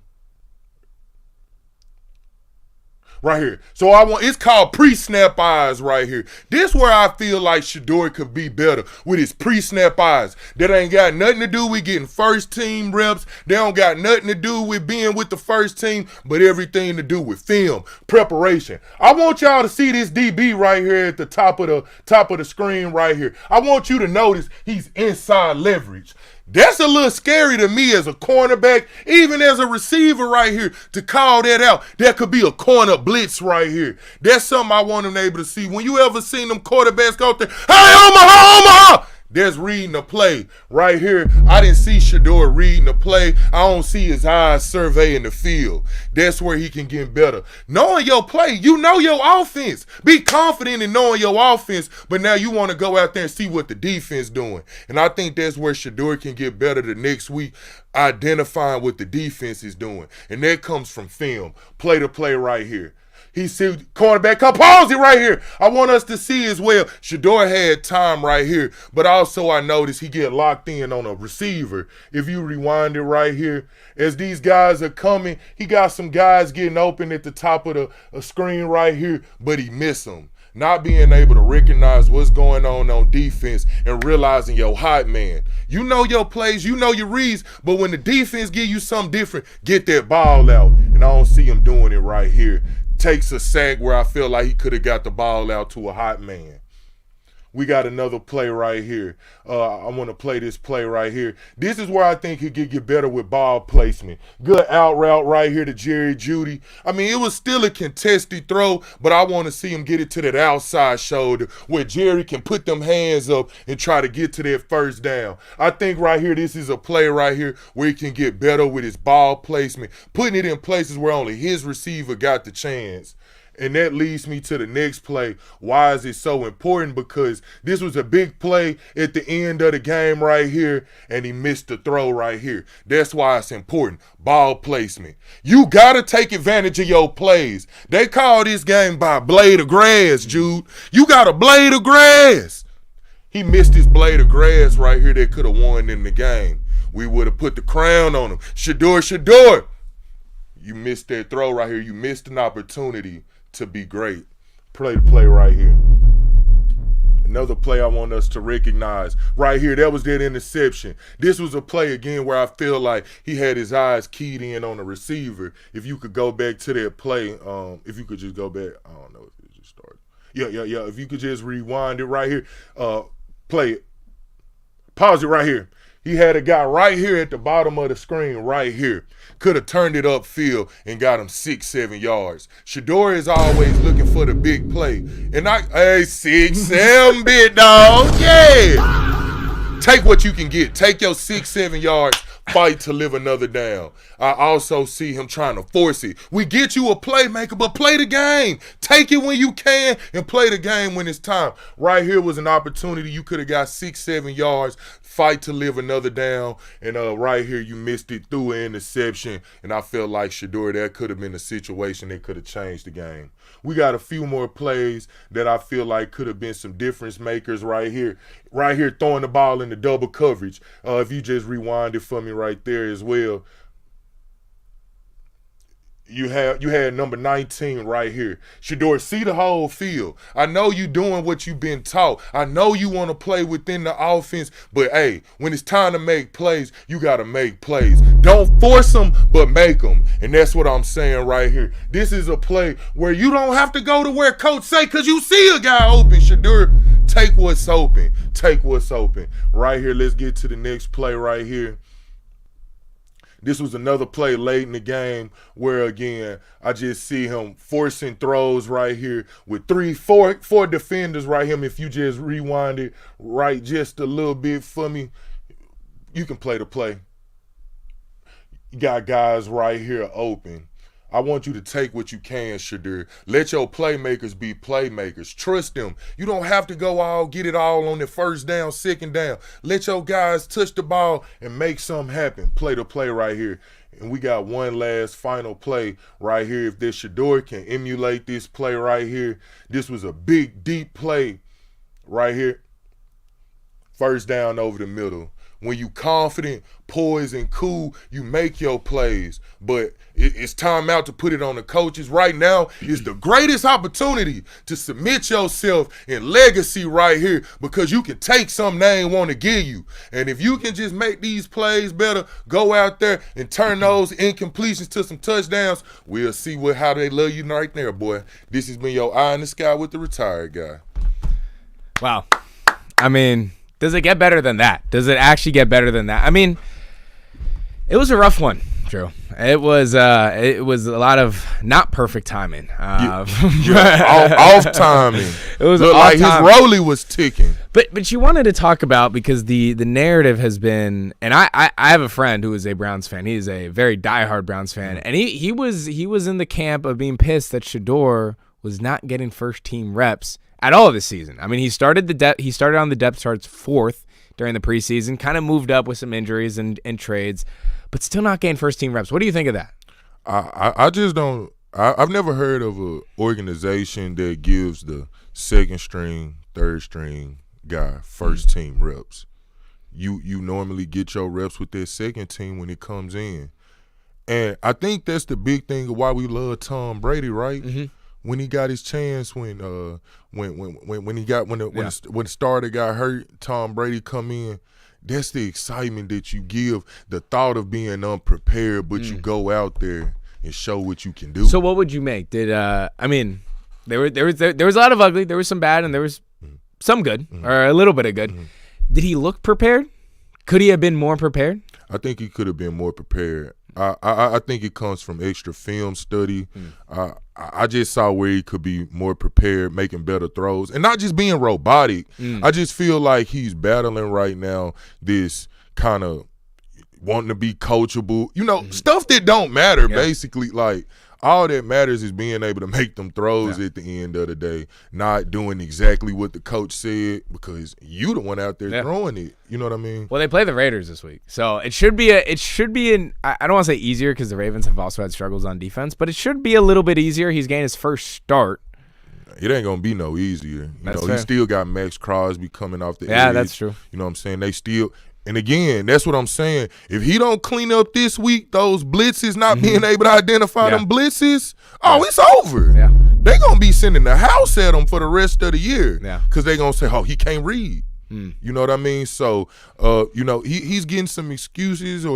Right here. So it's called pre-snap eyes right here. This where I feel like Shedeur could be better with his pre-snap eyes. That ain't got nothing to do with getting first team reps. They don't got nothing to do with being with the first team, but everything to do with film, preparation. I want y'all to see this DB right here at the top of the screen right here. I want you to notice he's inside leverage. That's a little scary to me as a cornerback, even as a receiver right here, to call that out. That could be a corner blitz right here. That's something I want them able to see. When you ever seen them quarterbacks go there, hey, Omaha! There's reading the play right here. I didn't see Shedeur reading the play. I don't see his eyes surveying the field. That's where he can get better. Knowing your play, you know your offense. Be confident in knowing your offense, but now you want to go out there and see what the defense doing. And I think that's where Shedeur can get better the next week, identifying what the defense is doing. And that comes from film. Play to play right here. He see cornerback, come pause it right here. I want us to see as well. Shedeur had time right here, but also I noticed he get locked in on a receiver. If you rewind it right here, as these guys are coming, he got some guys getting open at the top of the screen right here, but he missed them. Not being able to recognize what's going on defense and realizing your hot man. You know your plays, you know your reads, but when the defense give you something different, get that ball out. And I don't see him doing it right here. Takes a sack where I feel like he could have got the ball out to a hot man. We got another play right here. I want to play this play right here. This is where I think he could get better with ball placement. Good out route right here to Jerry Jeudy. I mean, it was still a contested throw, but I want to see him get it to that outside shoulder where Jerry can put them hands up and try to get to that first down. I think right here, this is a play right here where he can get better with his ball placement, putting it in places where only his receiver got the chance. And that leads me to the next play. Why is it so important? Because this was a big play at the end of the game right here, and he missed the throw right here. That's why it's important. Ball placement. You got to take advantage of your plays. They call this game by blade of grass, Jude. You got a blade of grass. He missed his blade of grass right here that could have won in the game. We would have put the crown on him. Shedeur. You missed that throw right here. You missed an opportunity to be great. Play right here. Another play I want us to recognize right here. That was that interception. This was a play again where I feel like he had his eyes keyed in on the receiver. If you could go back to that play, if you could just go back, I don't know if it just started. Yeah. If you could just rewind it right here, play it. Pause it right here. He had a guy right here at the bottom of the screen right here. Could have turned it upfield and got him 6-7 yards. Shedeur is always looking for the big play. And 6-7 big dog. Yeah. Take what you can get. Take your 6-7 yards. Fight to live another down. I also see him trying to force it. We get you a playmaker, but play the game. Take it when you can and play the game when it's time. Right here was an opportunity. You could have got 6-7 yards. Fight to live another down. And right here you missed it through an interception. And I felt like Shedeur, that could have been a situation that could have changed the game. We got a few more plays that I feel like could have been some difference makers right here. Right here, throwing the ball in the double coverage. If you just rewind it for me right there as well. You had number 19 right here. Shedeur, see the whole field. I know you doing what you've been taught. I know you want to play within the offense, but hey, when it's time to make plays, you got to make plays. Don't force them, but make them. And that's what I'm saying right here. This is a play where you don't have to go to where coach say, because you see a guy open. Shedeur, take what's open. Take what's open. Right here, let's get to the next play right here. This was another play late in the game where, again, I just see him forcing throws right here with four defenders right here. If you just rewind it right just a little bit for me, you can play the play. You got guys right here open. I want you to take what you can, Shedeur. Let your playmakers be playmakers. Trust them. You don't have to go get it all on the first down, second down. Let your guys touch the ball and make something happen. Play the play right here. And we got one last final play right here. If this Shedeur can emulate this play right here, this was a big, deep play right here. First down over the middle. When you confident, poised, and cool, you make your plays. But it's time out to put it on the coaches. Right now is the greatest opportunity to submit yourself in legacy right here, because you can take something they ain't want to give you. And if you can just make these plays better, go out there and turn those incompletions to some touchdowns, we'll see how they love you right there, boy. This has been your Eye in the Sky with the Retired Guy. Wow. I mean, does it get better than that? Does it actually get better than that? I mean, it was a rough one, Drew. It was a lot of not perfect timing. Off timing. It was looked like his rollie was ticking. But you wanted to talk about, because the narrative has been, and I have a friend who is a Browns fan. He is a very diehard Browns fan, and he was in the camp of being pissed that Shedeur was not getting first team reps at all this season. I mean, he started on the depth charts 4th during the preseason, kind of moved up with some injuries and trades, but still not getting first team reps. What do you think of that? I just don't. I've never heard of an organization that gives the second string, third string guy first team reps. You normally get your reps with that second team when it comes in, and I think that's the big thing of why we love Tom Brady, right? Mm-hmm. When he got his chance, when the starter got hurt, Tom Brady come in. That's the excitement that you give. The thought of being unprepared, but you go out there and show what you can do. So what would you make? I mean, there was a lot of ugly, there was some bad, and there was some good, or a little bit of good. Did he look prepared? Could he have been more prepared? I think he could have been more prepared. I think it comes from extra film study. I just saw where he could be more prepared, making better throws, and not just being robotic. I just feel like he's battling right now this kind of wanting to be coachable, stuff that don't matter, basically. Like, all that matters is being able to make them throws at the end of the day, not doing exactly what the coach said, because you the one out there throwing it. You know what I mean? Well, they play the Raiders this week, so it should be I don't want to say easier, because the Ravens have also had struggles on defense, but it should be a little bit easier. He's getting his first start. It ain't gonna be no easier. He still got Max Crosby coming off the edge. Yeah, that's true. You know what I'm saying? They still. And again, that's what I'm saying. If he don't clean up this week, those blitzes, not being able to identify them blitzes, it's over. Yeah. They going to be sending the house at him for the rest of the year. Yeah. Because they going to say, he can't read. You know what I mean? So, he's getting some excuses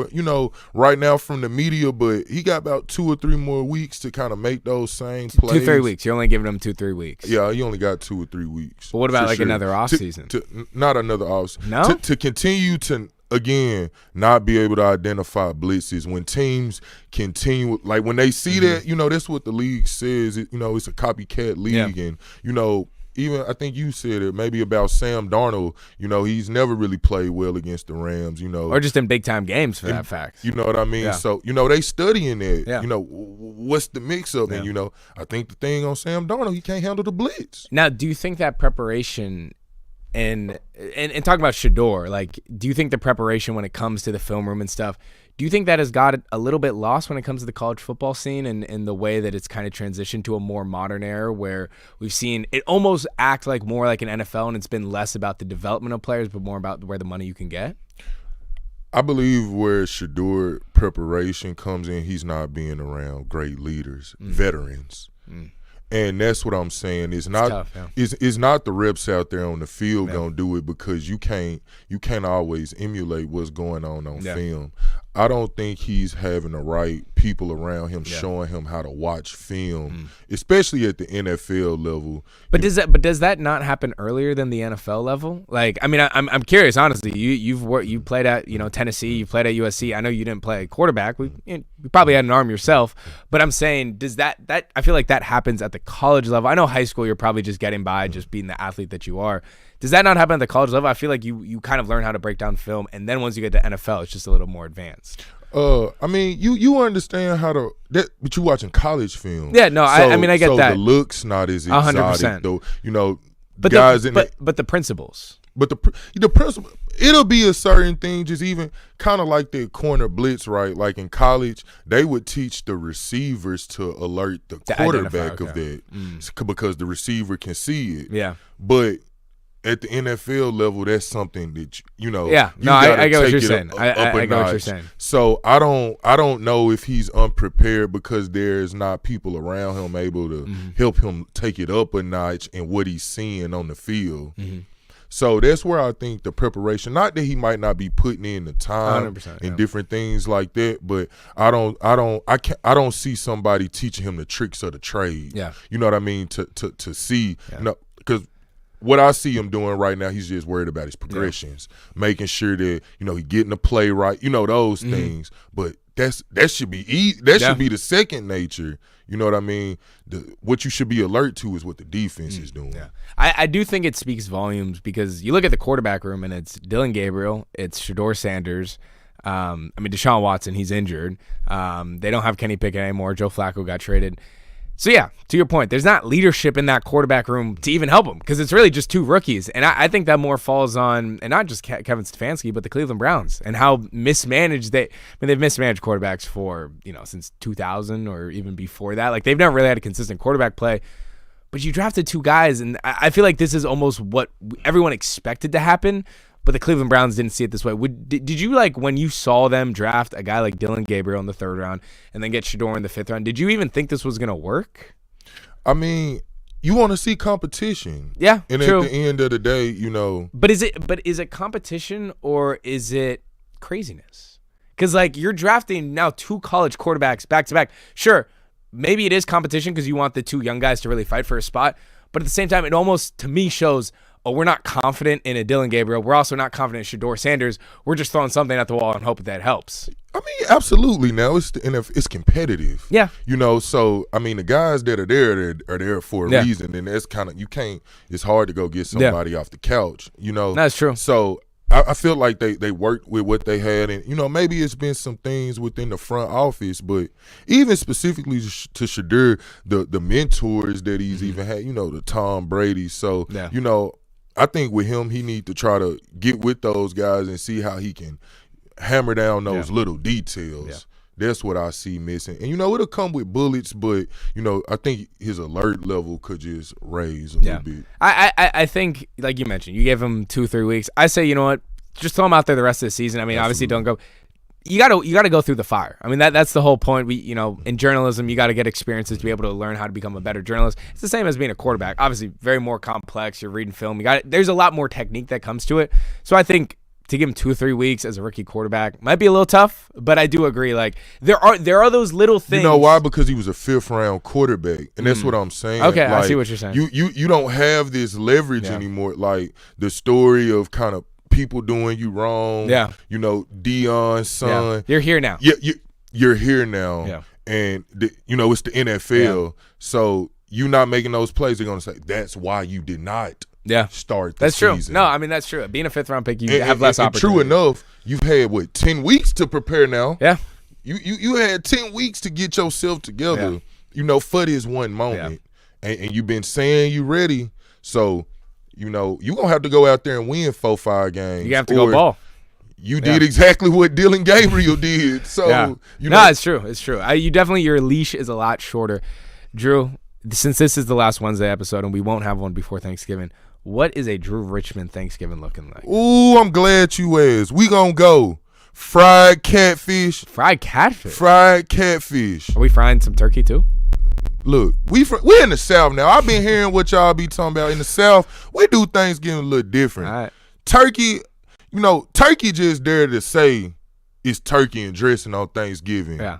right now from the media, but he got about 2 or 3 more weeks to kind of make those same plays. 2-3 weeks. You're only giving him 2-3 weeks. Yeah, you only got 2 or 3 weeks. But what about another offseason? Not another offseason. No? To continue to again, not be able to identify blitzes when teams continue, like when they see that, that's what the league says. It's a copycat league, and even I think you said it maybe about Sam Darnold. He's never really played well against the Rams. Or just in big time games for that fact. You know what I mean? Yeah. So they studying that. Yeah. What's the mix up? Yeah. And I think the thing on Sam Darnold, he can't handle the blitz. Now, do you think that preparation and talking about Shedeur, like, do you think the preparation when it comes to the film room and stuff, do you think that has got a little bit lost when it comes to the college football scene and the way that it's kind of transitioned to a more modern era where we've seen it almost act like more like an NFL and it's been less about the development of players but more about where the money you can get? I believe where Shedeur preparation comes in, he's not being around great leaders, veterans. And that's what I'm saying. It's not tough, yeah. it's not the reps out there on the field gonna do it, because you can't always emulate what's going on film. I don't think he's having the right people around him showing him how to watch film, especially at the NFL level. But does that not happen earlier than the NFL level? Like, I mean, I'm curious, honestly. You played at Tennessee, you played at USC. I know you didn't play quarterback. You probably had an arm yourself. But I'm saying, does that I feel like that happens at the college level. I know high school, you're probably just getting by, just being the athlete that you are. Does that not happen at the college level? I feel like you kind of learn how to break down film, and then once you get to NFL, it's just a little more advanced. I mean, you understand but you watching college film. Yeah, no, I mean, I get that. So the looks not as exotic, 100%. though. But guys but the principles. But the principle, it'll be a certain thing, just even kind of like the corner blitz, right? Like in college, they would teach the receivers to alert the quarterback of that, because the receiver can see it. Yeah. But at the NFL level, that's something that I get what you're saying. I get what you're saying. So I don't know if he's unprepared because there's not people around him able to help him take it up a notch in what he's seeing on the field. So that's where I think the preparation, not that he might not be putting in the time and different things like that, but I don't see somebody teaching him the tricks of the trade. Yeah. You know what I mean? To see, because what I see him doing right now, he's just worried about his progressions, making sure that he getting the play right, those things. But that should be should be the second nature. You know what I mean? What you should be alert to is what the defense is doing. Yeah. I do think it speaks volumes because you look at the quarterback room and it's Dylan Gabriel, it's Shedeur Sanders. Deshaun Watson, he's injured. They don't have Kenny Pickett anymore. Joe Flacco got traded. So, yeah, to your point, there's not leadership in that quarterback room to even help him because it's really just two rookies. And I think that more falls on, and not just Kevin Stefanski, but the Cleveland Browns and how mismanaged they've mismanaged quarterbacks for, since 2000 or even before that. Like, they've never really had a consistent quarterback play. But you drafted two guys, and I feel like this is almost what everyone expected to happen. But the Cleveland Browns didn't see it this way. Did you, like, when you saw them draft a guy like Dylan Gabriel in the 3rd round and then get Shedeur in the 5th round, did you even think this was going to work? I mean, you want to see competition. Yeah, and true. At the end of the day, But is it competition or is it craziness? Because, like, you're drafting now 2 college quarterbacks back-to-back. Sure, maybe it is competition because you want the 2 young guys to really fight for a spot. But at the same time, it almost, to me, shows – we're not confident in a Dylan Gabriel. We're also not confident in Shedeur Sanders. We're just throwing something at the wall and hope that helps. I mean, absolutely. Now it's competitive. Yeah. So I mean, the guys that are there are there for a reason, and that's kind of it's hard to go get somebody off the couch. That's true. So I feel like they worked with what they had, and maybe it's been some things within the front office, but even specifically to Shedeur, the mentors that he's even had, the Tom Brady. So I think with him, he need to try to get with those guys and see how he can hammer down those little details. Yeah. That's what I see missing. And, it'll come with bullets, but, I think his alert level could just raise a little bit. I think, like you mentioned, you gave him 2-3 weeks. I say, you know what, just throw him out there the rest of the season. I mean, obviously don't go. You gotta go through the fire. I mean, that's the whole point. In journalism, you got to get experiences to be able to learn how to become a better journalist. It's the same as being a quarterback. Obviously, very more complex. You're reading film. There's a lot more technique that comes to it. So I think to give him 2-3 weeks as a rookie quarterback might be a little tough. But I do agree. Like there are those little things. You know why? Because he was a 5th round quarterback, and that's what I'm saying. Okay, like, I see what you're saying. You don't have this leverage anymore. Like the story of kind of people doing you wrong. Yeah. You know, Dion's son. Yeah. You're here now. Yeah, you're here now. Yeah. And, it's the NFL. Yeah. So you not making those plays, they're going to say, that's why you did not start the season. True. No, I mean, that's true. Being a 5th round pick, you have less opportunity. True enough, you've had, 10 weeks to prepare now? Yeah. You had 10 weeks to get yourself together, for this one moment. Yeah. And you've been saying you ready. So, you're going to have to go out there and win 4-5 games. You have to go ball. You did exactly what Dylan Gabriel did. So, it's true. It's true. Your leash is a lot shorter. Drew, since this is the last Wednesday episode and we won't have one before Thanksgiving, what is a Drew Richmond Thanksgiving looking like? Ooh, I'm glad you asked. We gonna go fried catfish. Fried catfish? Fried catfish. Are we frying some turkey too? Look, we're in the South now. I've been hearing what y'all be talking about. In the South, we do Thanksgiving a little different. All right. Turkey, turkey just there to say it's turkey and dressing on Thanksgiving. Yeah.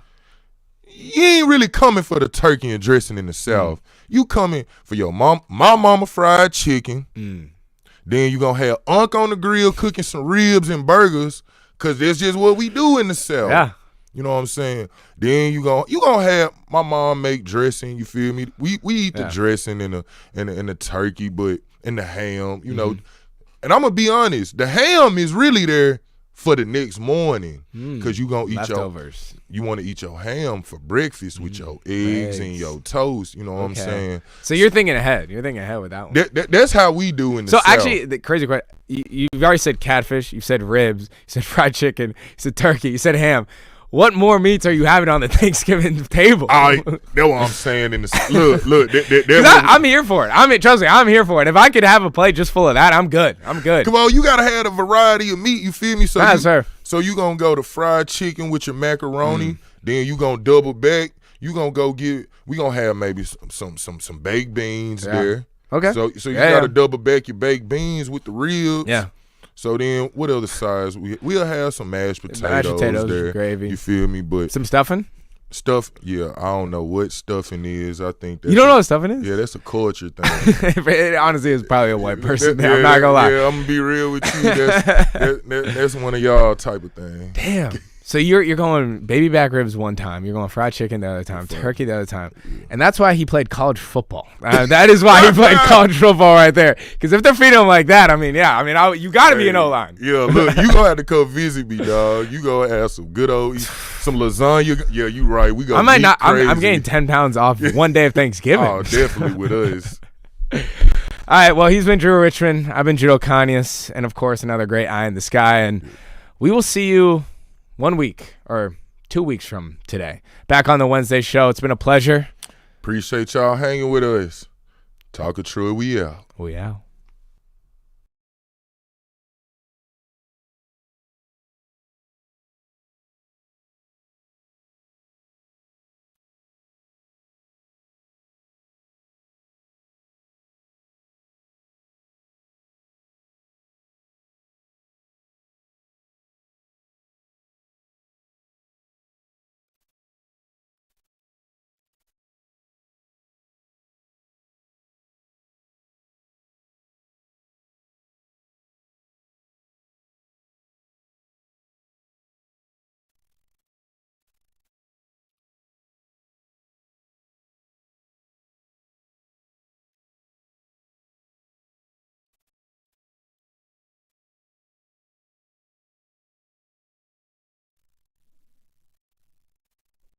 You ain't really coming for the turkey and dressing in the South. You coming for your my mama fried chicken. Then you gonna have Unc on the grill cooking some ribs and burgers, cause that's just what we do in the South. Yeah. You know what I'm saying? Then you gonna have my mom make dressing. You feel me? We eat the dressing and the turkey, but and the ham. And I'm gonna be honest, the ham is really there for the next morning, because you gonna eat leftovers. You want to eat your ham for breakfast with your eggs and your toast. You know what I'm saying? So you're thinking ahead. You're thinking ahead with that one. That's how we do in the South. So actually, the crazy question, you've already said catfish, you said ribs, you said fried chicken, you said turkey, you said ham. What more meats are you having on the Thanksgiving table? That's what I'm saying. Look. I'm here for it. Trust me, I'm here for it. If I could have a plate just full of that, I'm good. Come on, you gotta have a variety of meat. You feel me? So you gonna go to fried chicken with your macaroni. Then you gonna double back. You gonna we gonna have maybe some baked beans there. Okay. So you gotta double back your baked beans with the ribs. Yeah. So then, what other sides? We'll have some mashed potatoes there. Gravy. You feel me? But some stuffing? Yeah. I don't know what stuffing is. I think that's you don't know what stuffing is? Yeah, that's a culture thing. It honestly is probably a white person. I'm not gonna lie. Yeah, I'm gonna be real with you. That's one of y'all type of thing. Damn. So you're going baby back ribs one time, you're going fried chicken the other time, turkey the other time, and that's why he played college football. That is why he played college football right there. Because if they're feeding him like that, you got to be an O-line. Yeah, look, you gonna have to come visit me, dog. You gonna have some good old some lasagna. Yeah, you right. We gonna. I might not. I'm getting 10 pounds off one day of Thanksgiving. Oh, definitely with us. All right. Well, he's been Drew Richmond. I've been Jude Conius, and of course another great eye in the sky. And we will see you 1 week or 2 weeks from today. Back on the Wednesday show. It's been a pleasure. Appreciate y'all hanging with us. Talking true, we out. We out.